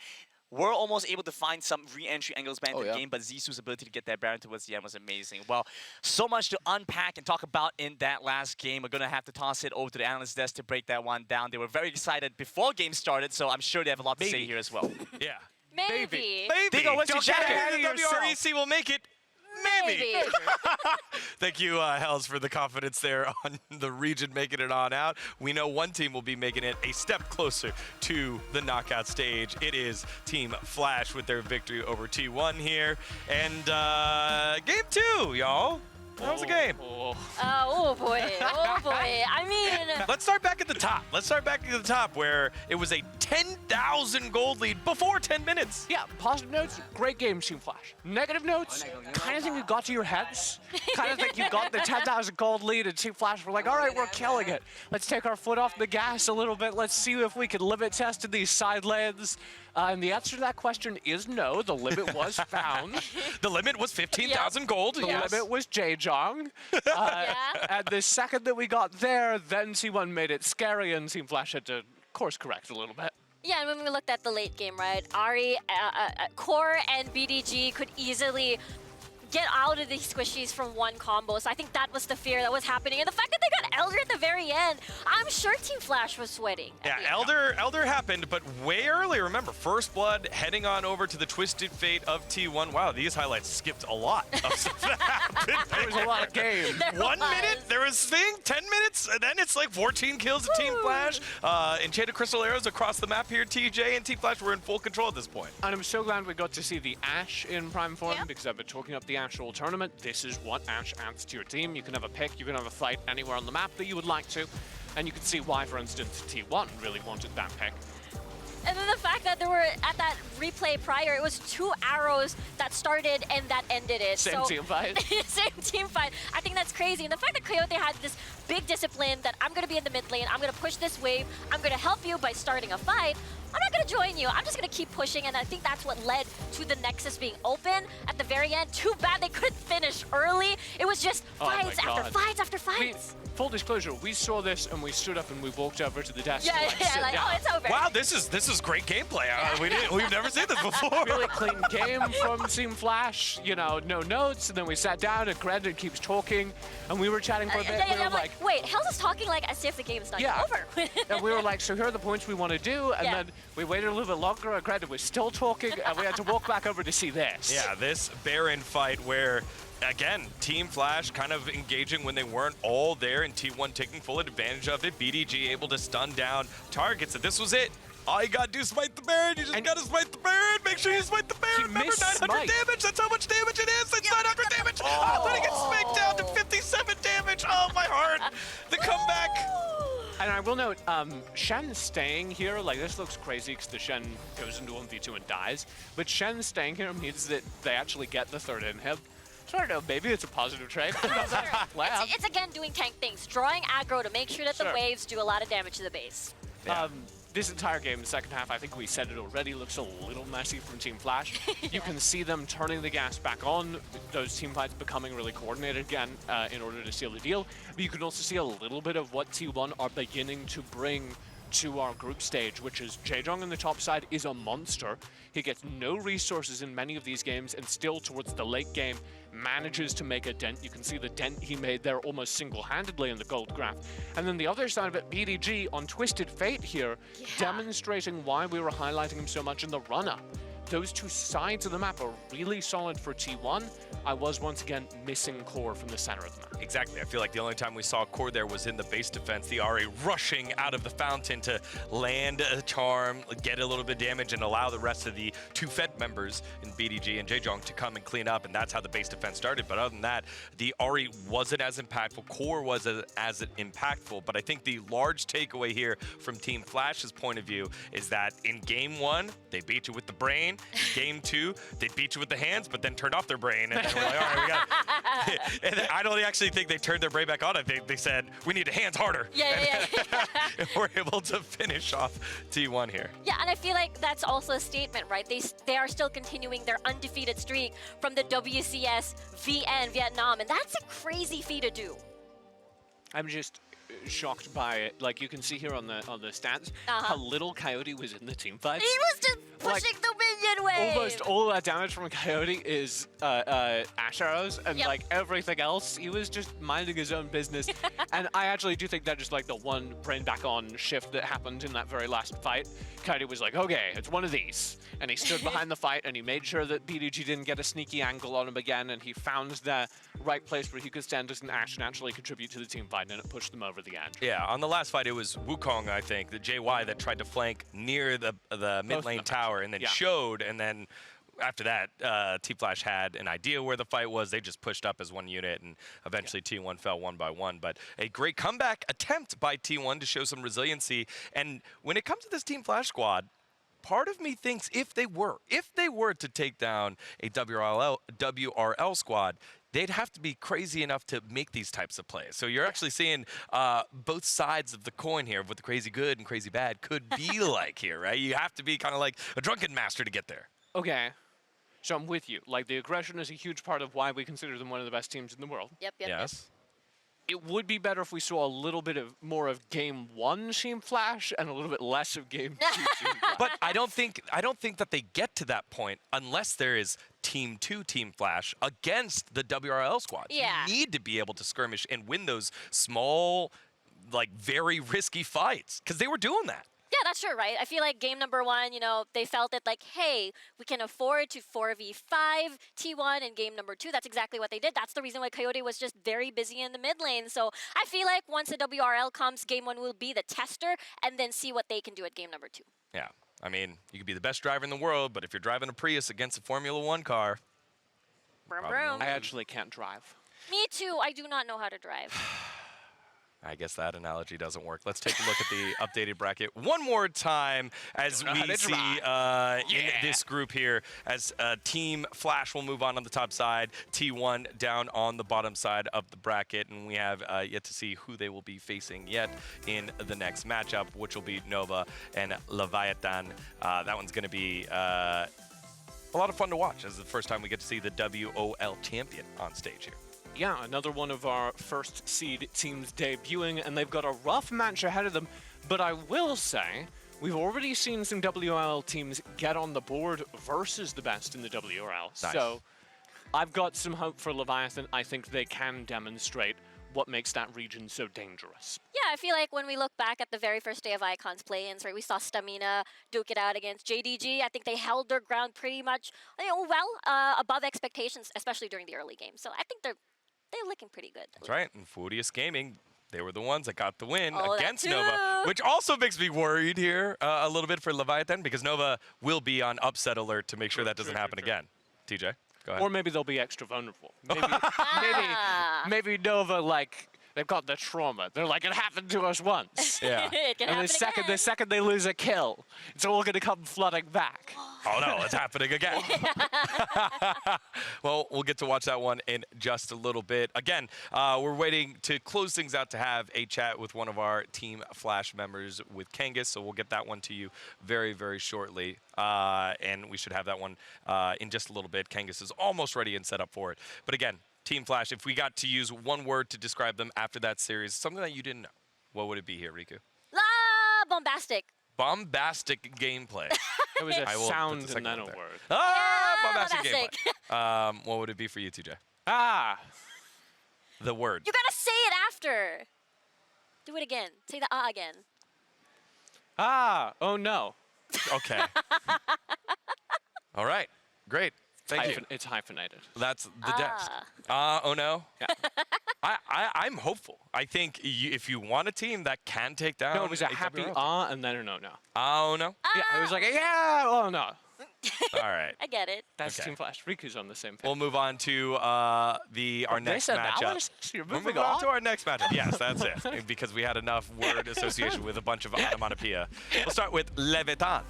We're almost able to find some re-entry angles back in the game, but Zissou's ability to get that Baron towards the end was amazing. Well, so much to unpack and talk about in that last game. We're going to have to toss it over to the analyst desk to break that one down. They were very excited before game started, so I'm sure they have a lot to say here as well. Yeah. Maybe. Maybe. Digo, what's your Don't get jacket? ahead of The yourself. WREC will make it. Maybe. Maybe. Thank you, Hells, for the confidence there on the region making it on out. We know one team will be making it a step closer to the knockout stage. It is Team Flash with their victory over T1 here. And game 2, y'all. That was a game. Oh boy. Oh boy. I mean, Let's start back at the top. Let's start back at the top where it was a 10,000 gold lead before 10 minutes. Yeah, positive notes, great game, Team Flash. Negative notes, kind of think it got to your heads. Kind of think you got the 10,000 gold lead and Team Flash were like, all right, we're killing it. Let's take our foot off the gas a little bit. Let's see if we can limit test in these side lanes. And the answer to that question is no. The limit was found. The limit was 15,000 gold. The yes. limit was Jaejong. And the second that we got there, then T1 made it scary and Team Flash had to course correct a little bit. yeah, and when we looked at the late game, right, Ari, Core and BDG could easily get out of these squishies from one combo. So I think that was the fear that was happening. And the fact that they got Elder at the very end, I'm sure Team Flash was sweating. Yeah, Elder happened, but way early. Remember, First Blood heading on over to the Twisted Fate of T1. Wow, these highlights skipped a lot of stuff that happened. There was a lot of game. 1 minute, there was 10 minutes, and then it's like 14 kills to Team Flash. Enchanted Crystal Arrows across the map here. TJ and Team Flash were in full control at this point. And I'm so glad we got to see the Ashe in prime form because I've been talking up the actual tournament. This is what Ashe adds to your team. You can have a pick, you can have a fight anywhere on the map that you would like to, and you can see why, for instance, T1 really wanted that pick. And then the fact that there were, at that replay prior, it was 2 arrows that started and that ended it. Same team fight. Same team fight. I think that's crazy. And the fact that Coyote had this big discipline that I'm going to be in the mid lane, I'm going to push this wave, I'm going to help you by starting a fight, I'm not going to join you. I'm just going to keep pushing, and I think that's what led to the Nexus being open at the very end. Too bad they couldn't finish early. It was just fights after fights after fights. Full disclosure, we saw this and we stood up and we walked over to the desk. Yeah, to like, oh, it's over. Wow, this is great gameplay. We've never seen this before. Really clean game from Team Flash. You know, no notes. And then we sat down and Grandin keeps talking, and we were chatting for a bit. We were I'm like, wait, Hells is talking like as if the game's not over. And we were like, so here are the points we want to do. And then we waited a little bit longer, and Grandin was still talking, and we had to walk back over to see this. Yeah, this Baron fight where, again, Team Flash kind of engaging when they weren't all there, and T1 taking full advantage of it. BDG able to stun down targets, and this was it. All you gotta do is smite the Baron. You just gotta smite the Baron. Make sure you smite the Baron. Remember, 900 damage. That's how much damage it is. It's 900 damage. Oh, then he gets smacked down to 57 damage. Oh, my heart. The comeback. And I will note, Shen staying here, like this looks crazy because the Shen goes into 1v2 and dies, but Shen staying here means that they actually get the third inhib. So I don't know, maybe it's a positive trade. It's again doing tank things, drawing aggro to make sure that the waves do a lot of damage to the base. This entire game, the second half, I think we said it already, looks a little messy from Team Flash. You can see them turning the gas back on, those team fights becoming really coordinated again in order to seal the deal. But you can also see a little bit of what T1 are beginning to bring to our group stage, which is Jaejong on the top side is a monster. He gets no resources in many of these games, and still towards the late game manages to make a dent. You can see the dent he made there almost single-handedly in the gold graph. And then the other side of it, BDG on Twisted Fate here, demonstrating why we were highlighting him so much in the run-up. Those two sides of the map are really solid for T1. I was once again missing Core from the center of the map. Exactly. I feel like the only time we saw Core there was in the base defense. The Ari rushing out of the fountain to land a charm, get a little bit of damage, and allow the rest of the two Fed members in BDG and Jaejong to come and clean up, and that's how the base defense started. But other than that, the Ari wasn't as impactful. Core was as impactful. But I think the large takeaway here from Team Flash's point of view is that in Game 1, they beat you with the brain. Game 2, they beat you with the hands, but then turned off their brain. And then we're like, all right, we got it. And I don't actually think they turned their brain back on. I think they said, we need the hands harder. And we're able to finish off T1 here. Yeah, and I feel like that's also a statement, right? They are still continuing their undefeated streak from the WCS VN Vietnam, and that's a crazy feat to do. shocked by it. Like you can see here on the stats, how little Coyote was in the team fight. He was just pushing the minion wave. Almost all that damage from Coyote is Ash arrows, and like everything else, he was just minding his own business. And I actually do think that just like the one brain back on shift that happened in that very last fight, Coyote was like, okay, it's one of these. And he stood behind the fight and he made sure that BDG didn't get a sneaky angle on him again, and he found the right place where he could stand as an Ash and actually contribute to the team fight, and it pushed them over the edge. Yeah, on the last fight, it was Wukong, I think, the JY that tried to flank near the mid lane tower and then showed, and then after that, T-Flash had an idea where the fight was. They just pushed up as one unit, and eventually T1 fell one by one. But a great comeback attempt by T1 to show some resiliency. And when it comes to this Team Flash squad, part of me thinks if they were to take down a WRL squad, they'd have to be crazy enough to make these types of plays. So you're actually seeing both sides of the coin here of what the crazy good and crazy bad could be like here, right? You have to be kind of like a drunken master to get there. Okay. So I'm with you. Like, the aggression is a huge part of why we consider them one of the best teams in the world. Yep. It would be better if we saw a little bit more of Game 1 Team Flash and a little bit less of Game 2 Team Flash. But I don't think that they get to that point unless there is Team 2 Team Flash against the WRL squad. Yeah. You need to be able to skirmish and win those small, like, very risky fights, because they were doing that. Yeah, that's true, right? I feel like game number 1, they felt it like, hey, we can afford to 4v5 T1 in game number 2. That's exactly what they did. That's the reason why Coyote was just very busy in the mid lane. So I feel like once the WRL comes, game 1 will be the tester, and then see what they can do at game number 2. Yeah, I mean, you could be the best driver in the world, but if you're driving a Prius against a Formula 1 car, Brum, brum. I actually can't drive. Me too. I do not know how to drive. I guess that analogy doesn't work. Let's take a look at the updated bracket one more time as we see in this group here, as Team Flash will move on the top side, T1 down on the bottom side of the bracket, and we have yet to see who they will be facing yet in the next matchup, which will be Nova and Leviathan. That one's going to be a lot of fun to watch, as the first time we get to see the WOL champion on stage here. Yeah, another one of our first seed teams debuting, and they've got a rough match ahead of them. But I will say, we've already seen some WRL teams get on the board versus the best in the WRL. Nice. So I've got some hope for Leviathan. I think they can demonstrate what makes that region so dangerous. Yeah, I feel like when we look back at the very first day of Icons play-ins, right, we saw Stamina duke it out against JDG. I think they held their ground pretty much, above expectations, especially during the early game. So I think they're looking pretty good. That's right, and Furious Gaming, they were the ones that got the win Oh, against that Nova, too. which also makes me worried here a little bit for Leviathan, because Nova will be on upset alert to make sure that doesn't happen again. TJ, go ahead. Or maybe they'll be extra vulnerable. Maybe Nova, like, they've got the trauma. They're like, it happened to us once. Yeah. It can And happen the second they lose a kill, it's all going to come flooding back. Oh no, it's happening again. Well, we'll get to watch that one in just a little bit. Again, we're waiting to close things out to have a chat with one of our Team Flash members with Kangas, so we'll get that one to you very, very shortly. And we should have that one in just a little bit. Kangas is almost ready and set up for it. But again, Team Flash, if we got to use one word to describe them after that series, something that you didn't know, what would it be here, Riku? Bombastic. Bombastic gameplay. It was a I will sound put the and then a second one word. there. Bombastic bombastic. gameplay. What would it be for you, TJ? The word. You gotta say it after. Do it again. Say the again. Oh no. Okay. All right. Great. Thank you. It's hyphenated. That's the desk. Oh no. Yeah. I'm hopeful. I think if you want a team that can take down. No, it was a happy WRL. and then a no. Oh no. Yeah, it was like, yeah, oh no. All right. I get it. That's Okay. Team Flash. Riku's on the same page. We'll move on to our next matchup. You're We're moving moving on on? to our next matchup. Yes, that's it. Because we had enough word association with a bunch of onomatopoeia. We'll start with Leviathan,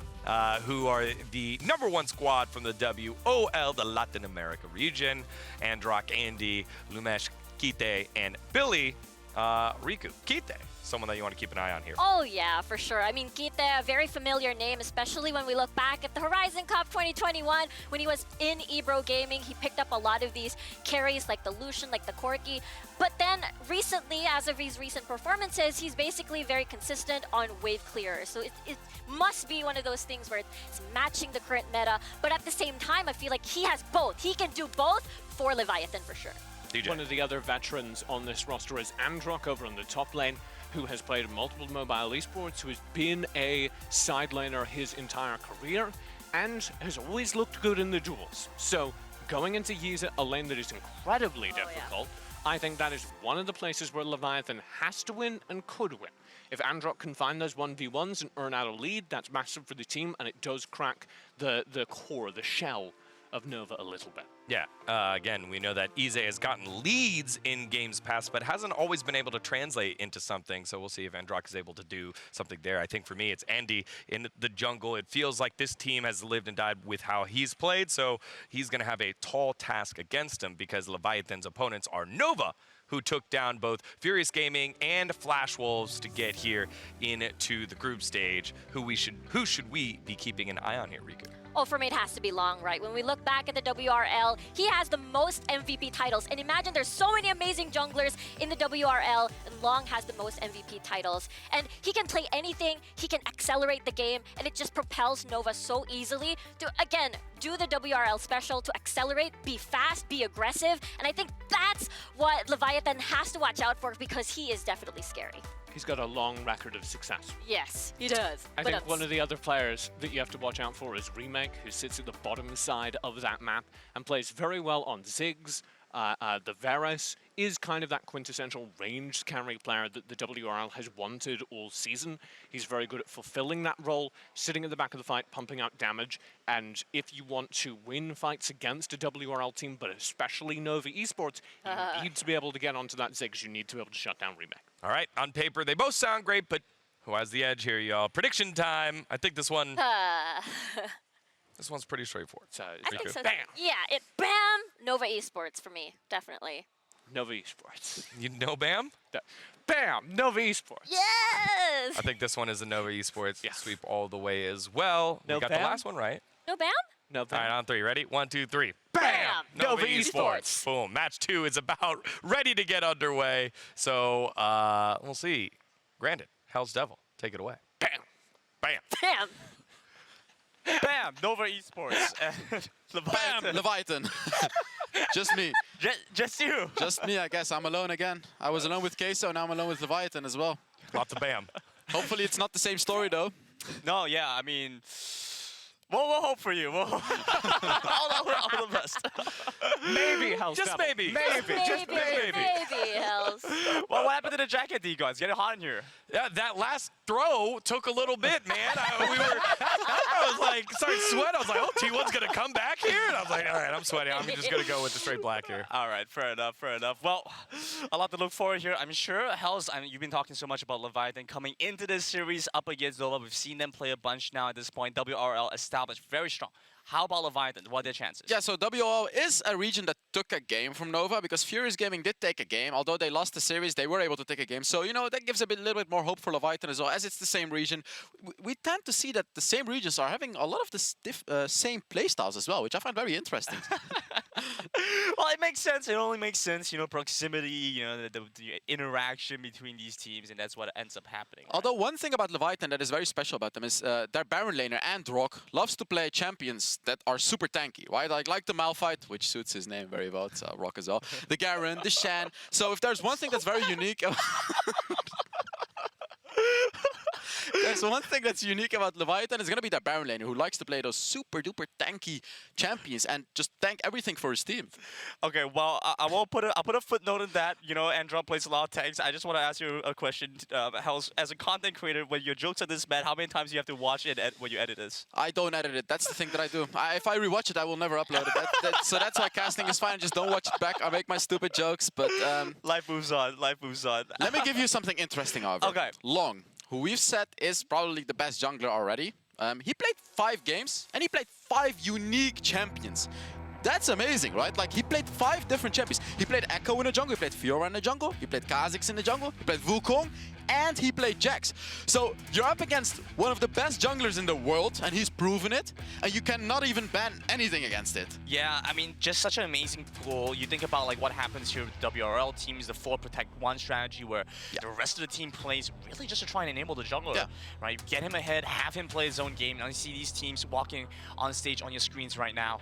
who are the #1 squad from the WOL, the Latin America region. Androck, Andy, Lumesh, Kite, and Billy. Riku, Kite, someone that you want to keep an eye on here. Oh yeah, for sure. I mean, Kite, a very familiar name, especially when we look back at the Horizon Cup 2021. When he was in Ebro Gaming, he picked up a lot of these carries like the Lucian, like the Corki. But then recently, as of his recent performances, he's basically very consistent on wave clearers. So it must be one of those things where it's matching the current meta. But at the same time, I feel like he has both. He can do both for Leviathan for sure. DJ. One of the other veterans on this roster is Androck over on the top lane, who has played multiple mobile esports, who has been a side laner his entire career, and has always looked good in the duels. So going into Yiza, a lane that is incredibly difficult, I think that is one of the places where Leviathan has to win and could win. If Androck can find those 1v1s and earn out a lead, that's massive for the team, and it does crack the core, the shell of Nova a little bit. Yeah, again, we know that Ize has gotten leads in games past, but hasn't always been able to translate into something, so we'll see if Androck is able to do something there. I think for me, it's Andy in the jungle. It feels like this team has lived and died with how he's played, so he's going to have a tall task against him because Leviathan's opponents are Nova, who took down both Furious Gaming and Flash Wolves to get here into the group stage. Who should we be keeping an eye on here, Riku? Oh, for me, it has to be Long, right? When we look back at the WRL, he has the most MVP titles. And imagine there's so many amazing junglers in the WRL, and Long has the most MVP titles. And he can play anything, he can accelerate the game, and it just propels Nova so easily to, again, do the WRL special to accelerate, be fast, be aggressive. And I think that's what Leviathan has to watch out for because he is definitely scary. He's got a long record of success. Yes, he does. I think one of the other players that you have to watch out for is Remake, who sits at the bottom side of that map and plays very well on Ziggs. The Varus is kind of that quintessential ranged carry player that the WRL has wanted all season. He's very good at fulfilling that role, sitting at the back of the fight, pumping out damage. And if you want to win fights against a WRL team, but especially Nova Esports, you need to be able to get onto that Ziggs. You need to be able to shut down Remake. All right, on paper, they both sound great, but who has the edge here, y'all? Prediction time. I think this one... This one's pretty straightforward. I think so. Bam! Yeah, BAM! Nova Esports for me, definitely. Nova Esports. You know BAM? BAM! Nova Esports. Yes! I think this one is a Nova Esports sweep all the way as well. No we got BAM? the last one right. No BAM? No BAM. All right, on three. Ready? 1, 2, 3. BAM! Nova Esports. Boom. Match 2 is about ready to get underway. So we'll see. Granted, Hell's Devil, take it away. Bam! Bam! Bam! Bam! Nova Esports. Bam! Leviathan. Just me. Just you. Just me, I guess. I'm alone again. I was alone with Queso, now I'm alone with Leviathan as well. Lots of BAM. Hopefully it's not the same story, though. No, yeah, I mean... We'll hope for you. All the best. Maybe, Hell's Just Devil. maybe. Just maybe, Hells. Well, what happened to the jacket, D guys? Getting hot in here. Yeah, that last throw took a little bit, man. I was like, started sweat. I was like, oh, T1's going to come back here? And I was like, all right, I'm sweating. I'm just going to go with the straight black here. All right, fair enough, fair enough. Well, a lot to look forward here. I'm sure Hells, I mean, you've been talking so much about Leviathan coming into this series up against Nova. We've seen them play a bunch now at this point. WRL established very strong. How about Leviathan? What are their chances? Yeah, so WRL is a region that took a game from Nova because Furious Gaming did take a game. Although they lost the series, they were able to take a game. So, you know, that gives a little bit more hope for Leviathan as well. As it's the same region, we tend to see that the same regions are having a lot of the same playstyles as well, which I find very interesting. Well, it makes sense. It only makes sense, you know, proximity, you know, the interaction between these teams, and that's what ends up happening. Although one thing about Leviathan that is very special about them is their Baron laner, Androck, loves to play champions that are super tanky, right? Like the Malphite, which suits his name very well. It's Rock as well. The Garen, the Shan. So if there's one thing that's very unique... There's one thing that's unique about Leviathan, it's going to be that Baron laner who likes to play those super duper tanky champions and just tank everything for his team. Okay, well, I'll put a footnote in that. You know, Andron plays a lot of tanks. I just want to ask you a question. As a content creator, when your jokes are this bad, how many times do you have to watch it when you edit this? I don't edit it. That's the thing that I do. If I rewatch it, I will never upload it. So that's why casting is fine. Just don't watch it back. I make my stupid jokes, but... Life moves on. Life moves on. Let me give you something interesting, however. Okay. Long, who we've said is probably the best jungler already. He played 5 games, and he played 5 unique champions. That's amazing, right? Like, he played 5 different champions. He played Echo in the jungle, he played Fiora in the jungle, he played Kha'Zix in the jungle, he played Wukong, and he played Jax. So you're up against one of the best junglers in the world, and he's proven it, and you cannot even ban anything against it. Yeah, I mean, just such an amazing pool. You think about like what happens here with the WRL teams, the 4 protect 1 strategy, where the rest of the team plays really just to try and enable the jungler, right? Get him ahead, have him play his own game. Now you see these teams walking on stage on your screens right now.